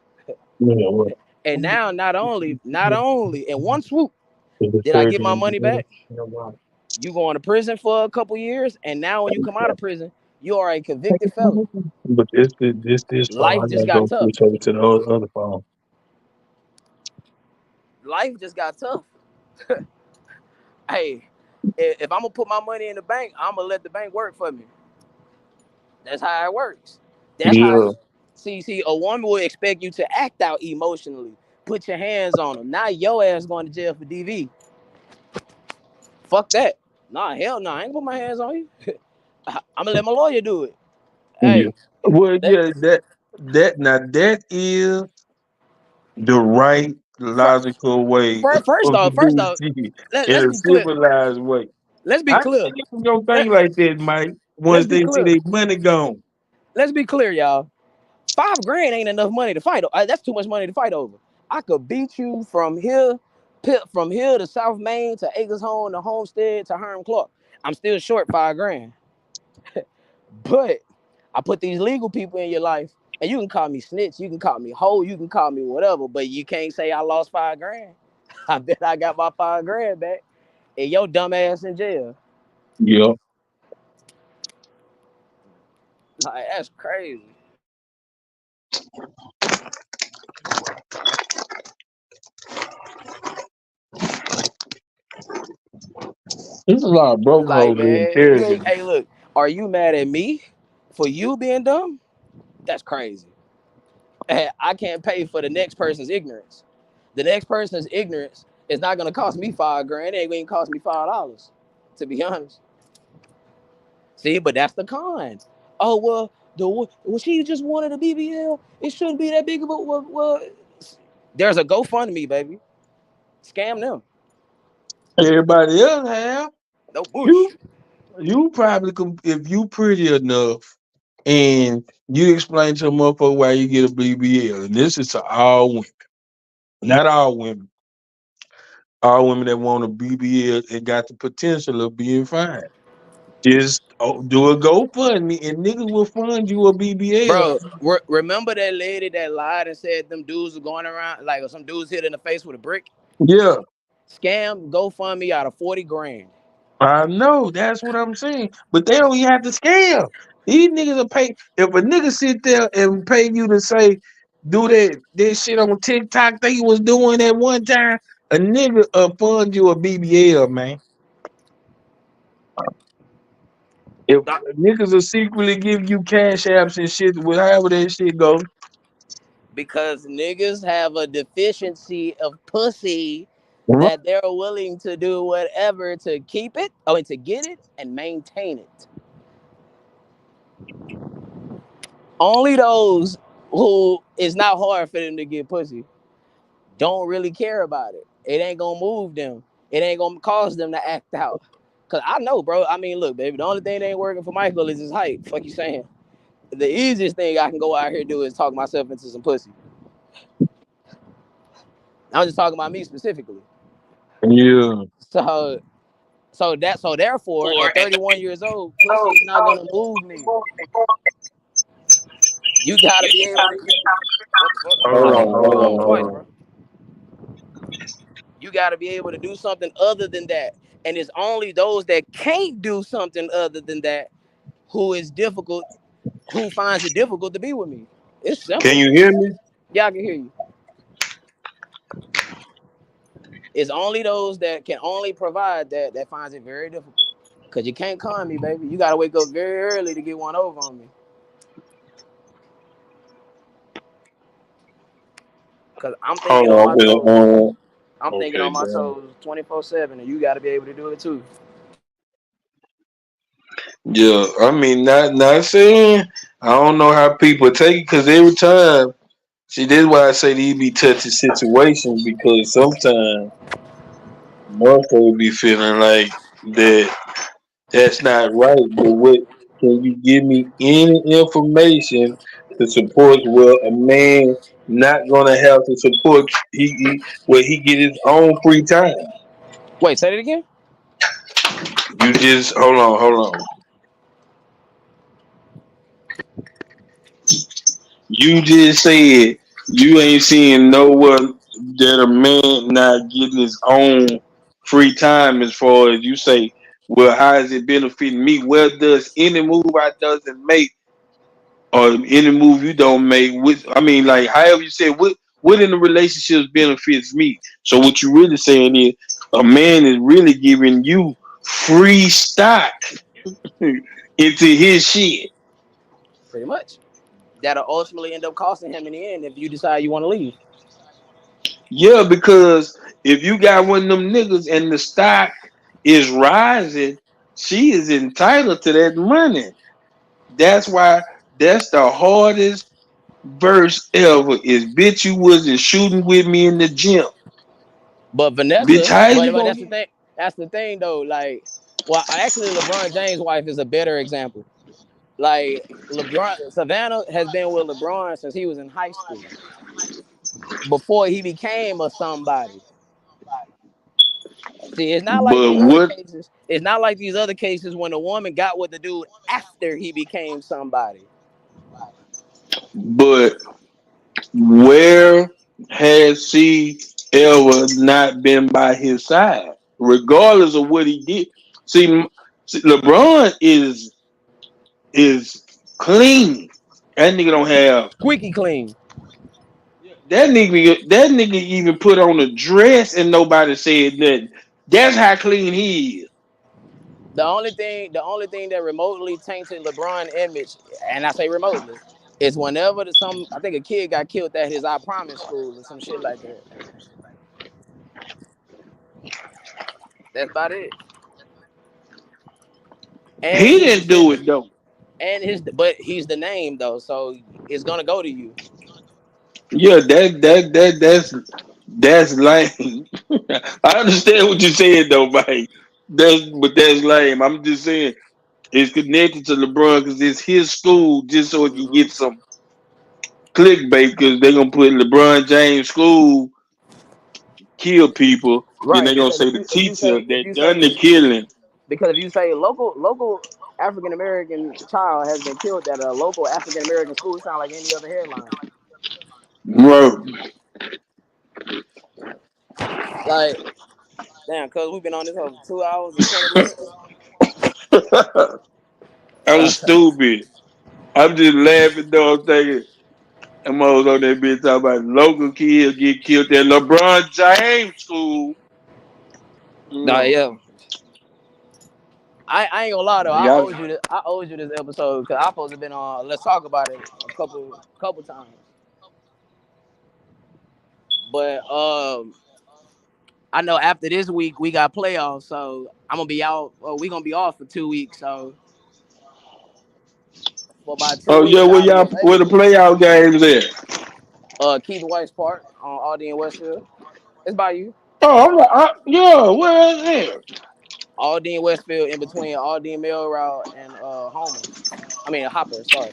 Yeah, well, And now, not only in one swoop the did I get my money surgery. back. You going to prison for a couple years, and now when you come out of prison, you are a convicted felon. But this phone, Life I just gotta got go tough. switch over to the other phone. Life just got tough. Hey, if I'm gonna put my money in the bank, I'm gonna let the bank work for me. That's how it works. That's how. Yeah, See, a woman will expect you to act out emotionally. Put your hands on them. Now your ass going to jail for DV. Fuck that. Nah, hell no. I ain't gonna put my hands on you. I'm gonna let my lawyer do it. yeah. Hey, Well, let, yeah, that is the right logical way first of off, first doing off, shit in let's a be clear. civilized way. Let's be I clear. think it's gonna Let, think like that, Mike. let's Once be they see clear. their money gone. Let's be clear, y'all. 5 grand ain't enough money to fight. That's too much money to fight over. I could beat you from here to South Main to Acres Home to Homestead to Herm Clark. I'm still short 5 grand. But I put these legal people in your life, and you can call me snitch, you can call me hoe, you can call me whatever, but you can't say I lost 5 grand. I bet I got my 5 grand back, and your dumb ass in jail. Yeah. Like that's crazy. There's a lot of broke Like hoes in man, you Jersey. ain't. Hey, look, are you mad at me for you being dumb? That's crazy. I can't pay for the next person's ignorance. The next person's ignorance is not gonna cost me 5 grand. It ain't gonna cost me $5, to be honest. See, but that's the con. Oh well, she just wanted a BBL. It shouldn't be that big of a well. There's a GoFundMe, baby. Scam them. Everybody else have. No You bush. you probably could if you pretty enough and you explain to a motherfucker why you get a BBL. And this is to all women. Not all women. All women that want a BBL and got the potential of being fine. Just do a GoFundMe and niggas will fund you a BBL. Bro, remember that lady that lied and said them dudes were going around like some dudes hit in the face with a brick? Yeah. Scam GoFundMe out of 40 grand. I know that's what I'm saying, but they don't even have to scam. These niggas will pay. If a nigga sit there and pay you to say, do that shit on TikTok they was doing at one time, a nigga fund you a BBL, man. If niggas will secretly give you cash apps and shit, with however that shit go. Because niggas have a deficiency of pussy Mhm. that they're willing to do whatever to keep it, I mean to get it and maintain it. Only those who it's not hard for them to get pussy don't really care about it. It ain't gonna move them. It ain't gonna cause them to act out. Cause I know, bro. I mean, look, baby. The only thing that ain't working for Michael is his height. Fuck you saying. The easiest thing I can go out here and do is talk myself into some pussy. I'm just talking about me specifically. Yeah. So, so therefore, at 31 years old, pussy is not gonna move me. You gotta be able to. What the fuck? Hold on, You hold on on, hold twice, on. bro. You gotta be able to do something other than that, and it's only those that can't do something other than that who is difficult, who finds it difficult to be with me. It's Can simple. you hear me? Yeah, I can hear you. It's only those that can only provide that finds it very difficult. Cause you can't con me, baby. You gotta wake up very early to get one over on me. Cause I'm Hold thinking on my on, toes. I'm thinking okay, on my damn. toes 24/7, and you gotta be able to do it too. Yeah, I mean, not saying I don't know how people take it because every time, see, that's why I say these be touchy situations because sometimes motherfuckers be feeling like that that's not right. But what can you give me any information to support where a man not gonna have to support where he get his own free time? Wait, say it again. You just hold on. You just said you ain't seeing nowhere that a man not getting his own free time as far as you say, well, how is it benefiting me? Well, does any move I doesn't make or any move you don't make with I mean like however you say what in the relationships benefits me. So what you really saying is a man is really giving you free stock into his shit. Pretty much. That'll ultimately end up costing him in the end if you decide you want to leave. Yeah, because if you got one of them niggas and the stock is rising, she is entitled to that money. That's why that's the hardest verse ever is bitch you wasn't shooting with me in the gym. But Bitch, Vanessa, how is you but gonna that's the get thing. That's the thing though. Like, well, actually, LeBron James' wife is a better example. Like LeBron, Savannah has been with LeBron since he was in high school. Before he became a somebody. See, it's not like but these other what cases. It's not like these other cases when a woman got with the dude after he became somebody. but where has she ever not been by his side? Regardless of what he did. See LeBron is clean. That nigga don't have Squeaky clean. that nigga even put on a dress and nobody said nothing. That's how clean he is. The only thing that remotely tainted LeBron image, and I say remotely, is whenever I think a kid got killed at his I Promise school or some shit like that. That's about it. And He he's didn't do it descendant. though. But he's the name though, so it's gonna go to you. Yeah, that's lame. I understand what you're saying though, Mike. That's lame. I'm just saying it's connected to LeBron because it's his school just so it can Hmm. get some clickbait because they're gonna put LeBron James school kill people. Then Right, they're gonna because say the if you teacher say that done the killing. because if you say local African American child has been killed at a local African American school, it sounds like any other headline. Right. Like Damn, cuz we've been on this over 2 hours and 20 minutes. I'm stupid. I'm just laughing though. I'm thinking, I'm always on that bitch talking about local kids get killed at LeBron James school. Nah, No. yeah. I ain't gonna lie though. Y'all, I owed you this episode because I supposed to been on. Let's talk about it a couple times. But I know after this week we got playoffs, so I'm gonna be out. We gonna be off for 2 weeks. So for about two oh yeah, weeks where I'll be y'all where the available. playoff games at? Keith Weiss Park on Aldi and Westfield. It's by you. Oh, yeah, where is it? Aldi and Westfield in between Aldi and Mill Route and Homer. I mean Hopper. Sorry.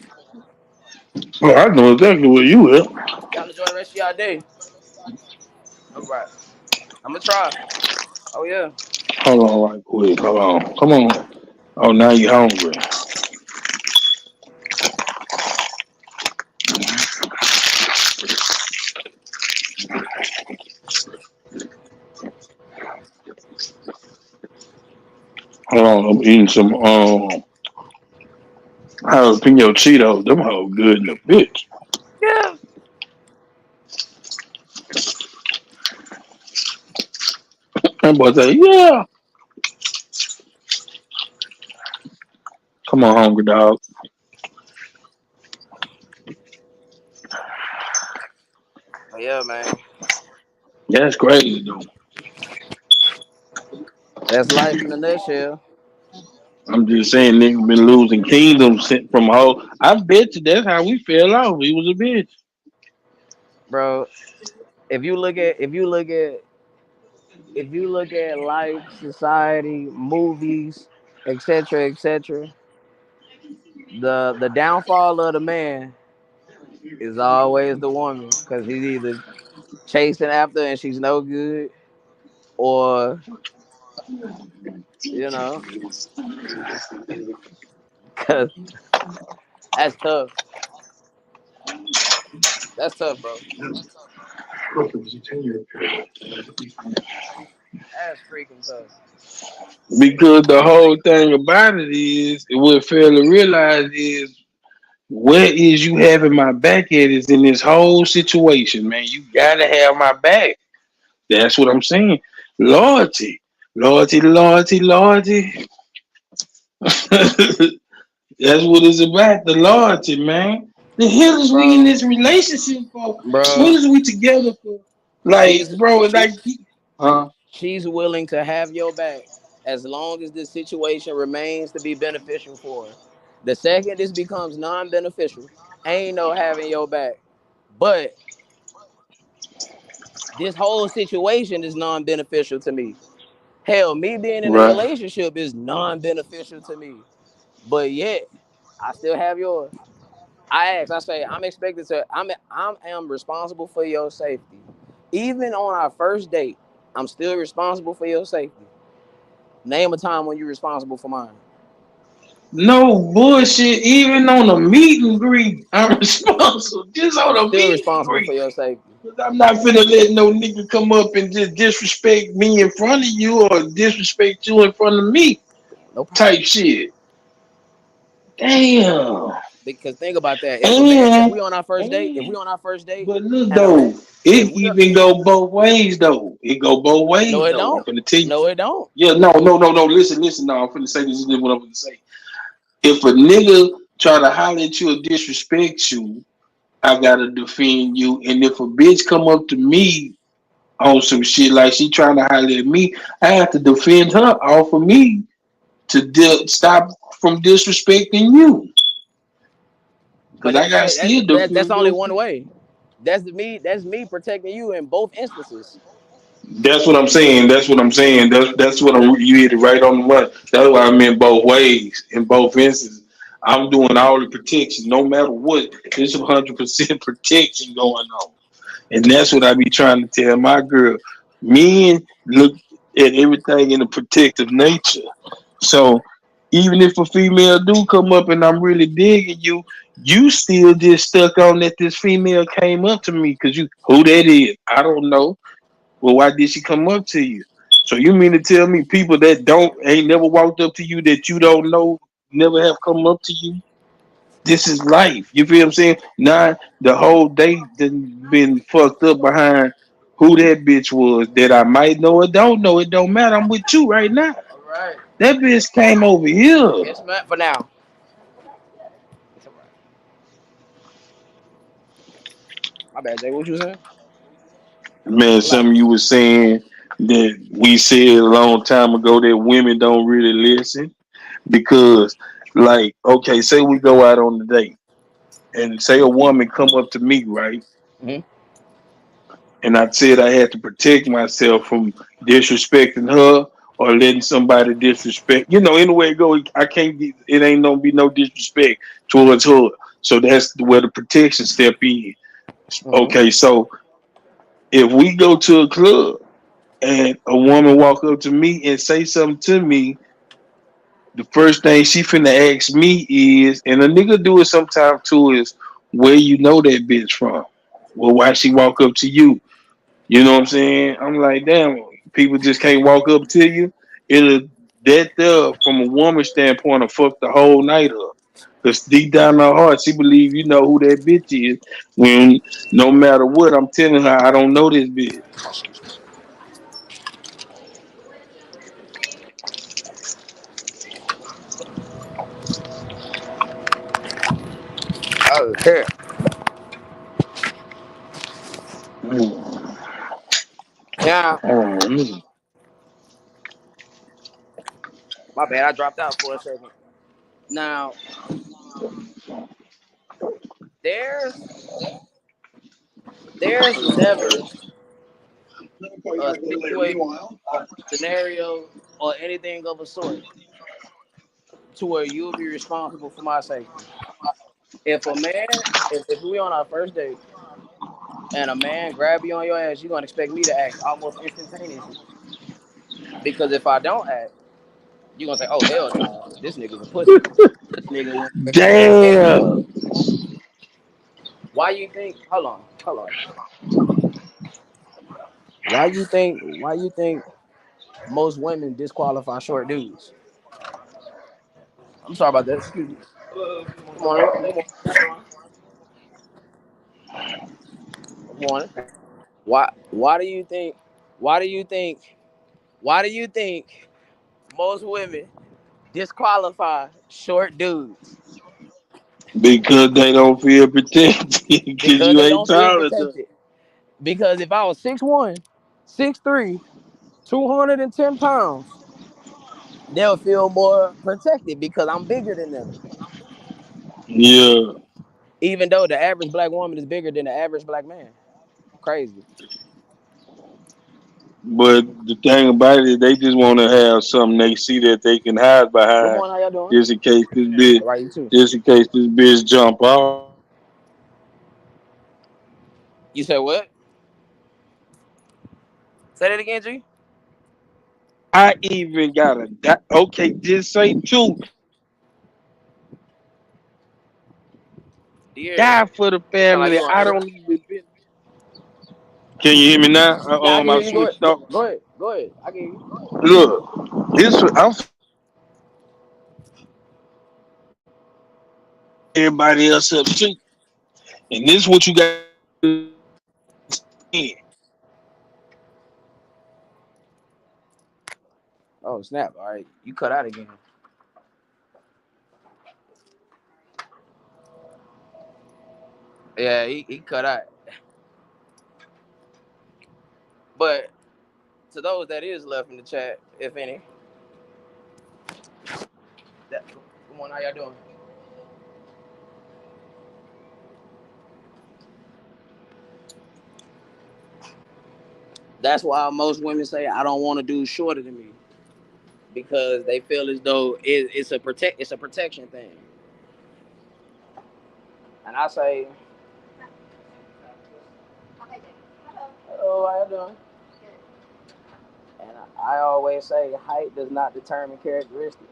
Oh, I know exactly where you at. Y'all enjoy the rest of y'all day. All right. I'm gonna try. Oh yeah. Hold on right quick. Hold on. Come on. Oh, now you hungry. Hold on, I'm eating some jalapeno Cheetos. Them hoes good in the bitch. Yeah. That boy say, yeah. Come on, hungry dog. Oh, yeah, man. That's crazy though. That's life in a nutshell. I'm just saying, nigga been losing kingdoms from whole. I bet you that's how we fell off. He was a bitch. Bro, if you look at life, society, movies, etc., the downfall of the man is always the woman because he's either chasing after and she's no good, or you know, because that's tough. That's tough, bro. That's freaking tough. Because the whole thing about it is, what fail to realize is, where is you having my back at is in this whole situation, man. You gotta have my back. That's what I'm saying. Loyalty. Loyalty, loyalty, loyalty. That's what it's about, the loyalty, man. The hell is we in Bro, this relationship for? What bro, is we together for? Like, she's bro, it's she like, huh? she's willing to have your back as long as the situation remains to be beneficial for her. The second this becomes non-beneficial, ain't no having your back. But this whole situation is non-beneficial to me. Hell, me being in a Right. relationship is non-beneficial to me. But yet, I still have yours. I say, I am responsible for your safety. Even on our first date, I'm still responsible for your safety. Name a time when you're responsible for mine. No bullshit. Even on a meet and greet, I'm responsible. Just I'm on a still meet and responsible for greet. your safety. 'Cause I'm not finna let no nigga come up and just disrespect me in front of you or disrespect you in front of me. No problem. Type shit. Damn. Because think about that. If And we on our first date, if we and on our first date, but look and a man, though, if it we even go both ways though. It go both no, ways it though. I'm don't. finna tell you. No, it don't. Yeah, no. Listen. No, I'm finna say this is what I'm finna say. If a nigga try to holler at you or disrespect you, I gotta defend you. And if a bitch come up to me on some shit like she trying to holler at me, I have to defend her off of me to stop from disrespecting you. But Cause I got to still that's defend only your. one way. That's me protecting you in both instances. That's what I'm saying. That's what I'm saying. That's what you hit it right on the money. That's why I meant both ways in both instances. I'm doing all the protection, no matter what. There's 100% protection going on, and that's what I be trying to tell my girl. Men look at everything in a protective nature. So even if a female do come up and I'm really digging you, you still just stuck on that this female came up to me because you who that is. I don't know. Well, why did she come up to you? So you mean to tell me people that don't ain't never walked up to you that you don't know never have come up to you? This is life. You feel what I'm saying? Now the whole day done been fucked up behind who that bitch was that I might know or don't know. It don't matter. I'm with you right now. All right. That bitch came over here. It's meant for now. It's all right. My bad, Jay. What you saying? Man, Like, some of you was saying that we said a long time ago that women don't really listen because, like, okay, say we go out on the date and say a woman come up to me, right? mhm. And I said I had to protect myself from disrespecting her or letting somebody disrespect. You know, anyway it go, I can't be. It ain't gonna be no disrespect towards her. So that's where the protection step in. Mhm. Okay, so if we go to a club and a woman walk up to me and say something to me, the first thing she finna ask me is, and a nigga do it sometime too, is where you know that bitch from? Well, why she walk up to you? You know what I'm saying? I'm like, damn, people just can't walk up to you. It'll that there from a woman's standpoint will fuck the whole night up. Cause deep down in her heart, she believe you know who that bitch is. When no matter what, I'm telling her I don't know this bitch. Oh shit. Mm. Yeah. Mm. My bad. I dropped out for a second. Now there's there's never a situation, scenario, or anything of a sort to where you'll be responsible for my safety. If a man, if we on our first date and a man grab you on your ass, you're gonna expect me to act almost instantaneously. Because if I don't act, you're gonna say, "Oh hell no, this nigga's a pussy. This nigga won't act him up." Damn. Why you think? Hold on. Why you think most women disqualify short dudes? I'm sorry about that. Excuse me. Good morning. Good morning. How you doing? Good morning. Why do you think? Why do you think? Why do you think most women disqualify short dudes? Because they don't feel protected because Because you they ain't don't feel taller than. protected. Because if I was 6'1", 6'3", 210 pounds, they'll feel more protected because I'm bigger than them. Yeah. Even though the average black woman is bigger than the average black man. Crazy. But the thing about it, they just want to have something they see that they can hide Good behind, morning. How y'all doing? just in case this bitch, All right, you too. just in case this bitch jump off. You said what? Say that again, G. I even got a okay. Just say two. Dear, Die for the it sound like family. you on I air. don't even. Can you hear me now? Yeah, I can I hear you. Go ahead. switched off. Go ahead. Go ahead. I can hear you. Look, this I'm everybody else up too, and this what you got. Oh snap! All right, you cut out again. Yeah, he cut out. But to those that is left in the chat, if any, come on, how y'all doing? That's why most women say I don't want to do shorter than me because they feel as though it's a protection thing. And I say, oh, how you doing? And I always say height does not determine characteristics.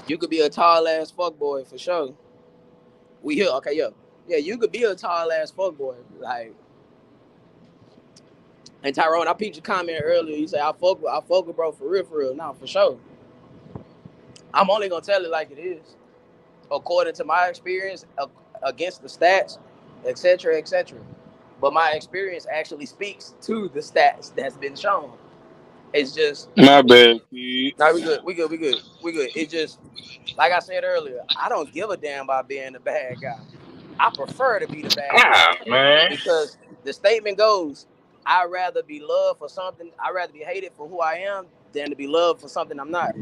You could be a tall ass fuck boy for sure. We here, okay, yeah, yeah. You could be a tall ass fuck boy, like, And Tyrone, I peeped your comment earlier. You say I fuck with bro for real. Nah, for sure. I'm only gonna tell it like it is, according to my experience against the stats, etc., etc. But my experience actually speaks to the stats that's been shown. It's just My bad, kid. no, we good. It's just like I said earlier. I don't give a damn about being the bad guy. I prefer to be the bad guy Ah, man. because the statement goes, "I'd rather be loved for something. I'd rather be hated for who I am than to be loved for something I'm not."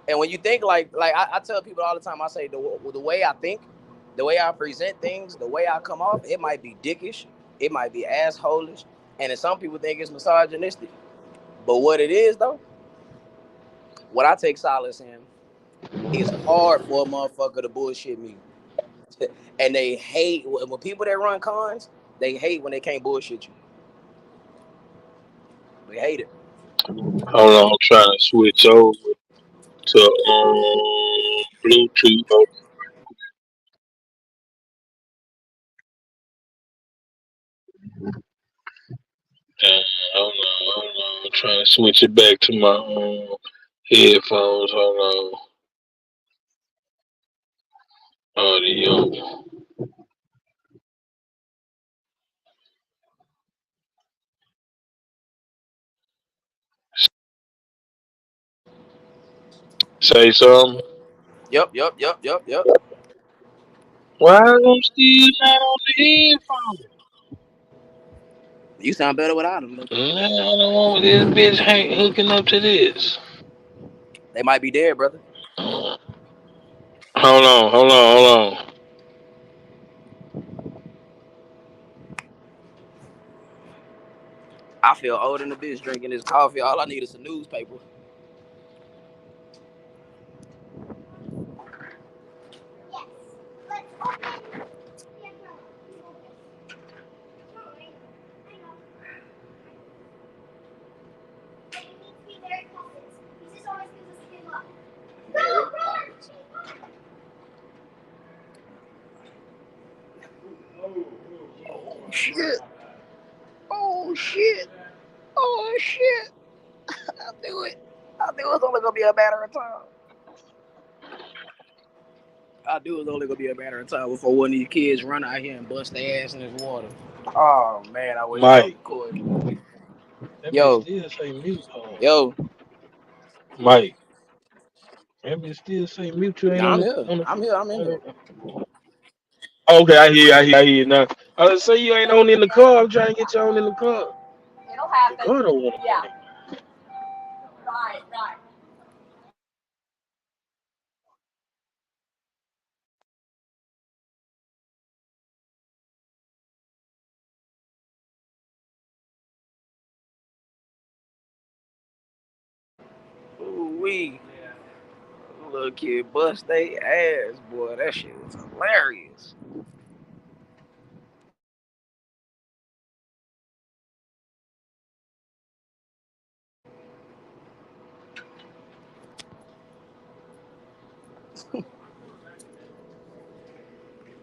And when you think like I tell people all the time, I say the way I think, the way I present things, the way I come off, it might be dickish, it might be assholish, and then some people think it's misogynistic. But what it is though, what I take solace in, it's hard for a motherfucker to bullshit me, and they hate when people that run cons. They hate when they can't bullshit you. They hate it. Hold on, I'm trying to switch over to Bluetooth. Hold on. I'm trying to switch it back to my headphones. Hold on. Audio. Say something. Yep. Why I'm still not on the headphones? You sound better without them. Nah, I don't want this bitch hooking up to this. They might be dead, brother. Uh, hold on. I feel old in the bitch drinking this coffee. All I need is a newspaper. shit. Oh shit. Oh shit. I knew it. I knew it was only gonna be a matter of time. I knew it was only gonna be a matter of time before one of these kids run out here and bust their ass in this water. Oh man, I wish I was Mike. recording. That bitch Yo, still say mute. yo. Mike. That bitch still say mute. You ain't Nah, on I'm the here. on the. I'm here. I'm in here. Okay, I hear you now. I was say you ain't on in the car. I'm trying to get you on in the car. The car don't want to connect. Ooh wee. Little kid bust they ass, boy. That shit was hilarious.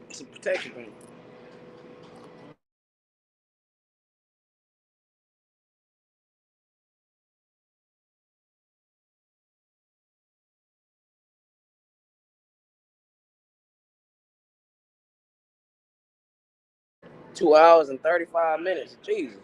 It's a protection thing. 2 hours and 35 minutes. Jesus.